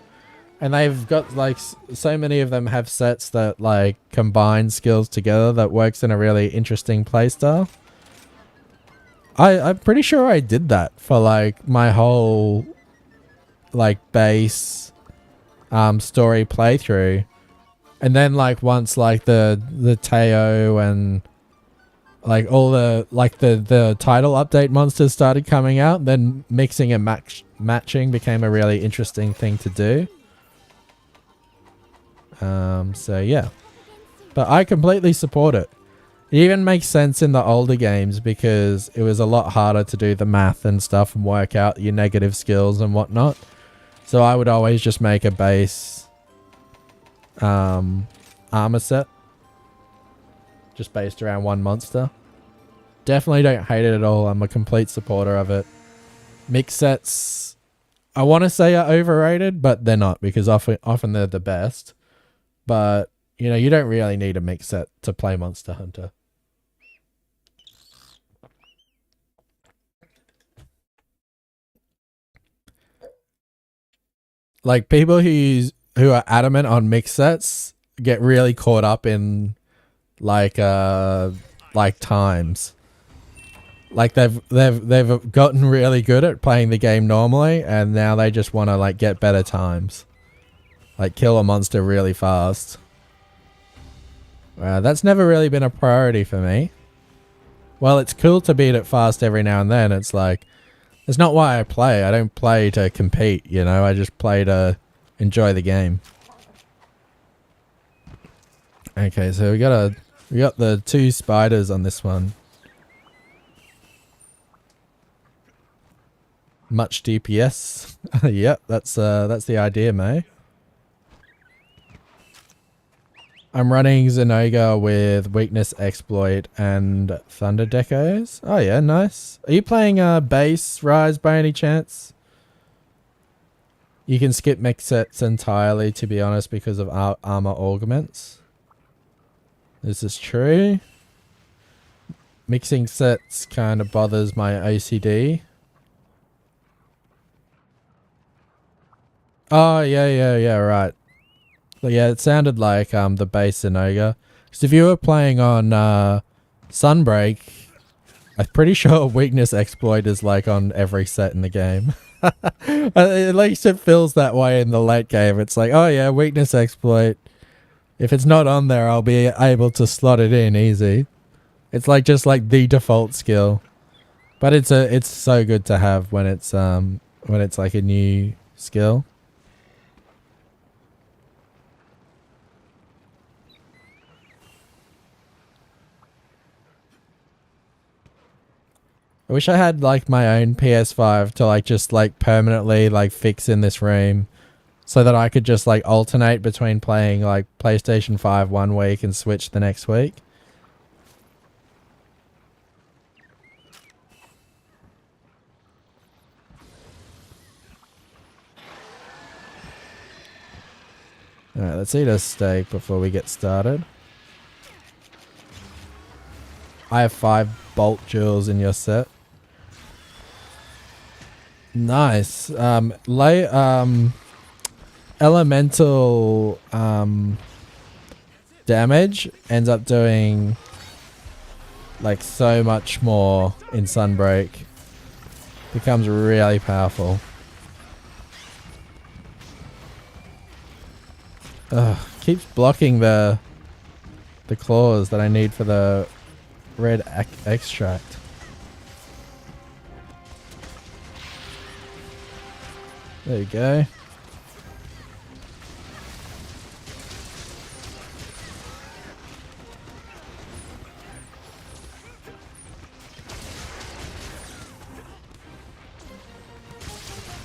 And they've got like so many of them have sets that like combine skills together that works in a really interesting playstyle. I'm pretty sure I did that for like my whole like base story playthrough. And then like once like the Teo and like all the like the title update monsters started coming out, then mixing and matching became a really interesting thing to do. So yeah, but I completely support it. It even makes sense in the older games because it was a lot harder to do the math and stuff and work out your negative skills and whatnot. So I would always just make a base armor set just based around one monster. Definitely don't hate it at all. I'm a complete supporter of it. Mix sets, I want to say, are overrated, but they're not, because often they're the best. But, you know, you don't really need a mix set to play Monster Hunter. Like, people who are adamant on mix sets get really caught up in like times. Like they've gotten really good at playing the game normally, and now they just want to like get better times. Like kill a monster really fast. That's never really been a priority for me. While it's cool to beat it fast every now and then, it's like, it's not why I play. I don't play to compete, you know? I just play to enjoy the game. Okay, so we got the 2 spiders on this one. Much DPS. Yep, that's the idea, mate. I'm running Xenoga with Weakness Exploit and Thunder Decos. Oh yeah, nice. Are you playing base Rise by any chance? You can skip mix sets entirely, to be honest, because of armor augments. This is true. Mixing sets kind of bothers my OCD. Oh, yeah, right. But yeah, it sounded like the base Xenoga. Because if you were playing on Sunbreak, I'm pretty sure Weakness Exploit is like on every set in the game. At least it feels that way in the late game. It's like, oh yeah, Weakness Exploit. If it's not on there, I'll be able to slot it in easy. It's like just like the default skill. But it's so good to have when it's like a new skill. I wish I had like my own PS5 to like just like permanently like fix in this room so that I could just like alternate between playing like PlayStation 5 one week and Switch the next week. Alright, let's eat a steak before we get started. I have 5 bolt jewels in your set. Nice. Elemental damage ends up doing like so much more in Sunbreak. Becomes really powerful. Ugh, keeps blocking the claws that I need for the red extract. There you go.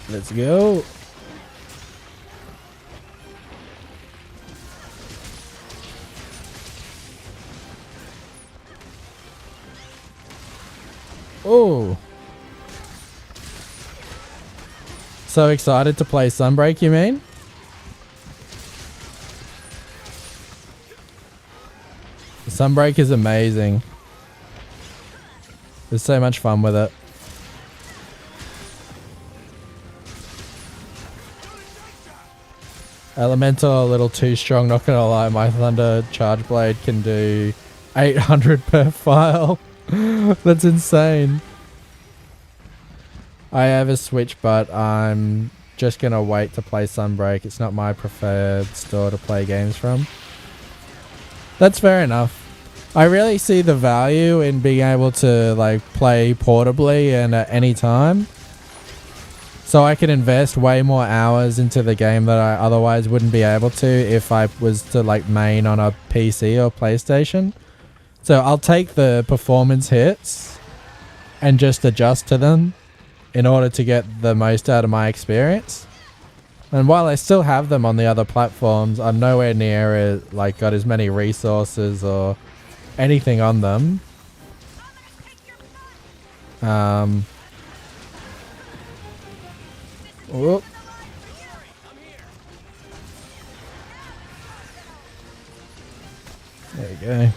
Let's go. Oh. So excited to play Sunbreak, you mean? Sunbreak is amazing. There's so much fun with it. Elemental a little too strong, not gonna lie. My Thunder Charge Blade can do 800 per file. That's insane. I have a Switch, but I'm just going to wait to play Sunbreak. It's not my preferred store to play games from. That's fair enough. I really see the value in being able to like play portably and at any time. So I can invest way more hours into the game that I otherwise wouldn't be able to if I was to like main on a PC or PlayStation. So I'll take the performance hits and just adjust to them in order to get the most out of my experience. And while I still have them on the other platforms, I'm nowhere near like got as many resources or anything on them. Whoop. There you go.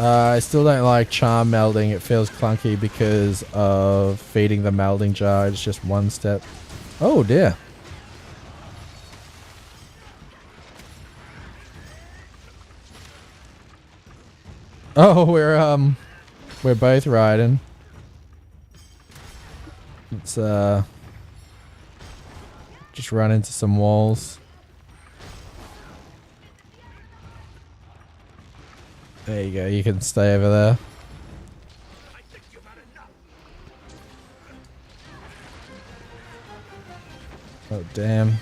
I still don't like charm melding. It feels clunky because of feeding the melding jar. It's just one step. Oh dear. Oh, we're both riding. Let's just run into some walls. There you go. You can stay over there. Oh, damn.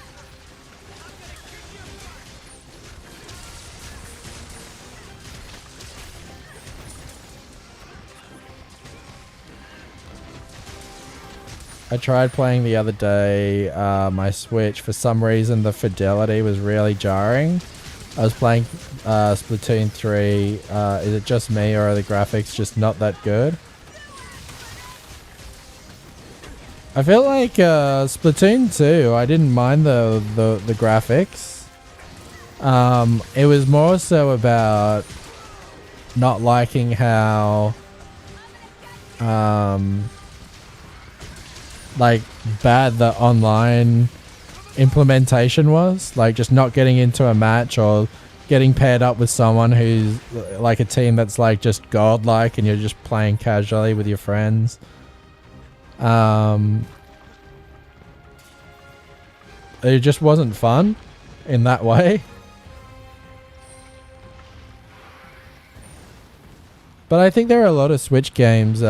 I tried playing the other day, my Switch. For some reason, the fidelity was really jarring. I was playing Splatoon 3. Is it just me, or are the graphics just not that good? I feel like Splatoon 2, I didn't mind the graphics. It was more so about not liking how like bad the online implementation was, like just not getting into a match or getting paired up with someone who's like a team that's like just godlike and you're just playing casually with your friends. It just wasn't fun in that way. But I think there are a lot of Switch games,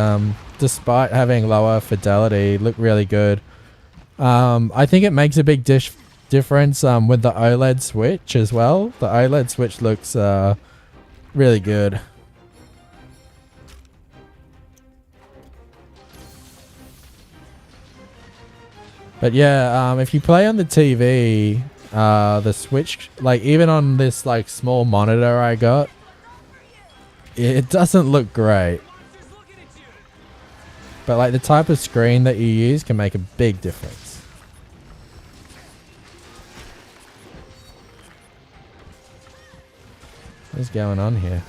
despite having lower fidelity, look really good. I think it makes a big difference with the OLED Switch as well. The OLED Switch looks really good. But yeah, if you play on the TV, the Switch, like even on this like small monitor I got, it doesn't look great. But like the type of screen that you use can make a big difference. What's going on here?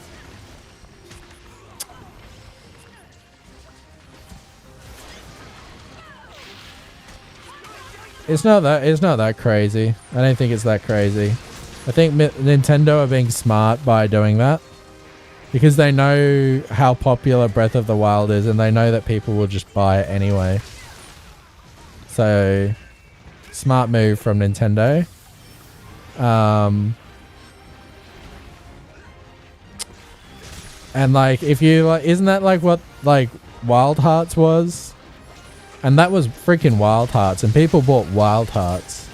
It's not that crazy. I don't think it's that crazy. I think Nintendo are being smart by doing that. Because they know how popular Breath of the Wild is and they know that people will just buy it anyway. So, smart move from Nintendo. And like, if you like, isn't that like what like Wild Hearts was? And that was freaking Wild Hearts and people bought Wild Hearts.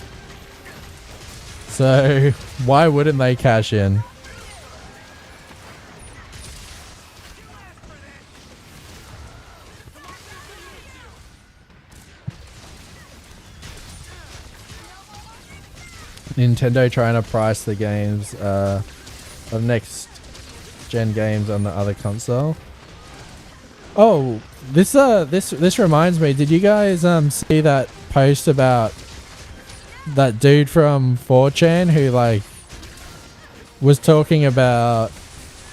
So, why wouldn't they cash in? Nintendo trying to price the games of next gen games on the other console. Oh, this reminds me. Did you guys see that post about that dude from 4chan who like was talking about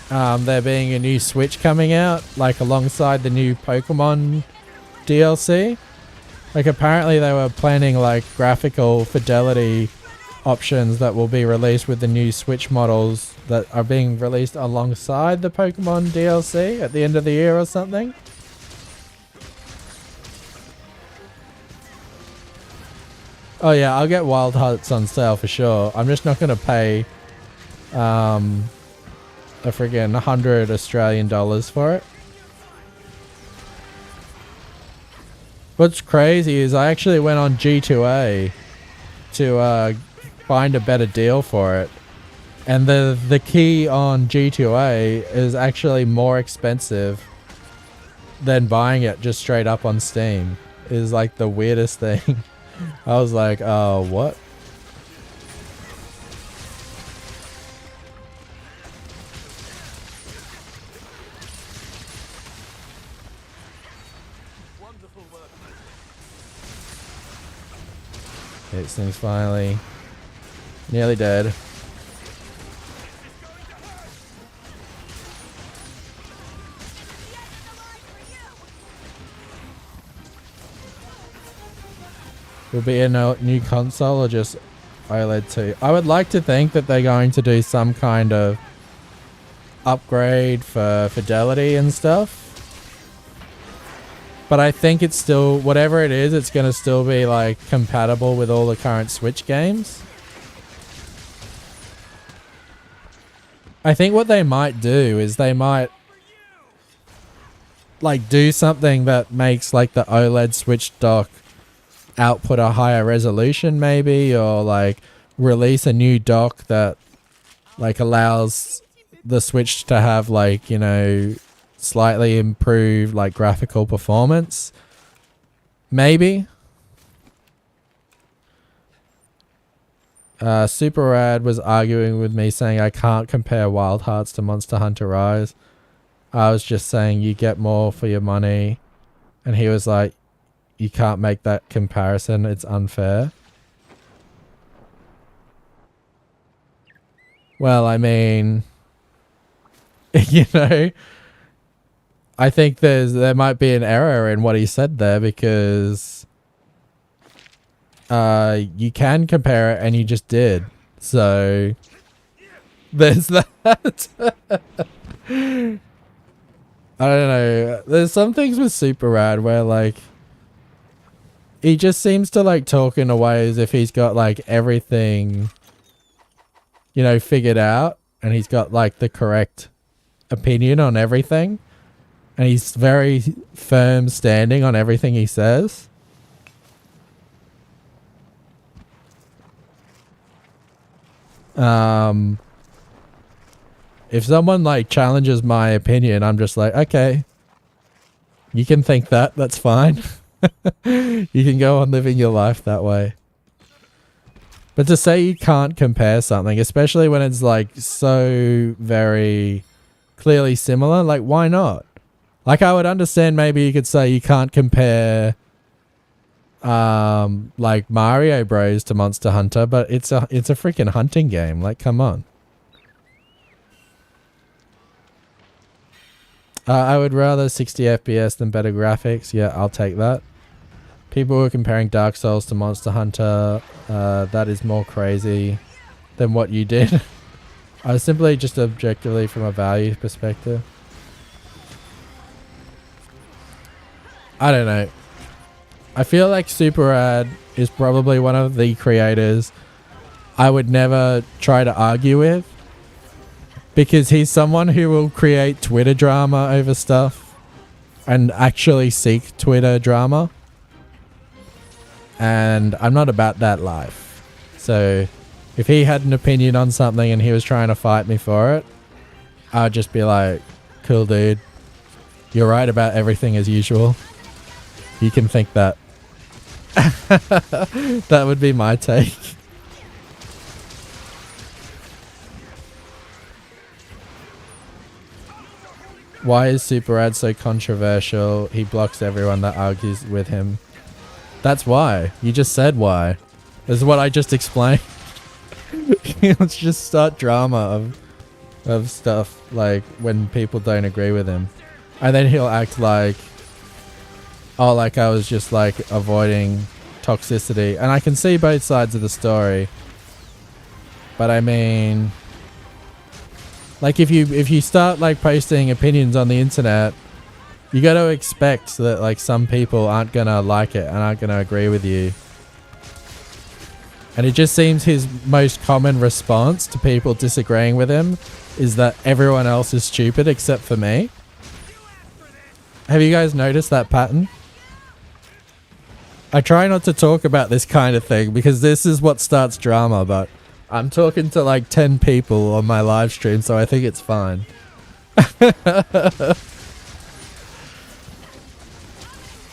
there being a new Switch coming out like alongside the new Pokemon DLC? Like apparently they were planning like graphical fidelity options that will be released with the new Switch models that are being released alongside the Pokemon DLC at the end of the year or something. Oh yeah, I'll get Wild Hearts on sale for sure. I'm just not going to pay a friggin' 100 Australian dollars for it. What's crazy is I actually went on G2A to find a better deal for it, and the key on G2A is actually more expensive than buying it just straight up on Steam. It is like the weirdest thing. I was like, oh, what? Wonderful work. This thing's finally nearly dead. Will be a new console or just OLED 2? I would like to think that they're going to do some kind of upgrade for fidelity and stuff. But I think it's still, whatever it is, it's going to still be like compatible with all the current Switch games. I think what they might do is they might like do something that makes like the OLED Switch dock output a higher resolution maybe, or like release a new dock that like allows the Switch to have like, you know, slightly improved like graphical performance. Maybe. Super Rad was arguing with me saying I can't compare Wild Hearts to Monster Hunter Rise. I was just saying you get more for your money. And he was like, you can't make that comparison. It's unfair. Well, I mean, you know, I think there might be an error in what he said there, because you can compare it and you just did. So there's that. I don't know. There's some things with Super Rad where like he just seems to like talk in a way as if he's got like everything, you know, figured out, and he's got like the correct opinion on everything, and he's very firm standing on everything he says. If someone like challenges my opinion, I'm just like, okay, you can think that, that's fine. You can go on living your life that way. But to say you can't compare something, especially when it's like so very clearly similar, like why not? Like I would understand maybe you could say you can't compare like Mario Bros to Monster Hunter, but it's a freaking hunting game. Like come on. I would rather 60 FPS than better graphics. Yeah, I'll take that. People were comparing Dark Souls to Monster Hunter. That is more crazy than what you did. I was simply just objectively from a value perspective. I don't know. I feel like Super Rad is probably one of the creators I would never try to argue with, because he's someone who will create Twitter drama over stuff and actually seek Twitter drama. And I'm not about that life. So if he had an opinion on something and he was trying to fight me for it, I'd just be like, cool dude, you're right about everything as usual. You can think that. That would be my take. Why is Super Rad so controversial? He blocks everyone that argues with him. That's why. You just said why. This is what I just explained. Let's just start drama of stuff like when people don't agree with him. And then he'll act like, oh, like I was just like avoiding toxicity. And I can see both sides of the story. But I mean, like if you start like posting opinions on the internet, you got to expect that like some people aren't going to like it and aren't going to agree with you. And it just seems his most common response to people disagreeing with him is that everyone else is stupid except for me. Have you guys noticed that pattern? I try not to talk about this kind of thing because this is what starts drama, but I'm talking to like 10 people on my live stream, so I think it's fine.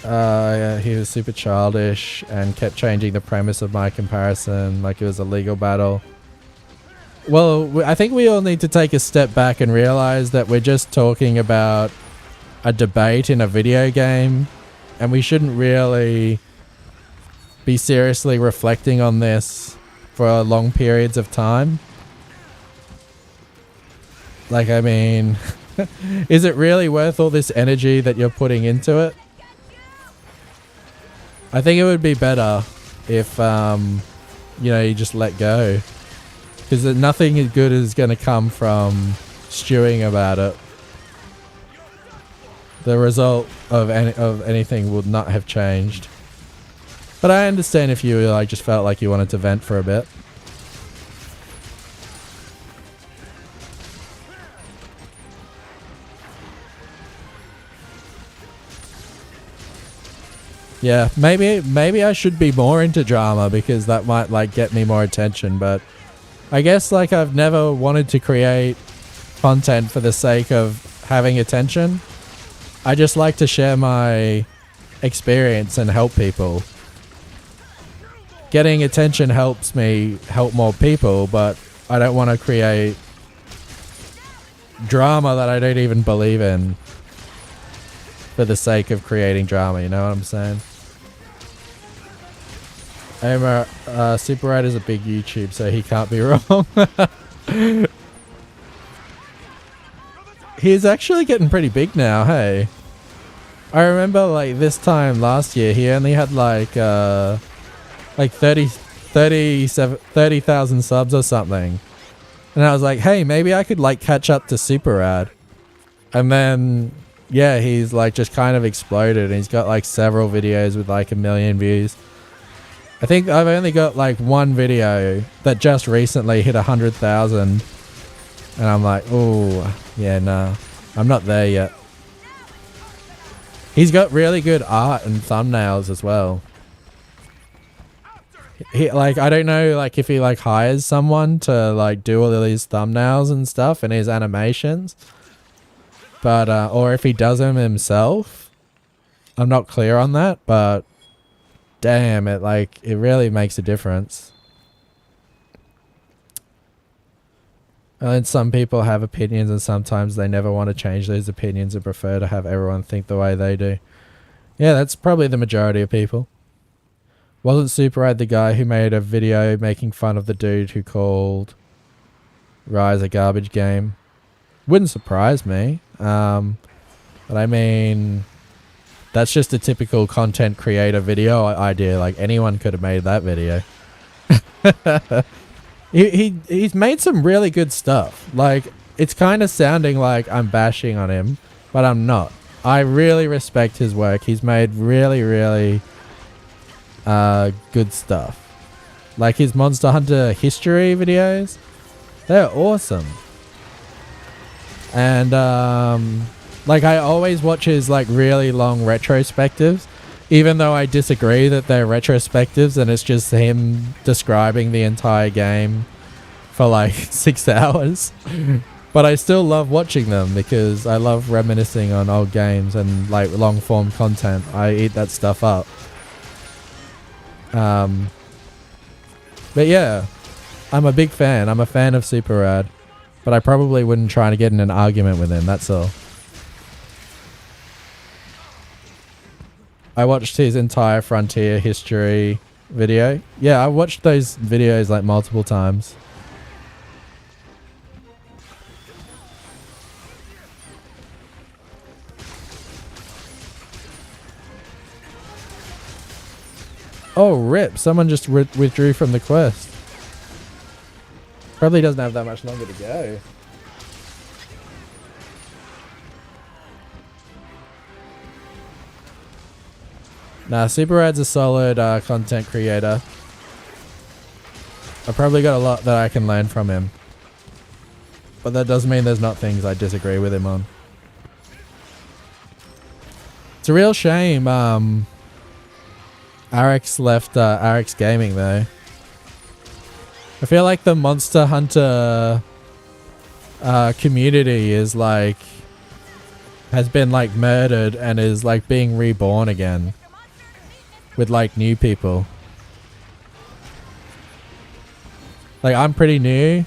Yeah, he was super childish and kept changing the premise of my comparison like it was a legal battle. Well, I think we all need to take a step back and realize that we're just talking about a debate in a video game, and we shouldn't really be seriously reflecting on this for long periods of time. Like, I mean, is it really worth all this energy that you're putting into it? I think it would be better if, you know, you just let go. Because nothing good is going to come from stewing about it. The result of anything would not have changed. But I understand if you like just felt like you wanted to vent for a bit. Yeah, maybe I should be more into drama because that might like get me more attention, but I guess like I've never wanted to create content for the sake of having attention. I just like to share my experience and help people. Getting attention helps me help more people, but I don't want to create drama that I don't even believe in for the sake of creating drama, you know what I'm saying? Super Rat is a big YouTube, so he can't be wrong. He's actually getting pretty big now, hey? I remember like this time last year, he only had like 30,000 subs or something. And I was like, hey, maybe I could like catch up to Super Rad. And then, yeah, he's like just kind of exploded. And he's got like several videos with like 1 million views. I think I've only got like one video that just recently hit 100,000. And I'm like, oh, yeah, no, I'm not there yet. He's got really good art and thumbnails as well. He like, I don't know like if he like hires someone to like do all of these thumbnails and stuff and his animations, but or if he does them himself. I'm not clear on that, but damn, it really makes a difference. And some people have opinions and sometimes they never want to change those opinions and prefer to have everyone think the way they do. Yeah, that's probably the majority of people. Wasn't Super Rad the guy who made a video making fun of the dude who called Rise a garbage game? Wouldn't surprise me. But I mean, that's just a typical content creator video idea. Like anyone could have made that video. He's made some really good stuff. Like it's kind of sounding like I'm bashing on him, but I'm not. I really respect his work. He's made really good stuff. Like his Monster Hunter history videos, they're awesome. And like I always watch his like really long retrospectives, even though I disagree that they're retrospectives and it's just him describing the entire game for like 6 hours. But I still love watching them because I love reminiscing on old games and like long form content. I eat that stuff up. But yeah, I'm a big fan. I'm a fan of Super Rad, but I probably wouldn't try to get in an argument with him. That's all. I watched his entire Frontier history video. Yeah, I watched those videos like multiple times. Oh, rip. Someone just withdrew from the quest. Probably doesn't have that much longer to go. Nah, Super Rad's a solid content creator. I probably got a lot that I can learn from him. But that doesn't mean there's not things I disagree with him on. It's a real shame Arex left Arex Gaming though. I feel like the Monster Hunter community is like has been like murdered and is like being reborn again with like new people. Like I'm pretty new.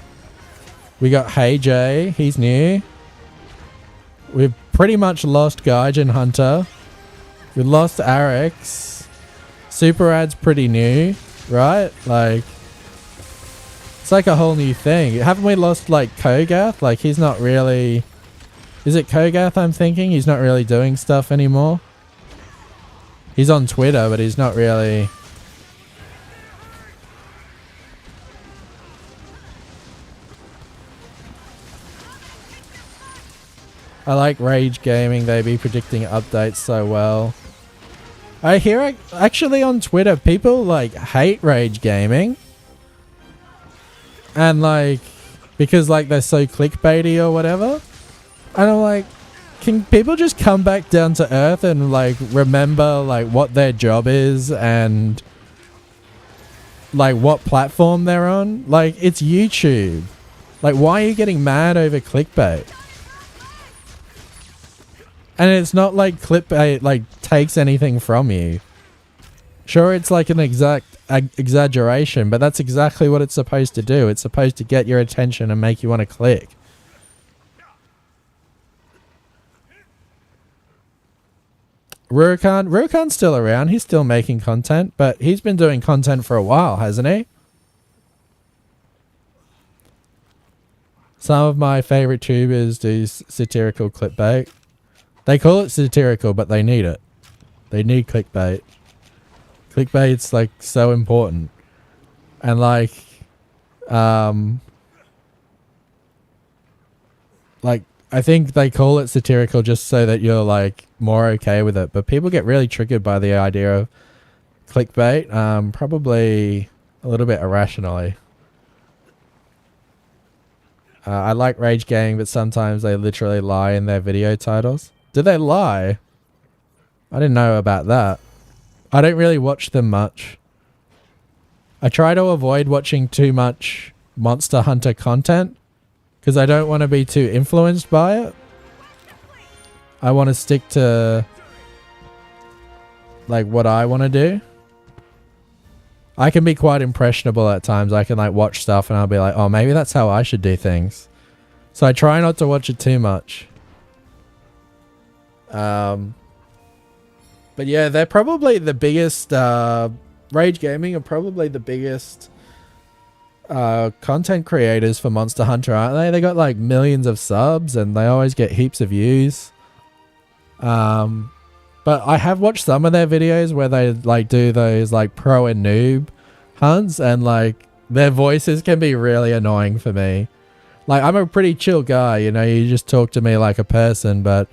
We got Hey Jay, he's new. We've pretty much lost Gaijin Hunter. We lost Arex. Super Rad's pretty new, right? Like it's like a whole new thing. Haven't we lost like Kogath? Like he's not really... Is it Kogath I'm thinking? He's not really doing stuff anymore. He's on Twitter, but he's not really... I like Rage Gaming. They be predicting updates so well. I hear actually on Twitter people like hate Rage Gaming. And like, because like they're so clickbaity or whatever. And I'm like, can people just come back down to earth and like remember like what their job is and like what platform they're on? Like, it's YouTube. Like, why are you getting mad over clickbait? And it's not like clickbait like takes anything from you. Sure, it's like an exaggeration, but that's exactly what it's supposed to do. It's supposed to get your attention and make you want to click. Rurokan's still around. He's still making content, but he's been doing content for a while, hasn't he? Some of my favorite tubers do satirical clickbait. They call it satirical, but they need it. They need clickbait. Clickbait's like so important. And like I think they call it satirical just so that you're like more okay with it. But people get really triggered by the idea of clickbait, probably a little bit irrationally. I like rage gaming, but sometimes they literally lie in their video titles. Do they lie? I didn't know about that. I don't really watch them much. I try to avoid watching too much Monster Hunter content because I don't want to be too influenced by it. I want to stick to like what I want to do. I can be quite impressionable at times. I can like watch stuff and I'll be like, oh, maybe that's how I should do things. So I try not to watch it too much. But yeah, they're probably the biggest, Rage Gaming are probably the biggest content creators for Monster Hunter, aren't they? They got like millions of subs and they always get heaps of views. But I have watched some of their videos where they like do those like pro and noob hunts, and like their voices can be really annoying for me. Like, I'm a pretty chill guy, you know, you just talk to me like a person, but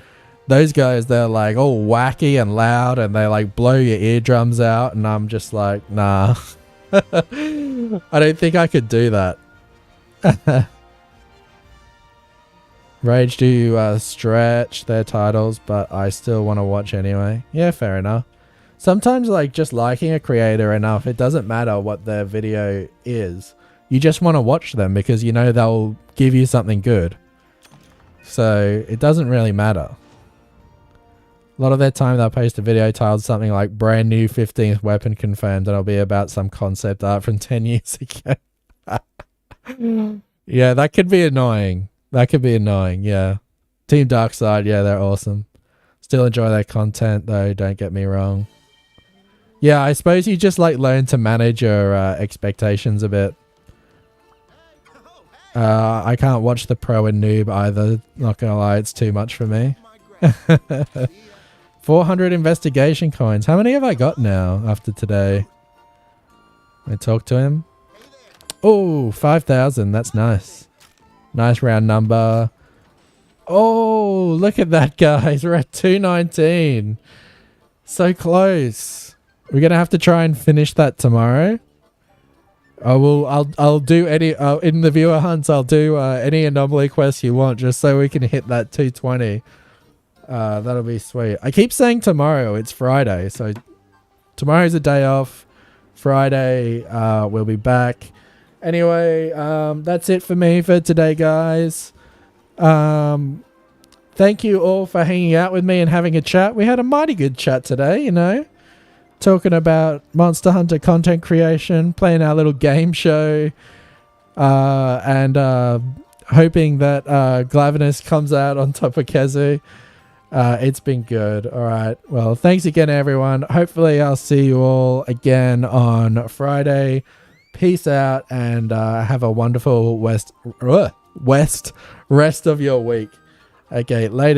those guys, they're like all wacky and loud and they like blow your eardrums out, and I'm just like, nah. I don't think I could do that. Rage do stretch their titles, but I still want to watch anyway. Yeah, fair enough. Sometimes like just liking a creator enough, it doesn't matter what their video is. You just want to watch them because you know they'll give you something good. So it doesn't really matter. A lot of their time they'll post a video titled something like brand new 15th weapon confirmed, and it'll be about some concept art from 10 years ago. Yeah, that could be annoying. That could be annoying, yeah. Team Darkside, yeah, they're awesome. Still enjoy their content, though, don't get me wrong. Yeah, I suppose you just, like, learn to manage your expectations a bit. I can't watch the pro and noob either, not gonna lie, it's too much for me. 400 investigation coins. How many have I got now after today? I talk to him. Oh, 5,000, that's nice. Nice round number. Oh, look at that, guys. We're at 219. So close. We're going to have to try and finish that tomorrow. I'll do any, in the viewer hunts, I'll do any anomaly quests you want just so we can hit that 220. That'll be sweet. I keep saying tomorrow. It's Friday. So tomorrow's a day off. Friday, we'll be back. Anyway, that's it for me for today, guys. Thank you all for hanging out with me and having a chat. We had a mighty good chat today, you know. Talking about Monster Hunter content creation, playing our little game show, and hoping that Glavenus comes out on top of Kezu. It's been good. All right. Well, thanks again, everyone. Hopefully, I'll see you all again on Friday. Peace out and have a wonderful rest of your week. Okay, later.